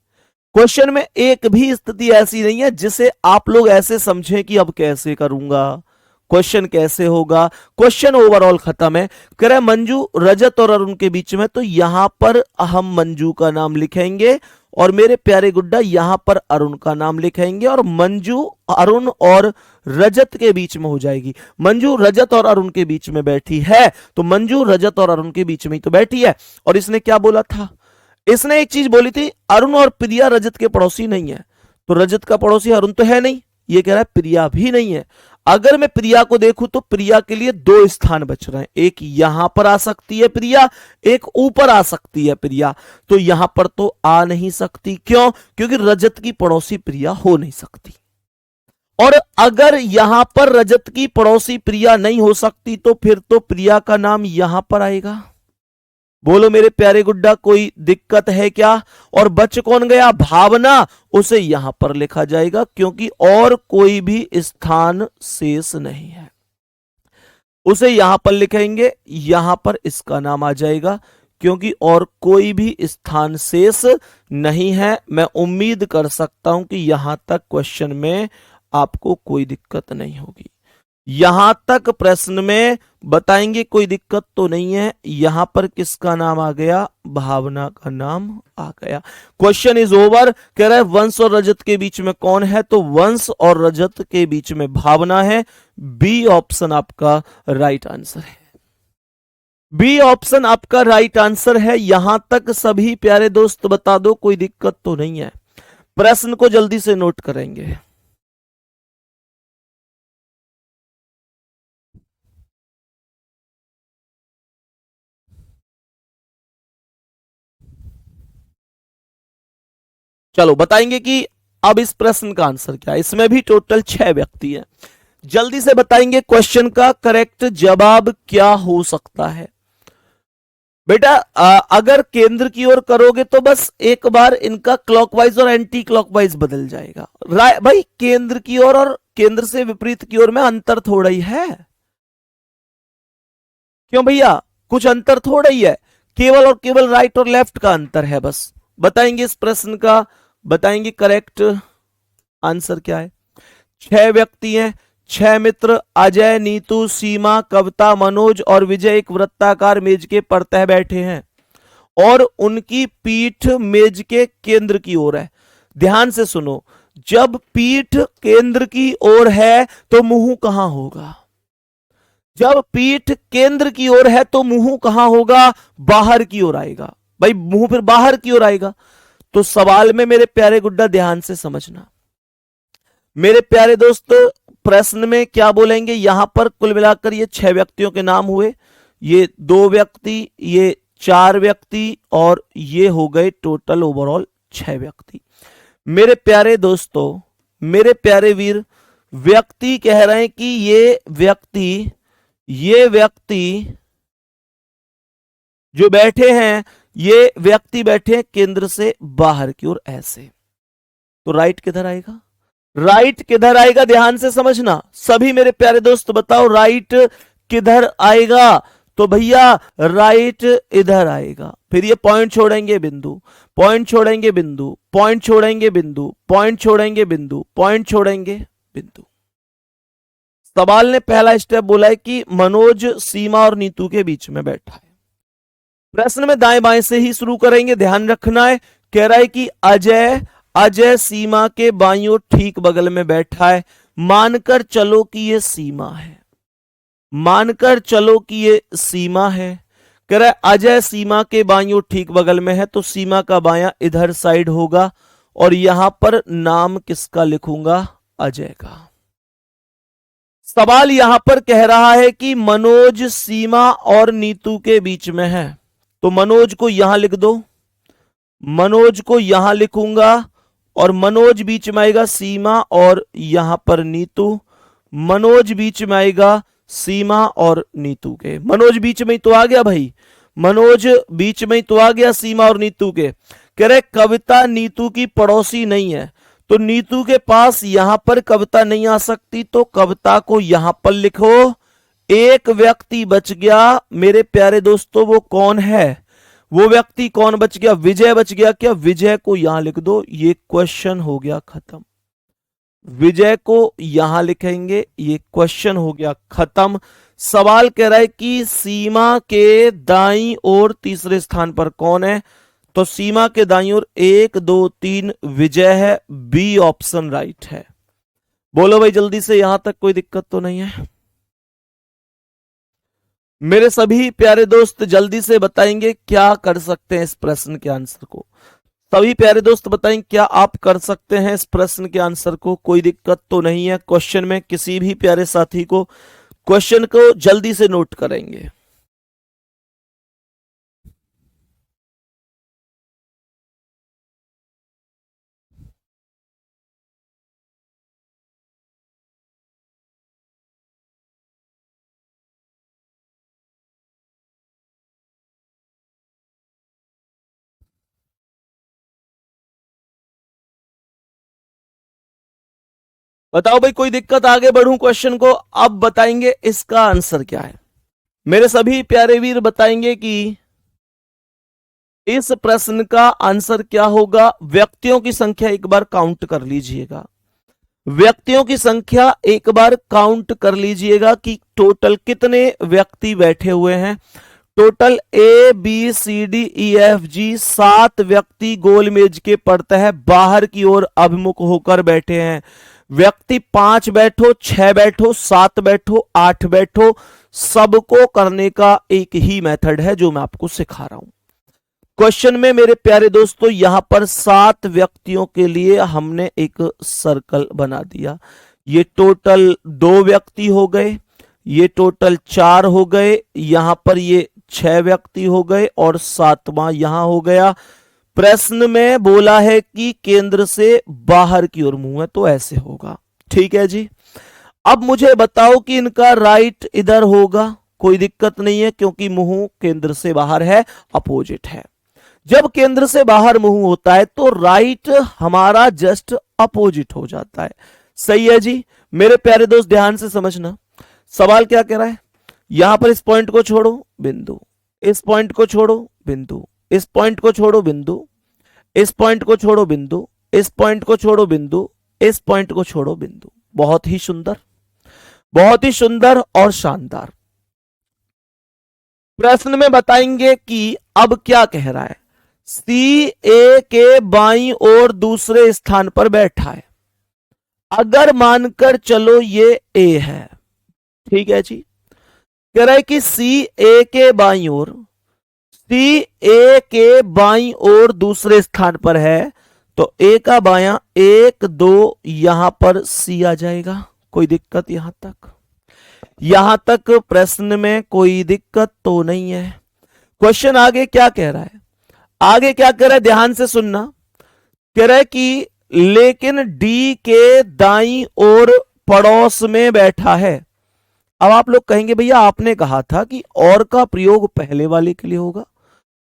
क्वेश्चन में एक भी स्थिति ऐसी नहीं है जिसे आप लोग ऐसे समझें कि अब कैसे करूंगा, क्वेश्चन कैसे होगा। क्वेश्चन ओवरऑल खत्म है। कह रहे मंजू रजत और अरुण के बीच में, तो यहां पर हम मंजू का नाम लिखेंगे, और मेरे प्यारे गुड्डा यहां पर अरुण का नाम लिखेंगे, और मंजू अरुण और रजत के बीच में हो जाएगी। मंजू रजत और अरुण के बीच में बैठी है, तो मंजू रजत और अरुण के बीच में ही तो बैठी है। और इसने क्या बोला था? इसने एक चीज बोली थी, अरुण और प्रिया रजत के पड़ोसी नहीं है। तो रजत का पड़ोसी अरुण तो है नहीं, ये कह रहा है प्रिया भी नहीं है। अगर मैं प्रिया को देखूं तो प्रिया के लिए दो स्थान बच रहे हैं, एक यहां पर आ सकती है प्रिया, एक ऊपर आ सकती है प्रिया। तो यहां पर तो आ नहीं सकती। क्यों? क्योंकि रजत की पड़ोसी प्रिया हो नहीं सकती। और अगर यहां पर रजत की पड़ोसी प्रिया नहीं हो सकती, तो फिर तो प्रिया का नाम यहां पर आएगा। बोलो मेरे प्यारे गुड्डा, कोई दिक्कत है क्या? और बच कौन गया? भावना। उसे यहां पर लिखा जाएगा, क्योंकि और कोई भी स्थान शेष नहीं है। उसे यहां पर लिखेंगे, यहां पर इसका नाम आ जाएगा, क्योंकि और कोई भी स्थान शेष नहीं है। मैं उम्मीद कर सकता हूं कि यहां तक क्वेश्चन में आपको कोई दिक्कत नहीं होगी। यहां तक प्रश्न में बताएंगे कोई दिक्कत तो नहीं है। यहां पर किसका नाम आ गया? भावना का नाम आ गया। Question is over. कह रहा है वंश और रजत के बीच में कौन है? तो वंश और रजत के बीच में भावना है। बी ऑप्शन आपका राइट आंसर है। बी ऑप्शन आपका राइट आंसर है। यहां तक सभी प्यारे दोस्त बता दो, कोई दिक्कत तो नहीं है। प्रश्न को जल्दी से नोट करेंगे। चलो बताएंगे कि अब इस प्रश्न का आंसर क्या है। इसमें भी टोटल 6 व्यक्ति हैं। जल्दी से बताएंगे क्वेश्चन का करेक्ट जवाब क्या हो सकता है। बेटा अगर केंद्र की ओर करोगे तो बस एक बार इनका क्लॉकवाइज और एंटी क्लॉकवाइज बदल जाएगा। भाई केंद्र की ओर और केंद्र से विपरीत की ओर में अंतर थोड़ा ही है। क्यों भैया? कुछ अंतर थोड़ा ही है, केवल और केवल राइट और लेफ्ट का अंतर है बस। बताएंगे इस प्रश्न का, बताएंगे करेक्ट आंसर क्या है। 6 व्यक्ति हैं, 6 मित्र, अजय, नीतू, सीमा, कविता, मनोज और विजय एक वृत्ताकार मेज के परतः बैठे हैं, और उनकी पीठ मेज के केंद्र की ओर है। ध्यान से सुनो, जब पीठ केंद्र की ओर है तो मुंह कहां होगा? जब पीठ केंद्र की ओर है तो मुंह कहां होगा? बाहर की ओर आएगा। भाई मुंह फिर बाहर की ओर आएगा। तो सवाल में मेरे प्यारे गुड्डा ध्यान से समझना, मेरे प्यारे दोस्त, प्रश्न में क्या बोलेंगे? यहां पर कुल मिलाकर ये 6 व्यक्तियों के नाम हुए, ये 2 व्यक्ति, ये 4 व्यक्ति, और ये हो गए टोटल ओवरऑल 6 व्यक्ति। मेरे प्यारे दोस्तों, मेरे प्यारे वीर, व्यक्ति कह रहे हैं कि ये व्यक्ति जो बैठे हैं, ये व्यक्ति बैठे हैं केंद्र से बाहर की ओर ऐसे। तो राइट किधर आएगा? राइट किधर आएगा? ध्यान से समझना सभी मेरे प्यारे दोस्त, बताओ राइट किधर आएगा? तो भैया राइट इधर आएगा। फिर ये पॉइंट छोड़ेंगे बिंदु, पॉइंट छोड़ेंगे बिंदु, पॉइंट छोड़ेंगे बिंदु, पॉइंट छोड़ेंगे बिंदु, पॉइंट छोड़ेंगे बिंदु। सवाल ने पहला स्टेप बोला है कि मनोज सीमा और नीतू के बीच में बैठा है। प्रश्न में दाएं बाएं से ही शुरू करेंगे, ध्यान रखना है। कह रहा है कि अजय सीमा के बाईं ओर ठीक बगल में बैठा है। मानकर चलो कि ये सीमा है, मानकर चलो कि ये सीमा है। कह रहा है अजय सीमा के बाईं ओर ठीक बगल में है, तो सीमा का बायां इधर साइड होगा, और यहां पर नाम किसका लिखूंगा? अजय का। सवाल यहां पर कह रहा है कि मनोज सीमा और नीतू के बीच में है, तो मनोज को यहां लिख दो, मनोज को यहां लिखूंगा, और मनोज बीच में आएगा सीमा और यहां पर नीतू। मनोज बीच में आएगा सीमा और नीतू के। मनोज बीच में ही तो आ गया भाई, मनोज बीच में ही तो आ गया सीमा और नीतू के। कह रहे कविता नीतू की पड़ोसी नहीं है, तो नीतू के पास यहां पर कविता नहीं आ सकती, तो कविता को यहां पर लिखो। एक व्यक्ति बच गया मेरे प्यारे दोस्तों, वो कौन है? वो व्यक्ति कौन बच गया? विजय बच गया क्या? विजय को यहां लिख दो, ये क्वेश्चन हो गया खत्म। विजय को यहां लिखेंगे, ये क्वेश्चन हो गया खत्म। सवाल कह रहा है कि सीमा के दाईं ओर तीसरे स्थान पर कौन है? तो सीमा के दाईं ओर 1 2 3 विजय है, बी ऑप्शन राइट है। बोलो भाई जल्दी से, यहां तक कोई दिक्कत तो नहीं है? मेरे सभी प्यारे दोस्त जल्दी से बताएंगे क्या कर सकते हैं इस प्रश्न के आंसर को। सभी प्यारे दोस्त बताएं क्या आप कर सकते हैं इस प्रश्न के आंसर को? कोई दिक्कत तो नहीं है क्वेश्चन में? किसी भी प्यारे साथी को क्वेश्चन को जल्दी से नोट करेंगे। बताओ भाई, कोई दिक्कत? आगे बढ़ूं क्वेश्चन को? अब बताएंगे इसका आंसर क्या है। मेरे सभी प्यारे वीर बताएंगे कि इस प्रश्न का आंसर क्या होगा। व्यक्तियों की संख्या एक बार काउंट कर लीजिएगा, व्यक्तियों की संख्या एक बार काउंट कर लीजिएगा कि टोटल कितने व्यक्ति बैठे हुए हैं। Total A B C D E F G 7 व्यक्ति गोल मेज के पड़ता बाहर की ओर अभिमुख होकर बैठे हैं। व्यक्ति 5 बैठो, 6 बैठो, 7 बैठो, 8 बैठो, सबको करने का एक ही मेथड है जो मैं आपको सिखा रहा हूं। क्वेश्चन में मेरे प्यारे दोस्तों यहां पर 7 व्यक्तियों के लिए हमने एक सर्कल बना दिया। ये टोटल 2 व्यक्ति हो गए, ये टोटल 4 हो गए, यहां पर ये 6 व्यक्ति हो गए, और 7वां यहां हो गया। प्रश्न में बोला है कि केंद्र से बाहर की ओर मुंह है, तो ऐसे होगा। ठीक है जी। अब मुझे बताओ कि इनका राइट इधर होगा। कोई दिक्कत नहीं है क्योंकि मुंह केंद्र से बाहर है, अपोजिट है। जब केंद्र से बाहर मुंह होता है तो राइट हमारा जस्ट अपोजिट हो जाता है। सही है जी। मेरे प्यारे दोस्त ध्यान से समझना, सवाल क्या कह रहा है। यहां पर इस पॉइंट को छोड़ो बिंदु, इस पॉइंट को छोड़ो बिंदु, इस पॉइंट को छोड़ो बिंदु, इस पॉइंट को छोड़ो बिंदु, इस पॉइंट को छोड़ो बिंदु, इस पॉइंट को छोड़ो बिंदु। बहुत ही सुंदर, बहुत ही सुंदर और शानदार। प्रश्न में बताएंगे कि अब क्या कह रहा है। सी ए के बाईं ओर दूसरे स्थान पर बैठा है। अगर मानकर चलो ये ए है, ठीक है जी, कह रहा है कि सी ए के बाईं ओर, सी ए के बाईं ओर दूसरे स्थान पर है, तो ए का बायां 1 2 यहां पर सी आ जाएगा। कोई दिक्कत यहां तक प्रश्न में कोई दिक्कत तो नहीं है। क्वेश्चन आगे क्या कह रहा है, आगे क्या कह रहा है, ध्यान से सुनना। कह रहा है कि लेकिन डी के दाईं ओर पड़ोस में बैठा है। अब आप लोग कहेंगे भैया आपने कहा था कि और का प्रयोग पहले वाले के लिए होगा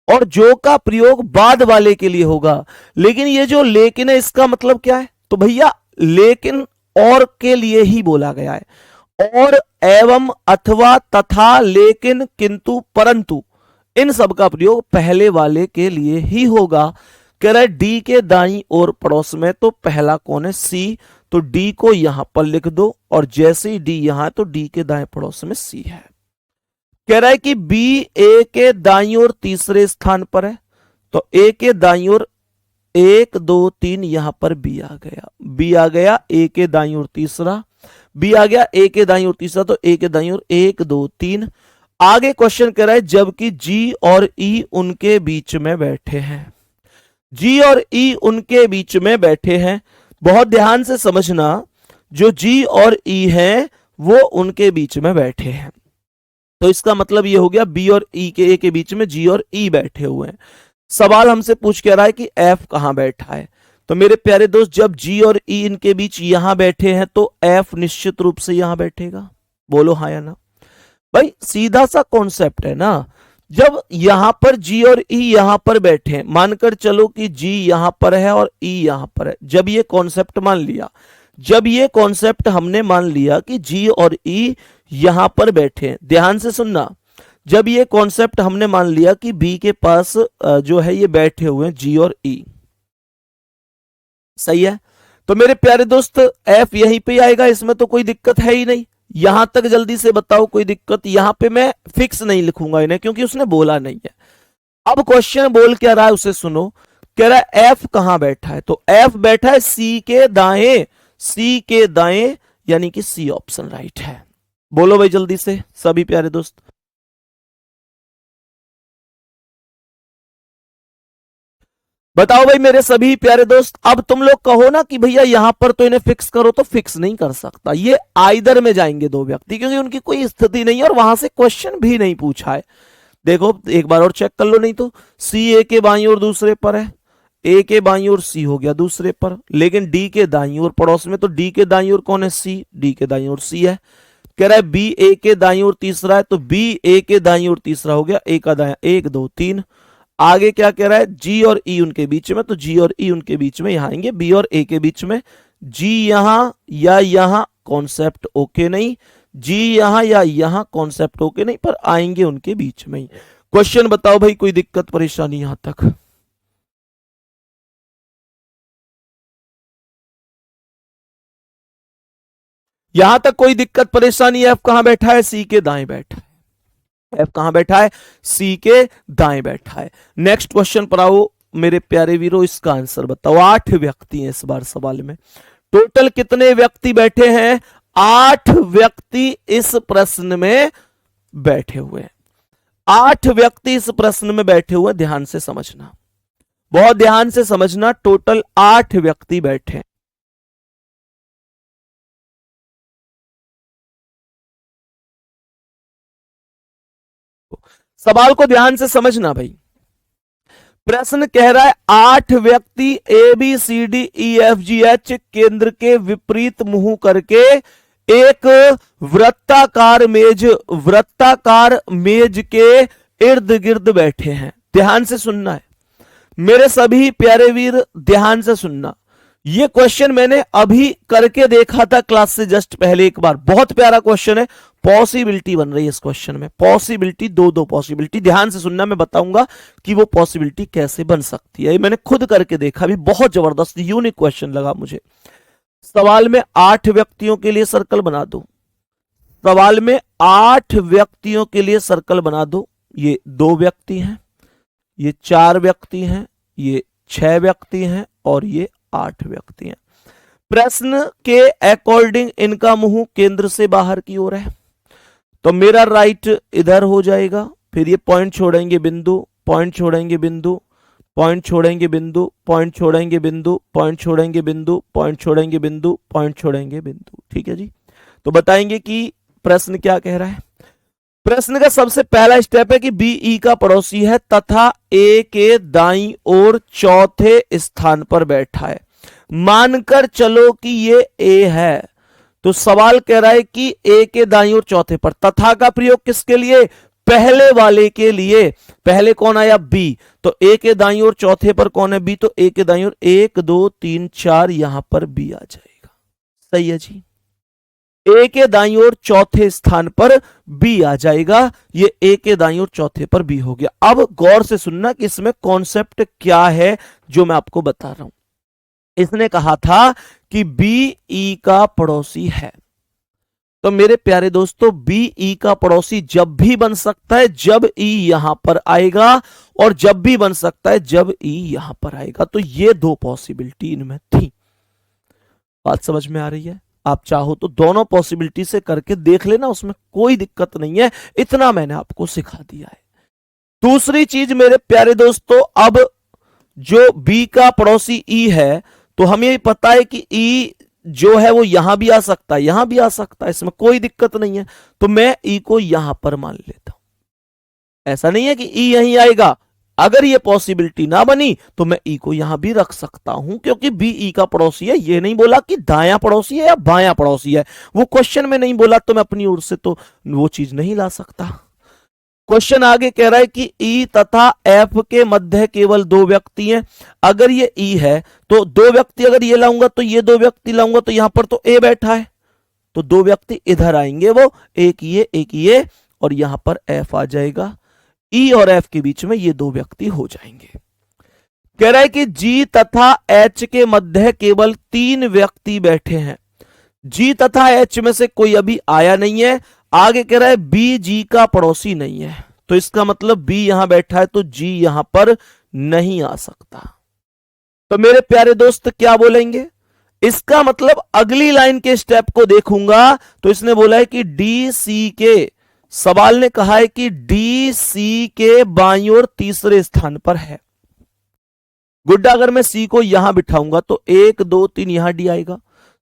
और जो का प्रयोग बाद वाले के लिए होगा, लेकिन ये जो लेकिन है इसका मतलब क्या है, तो भैया लेकिन और के लिए ही बोला गया है। और एवं अथवा तथा लेकिन किंतु परंतु इन सब का प्रयोग पहले वाले के लिए ही होगा। कह रहा है डी के दाईं ओर पड़ोस में, तो पहला कौन है, सी, तो डी को यहां पर लिख दो और जैसे ही डी यहां है तो डी के दाएं पड़ोस में सी है। कह रहा है कि बी ए के दाईं ओर तीसरे स्थान पर है, तो ए के दाईं ओर 1 2 3 यहां पर बी आ गया, बी आ गया ए के दाईं ओर तीसरा, बी आ गया ए के दाईं ओर तीसरा, तो ए के दाईं ओर 1 2 3। आगे क्वेश्चन कह रहा है जबकि जी और ई उनके बीच में बैठे हैं, जी और ई उनके बीच में बैठे हैं। बहुत ध्यान से समझना, जो जी और ई हैं वो उनके बीच में बैठे हैं, तो इसका मतलब ये हो गया बी और ई के, ए के बीच में जी और ई बैठे हुए हैं। सवाल हमसे पूछ के रहा है कि एफ कहां बैठा है, तो मेरे प्यारे दोस्त जब जी और ई इनके बीच यहां बैठे हैं तो एफ निश्चित रूप से यहां बैठेगा। बोलो हाँ या ना भाई, सीधा सा कॉन्सेप्ट है ना। जब यहां पर जी और ई यहां पर बैठे हैं, मानकर चलो कि जी यहां पर है और ई यहां पर है, जब ये कॉन्सेप्ट मान लिया, जब ये कॉन्सेप्ट हमने मान लिया कि जी और ई यहां पर बैठे हैं, ध्यान से सुनना, जब ये कॉन्सेप्ट हमने मान लिया कि बी के पास जो है ये बैठे हुए हैं जी और ई, सही है, तो मेरे प्यारे दोस्त एफ यहीं पे आएगा, इसमें तो कोई दिक्कत है ही नहीं। यहां तक जल्दी से बताओ कोई दिक्कत, यहां पे मैं फिक्स नहीं लिखूंगा इन्हें क्योंकि उसने बोला नहीं है। अब क्वेश्चन बोल क्या रहा है उसे सुनो। कह रहा है एफ कहां बैठा है, तो एफ बैठा है सी के दाएं, सी के दाएं, यानी कि सी ऑप्शन राइट है। बोलो भाई जल्दी से सभी प्यारे दोस्त। बताओ भाई मेरे सभी प्यारे दोस्त। अब तुम लोग कहो ना कि भैया यहां पर तो इन्हें फिक्स करो, तो फिक्स नहीं कर सकता, ये आइदर में जाएंगे दो व्यक्ति क्योंकि उनकी कोई स्थिति नहीं है और वहां से क्वेश्चन भी नहीं पूछा है। देखो एक बार और चेक कर लो, नहीं तो सी ए के बाईं ओर दूसरे पर है, ए के बाईं ओर सी हो गया दूसरे पर, लेकिन डी के दाईं ओर पड़ोस में, तो डी के दाईं ओर कौन है, सी, डी के दाईं ओर सी है। कह रहा है बी ए के दाईं ओर तीसरा है, तो बी ए के दाईं ओर तीसरा हो गया, ए का दाया 1 2 3। आगे क्या कह रहा है, जी और ई उनके बीच में, तो जी और ई उनके बीच में यहां आएंगे, बी और ए के बीच में, जी यहां या यहां कॉन्सेप्ट ओके नहीं, जी यहां या यहां कॉन्सेप्ट ओके नहीं, पर आएंगे उनके बीच में ही। क्वेश्चन बताओ भाई कोई दिक्कत परेशानी यहां तक। यहां तक कोई दिक्कत परेशानी है, एफ कहां बैठा है, सी के दाएं बैठा है, एफ कहां बैठा है, सी के दाएं बैठा है। नेक्स्ट क्वेश्चन पर आओ मेरे प्यारे वीरों, इसका आंसर बताओ। 8 व्यक्ति हैं इस बार सवाल में, टोटल कितने व्यक्ति बैठे हैं, 8 व्यक्ति इस प्रश्न में बैठे हुए हैं, 8 व्यक्ति इस प्रश्न में बैठे हुए, ध्यान से समझना, बहुत ध्यान से समझना, टोटल 8 व्यक्ति बैठे हैं। सवाल को ध्यान से समझना भाई, प्रश्न कह रहा है 8 व्यक्ति A B C D E F G H केंद्र के विपरीत मुंह करके एक वृत्ताकार मेज के इर्द गिर्द बैठे हैं। ध्यान से सुनना है मेरे सभी प्यारे वीर, ध्यान से सुनना। ये क्वेश्चन मैंने अभी करके देखा था क्लास से जस्ट पहले एक बार, बहुत प्यारा क्वेश्चन है, पॉसिबिलिटी बन रही है इस क्वेश्चन में, पॉसिबिलिटी, दो पॉसिबिलिटी। ध्यान से सुनना, मैं बताऊंगा कि वो पॉसिबिलिटी कैसे बन सकती है, ये मैंने खुद करके देखा, भी बहुत जबरदस्त यूनिक क्वेश्चन लगा मुझे। सवाल में 8 व्यक्तियों के लिए सर्कल बना दो, सवाल में 8 व्यक्तियों के लिए सर्कल बना दो। ये 2 व्यक्ति हैं, ये 4 व्यक्ति हैं, ये 6 व्यक्ति हैं और ये 8 व्यक्ति हैं। प्रश्न के अकॉर्डिंग इनका मुंह केंद्र से बाहर की ओर है, तो मेरा राइट इधर हो जाएगा। फिर ये पॉइंट छोड़ेंगे बिंदु, पॉइंट छोड़ेंगे बिंदु, पॉइंट छोड़ेंगे बिंदु, पॉइंट छोड़ेंगे बिंदु, पॉइंट छोड़ेंगे बिंदु, पॉइंट छोड़ेंगे बिंदु, पॉइंट छोड़ेंगे बिंदु। ठीक है जी। तो बताएंगे कि प्रश्न क्या कह रहा है। प्रश्न का सबसे पहला स्टेप है कि बी ई का पड़ोसी है तथा ए के दाईं ओर चौथे स्थान पर बैठा है। मानकर चलो कि ये ए है, तो सवाल कह रहा है कि ए के दाईं ओर चौथे पर। तथा का प्रयोग किसके लिए? पहले वाले के लिए। पहले कौन आया? बी। तो ए के दाईं ओर चौथे पर कौन है? बी। तो ए के दाईं ओर 1 2 3 4 यहां पर बी आ जाएगा। सही है जी। ए के दाईं ओर चौथे स्थान पर बी आ जाएगा। ये ए के दाईं ओर चौथे पर बी हो गया। अब गौर से सुनना कि इसमें कॉन्सेप्ट क्या है जो मैं आपको बता रहा हूं। इसने कहा था कि बी ई का पड़ोसी है, तो मेरे प्यारे दोस्तों बी ई का पड़ोसी जब भी बन सकता है जब ई यहां पर आएगा, और जब भी बन सकता है जब ई यहां पर आएगा। तो ये दो पॉसिबिलिटी इनमें थी। बात समझ में आ रही है? आप चाहो तो दोनों पॉसिबिलिटी से करके देख लेना, उसमें कोई दिक्कत नहीं है। इतना मैंने आपको सिखा दिया है। दूसरी चीज मेरे प्यारे दोस्तों, अब जो बी का पड़ोसी ई है, तो हमें ये पता है कि ई जो है वो यहां भी आ सकता है, यहां भी आ सकता है, इसमें कोई दिक्कत नहीं है। तो मैं ई को यहां पर मान लेता हूं। ऐसा नहीं है कि ई यहीं आएगा। अगर ये पॉसिबिलिटी ना बनी तो मैं ई को यहां भी रख सकता हूं, क्योंकि बी ई का पड़ोसी है। ये नहीं बोला कि दायां पड़ोसी है या बायां पड़ोसी है, वो क्वेश्चन में नहीं बोला, तो मैं अपनी ओर से तो वो चीज नहीं ला सकता। क्वेश्चन आगे कह रहा है कि ई तथा एफ के मध्य केवल 2 व्यक्ति हैं। अगर ये ई है तो 2 व्यक्ति, अगर ये लाऊंगा तो ये 2 व्यक्ति लाऊंगा, तो यहां पर तो ए बैठा है, तो 2 व्यक्ति इधर आएंगे, वो एक ये, और यहां पर एफ आ जाएगा। ई और एफ के बीच में ये 2 व्यक्ति हो जाएंगे। कह रहा है कि जी तथा एच के मध्य केवल 3 व्यक्ति बैठे हैं। जी तथा एच में से कोई अभी आया नहीं है। आगे कह रहा है बी जी का पड़ोसी नहीं है, तो इसका मतलब बी यहां बैठा है, तो जी यहां पर नहीं आ सकता। तो मेरे प्यारे दोस्त क्या बोलेंगे? इसका मतलब अगली लाइन के स्टेप को देखूंगा तो इसने बोला है कि डी सी के, सवाल ने कहा है कि डी सी के बाईं ओर तीसरे स्थान पर है। गुड्डा, अगर मैं सी को यहां बिठाऊंगा तो 1 2 3 यहां डी आएगा।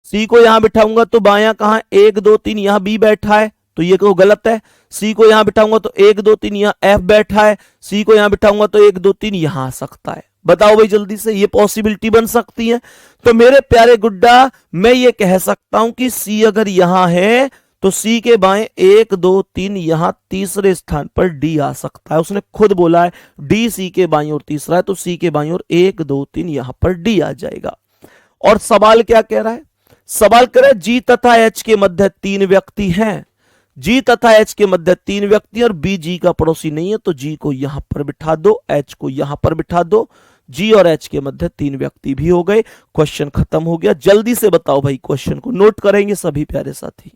सी को यहां बिठाऊंगा तो बायां कहां? 1 2 3 यहां बी बैठा है, तो ये को गलत है। सी को यहां बिठाऊंगा तो 1 2 3 यहां एफ बैठा है। सी को यहां बिठाऊंगा तो 1 2 3 यहां आ सकता है। बताओ भाई जल्दी से, ये पॉसिबिलिटी बन सकती है। तो मेरे प्यारे गुड्डा, मैं ये कह सकता हूं कि सी अगर यहां है तो सी के बाएं 1 2 3 यहां तीसरे स्थान पर डी आ सकता है। उसने खुद बोला है डी सी के बाईं ओर तीसरा है, तो सी के बाईं ओर 1 2 3 यहां पर डी आ जाएगा। और सवाल क्या कह रहा है? सवाल कह रहा है जी तथा एच के मध्य 3 व्यक्ति हैं। जी तथा एच के मध्य 3 व्यक्ति, और बी जी का पड़ोसी नहीं है, तो जी को यहां पर बिठा दो, एच को यहां पर बिठा दो। जी और एच के मध्य 3 व्यक्ति भी हो गए। क्वेश्चन खत्म हो गया। जल्दी से बताओ भाई, क्वेश्चन को नोट करेंगे सभी प्यारे साथी।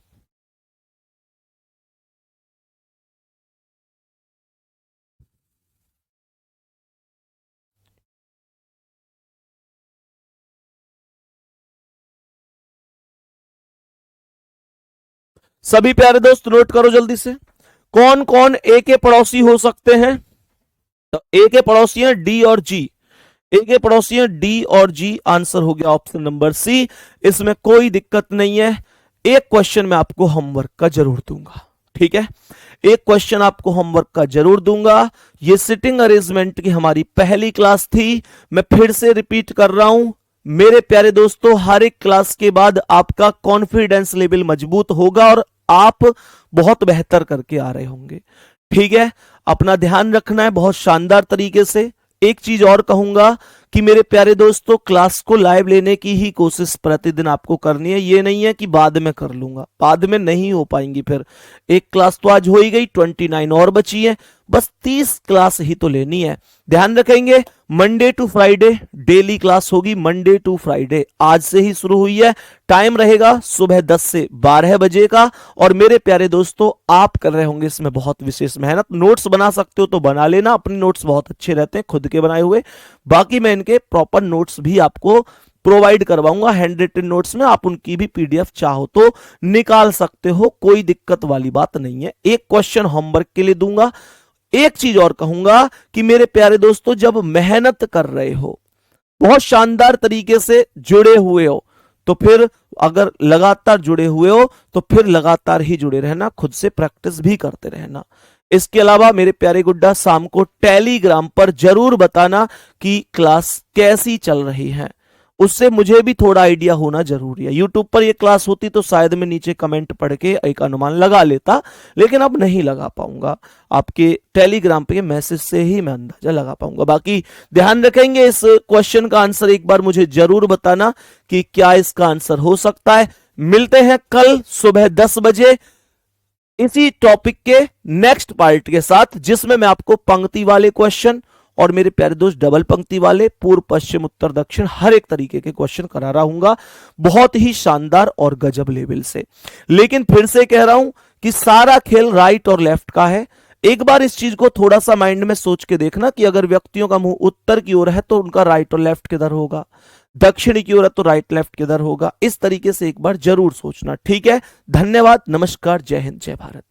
सभी प्यारे दोस्त नोट करो जल्दी से। कौन कौन ए के पड़ोसी हो सकते हैं? तो ए के पड़ोसी हैं डी और जी। ए के पड़ोसी हैं डी और जी। आंसर हो गया ऑप्शन नंबर सी। इसमें कोई दिक्कत नहीं है। एक क्वेश्चन मैं आपको होमवर्क का जरूर दूंगा, ठीक है? एक क्वेश्चन आपको होमवर्क का जरूर दूंगा। ये सिटिंग अरेंजमेंट की हमारी पहली क्लास थी। मैं फिर से रिपीट कर रहा हूं मेरे प्यारे दोस्तों, हर एक क्लास के बाद आपका कॉन्फिडेंस लेवल मजबूत होगा और आप बहुत बेहतर करके आ रहे होंगे, ठीक है? अपना ध्यान रखना है बहुत शानदार तरीके से। एक चीज और कहूंगा कि मेरे प्यारे दोस्तों, क्लास को लाइव लेने की ही कोशिश प्रतिदिन आपको करनी है। ये नहीं है कि बाद में कर लूंगा, बाद में नहीं हो पाएंगी। फिर एक क्लास तो आज हो ही गई, 29 और बची है, बस 30 क्लास ही तो लेनी है। ध्यान रखेंगे, Monday to Friday daily class होगी। मंडे टू फ्राइडे आज से ही शुरू हुई है। टाइम रहेगा सुबह 10 से 12 बजे का। और मेरे प्यारे दोस्तों, आप कर रहे होंगे इसमें बहुत विशेष मेहनत। नोट्स बना सकते हो तो बना लेना, अपने नोट्स बहुत अच्छे रहते हैं खुद के बनाए हुए। बाकी मैं इनके प्रॉपर नोट्स भी आपको प्रोवाइड करवाऊंगा हैंड रिटन नोट्स में, आप उनकी भी पीडीएफ चाहो तो निकाल सकते हो, कोई दिक्कत वाली बात नहीं है। एक क्वेश्चन होमवर्क के लिए दूंगा। एक चीज और कहूंगा कि मेरे प्यारे दोस्तों, जब मेहनत कर रहे हो, बहुत शानदार तरीके से जुड़े हुए हो, तो फिर अगर लगातार जुड़े हुए हो तो फिर लगातार ही जुड़े रहना, खुद से प्रैक्टिस भी करते रहना। इसके अलावा मेरे प्यारे गुड्डा, शाम को टेलीग्राम पर जरूर बताना कि क्लास कैसी चल रही है, उससे मुझे भी थोड़ा आइडिया होना जरूरी है। यूट्यूब पर यह क्लास होती तो शायद मैं नीचे कमेंट पढ़ के एक अनुमान लगा लेता, लेकिन अब नहीं लगा पाऊंगा, आपके टेलीग्राम पे मैसेज से ही मैं अंदाजा लगा पाऊंगा। बाकी ध्यान रखेंगे, इस क्वेश्चन का आंसर एक बार मुझे जरूर बताना कि क्या इसका आंसर हो सकता है। मिलते हैं कल सुबह 10 बजे इसी टॉपिक के नेक्स्ट पार्ट के साथ, जिसमें मैं आपको पंक्ति वाले क्वेश्चन और मेरे प्यारे दोस्त डबल पंक्ति वाले, पूर्व पश्चिम उत्तर दक्षिण, हर एक तरीके के क्वेश्चन करा रहा हूंगा, बहुत ही शानदार और गजब लेवल से। लेकिन फिर से कह रहा हूं कि सारा खेल राइट और लेफ्ट का है। एक बार इस चीज को थोड़ा सा माइंड में सोच के देखना कि अगर व्यक्तियों का मुंह उत्तर की ओर है तो उनका राइट और लेफ्ट किधर होगा, दक्षिण की ओर है तो राइट लेफ्ट किधर होगा। इस तरीके से एक बार जरूर सोचना, ठीक है। धन्यवाद, नमस्कार, जय हिंद, जय भारत।